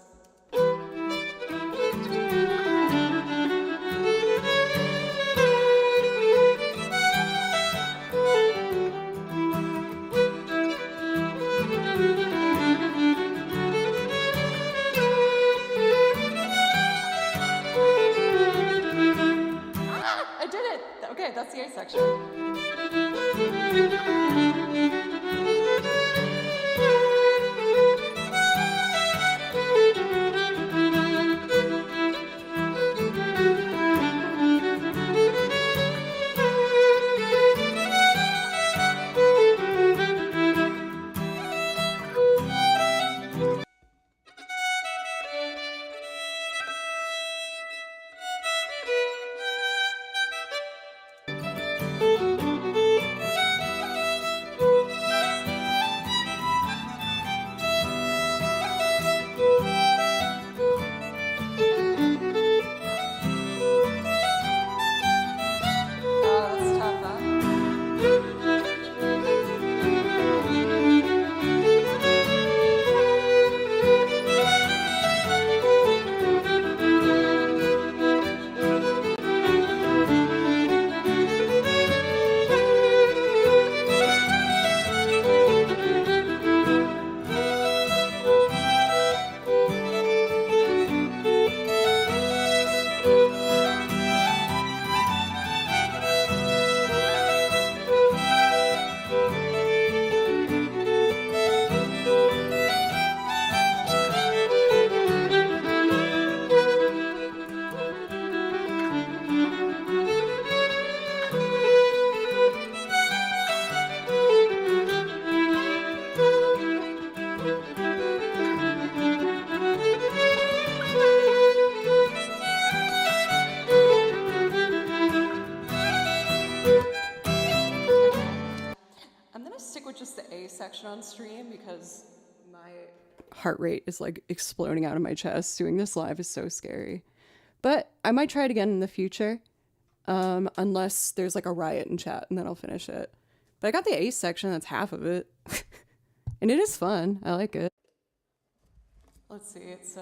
Speaker 1: I did it! Okay, that's the A section. on stream because my heart rate is like exploding out of my chest. Doing this live is so scary. But I might try it again in the future. Unless there's like a riot in chat, and then I'll finish it. But I got the ace section, that's half of it. And it is fun. I like it. Let's see, it's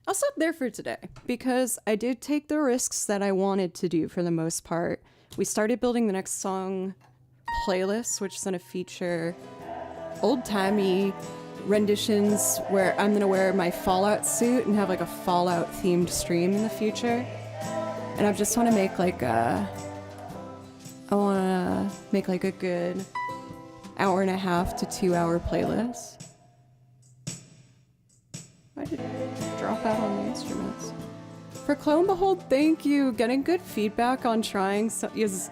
Speaker 1: I'll stop there for today because I did take the risks that I wanted to do for the most part. We started building the next song playlist, which is going to feature old-timey renditions where I'm going to wear my Fallout suit and have like a Fallout themed stream in the future. And I just want to make like a good hour and a half to 2 hour playlist. Why did it drop out on the instruments? For Clone Behold, thank you. Getting good feedback on trying is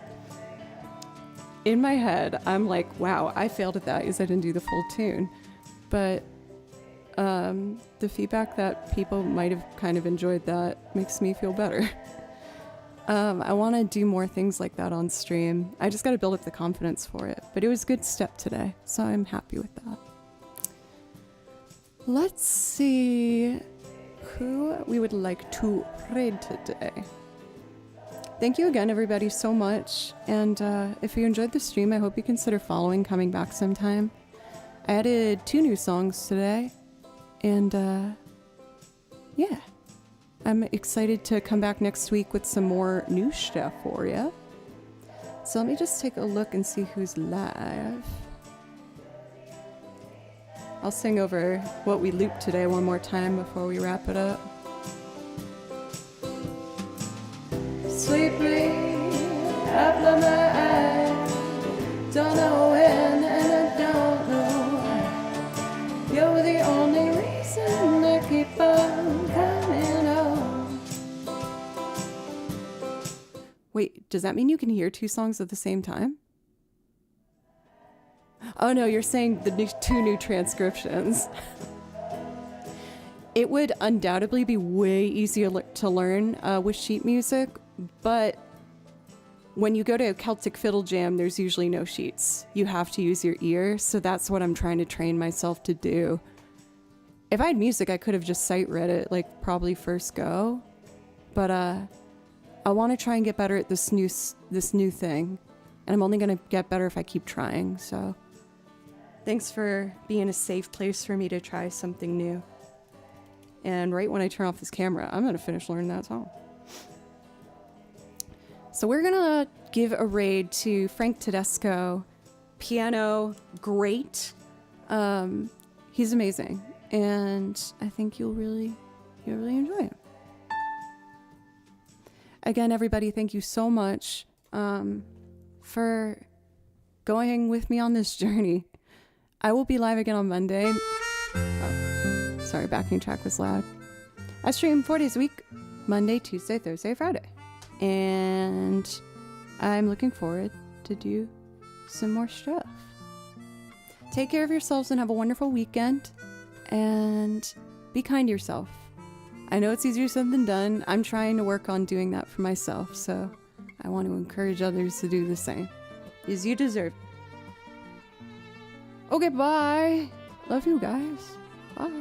Speaker 1: in my head. I'm like, wow, I failed at that because I didn't do the full tune. But the feedback that people might have kind of enjoyed that makes me feel better. I want to do more things like that on stream. I just got to build up the confidence for it. But it was a good step today, so I'm happy with that. Let's see who we would like to raid today. Thank you again, everybody, so much. And if you enjoyed the stream, I hope you consider following, coming back sometime. I added 2 new songs today. And yeah, I'm excited to come back next week with some more new stuff for you. So let me just take a look and see who's live. I'll sing over what we looped today one more time before we wrap it up. Sleep me up on my eyes. Don't know when and I don't know why. You're the only reason I keep on coming on. Wait, does that mean you can hear 2 songs at the same time? Oh no, you're saying the 2 new transcriptions. It would undoubtedly be way easier to learn with sheet music, but when you go to a Celtic Fiddle Jam, there's usually no sheets. You have to use your ear, so that's what I'm trying to train myself to do. If I had music, I could have just sight read it, like probably first go, but I want to try and get better at this new thing, and I'm only going to get better if I keep trying, so... Thanks for being a safe place for me to try something new. And right when I turn off this camera, I'm going to finish learning that song. So we're going to give a raid to Frank Tedesco. Piano, great. He's amazing. And I think you'll really enjoy him. Again, everybody, thank you so much for going with me on this journey. I will be live again on Monday. Oh, sorry, backing track was loud. I stream 4 days a week, Monday, Tuesday, Thursday, Friday. And I'm looking forward to do some more stuff. Take care of yourselves and have a wonderful weekend. And be kind to yourself. I know it's easier said than done. I'm trying to work on doing that for myself, so I want to encourage others to do the same. Because you deserve it. Okay, bye. Love you guys. Bye.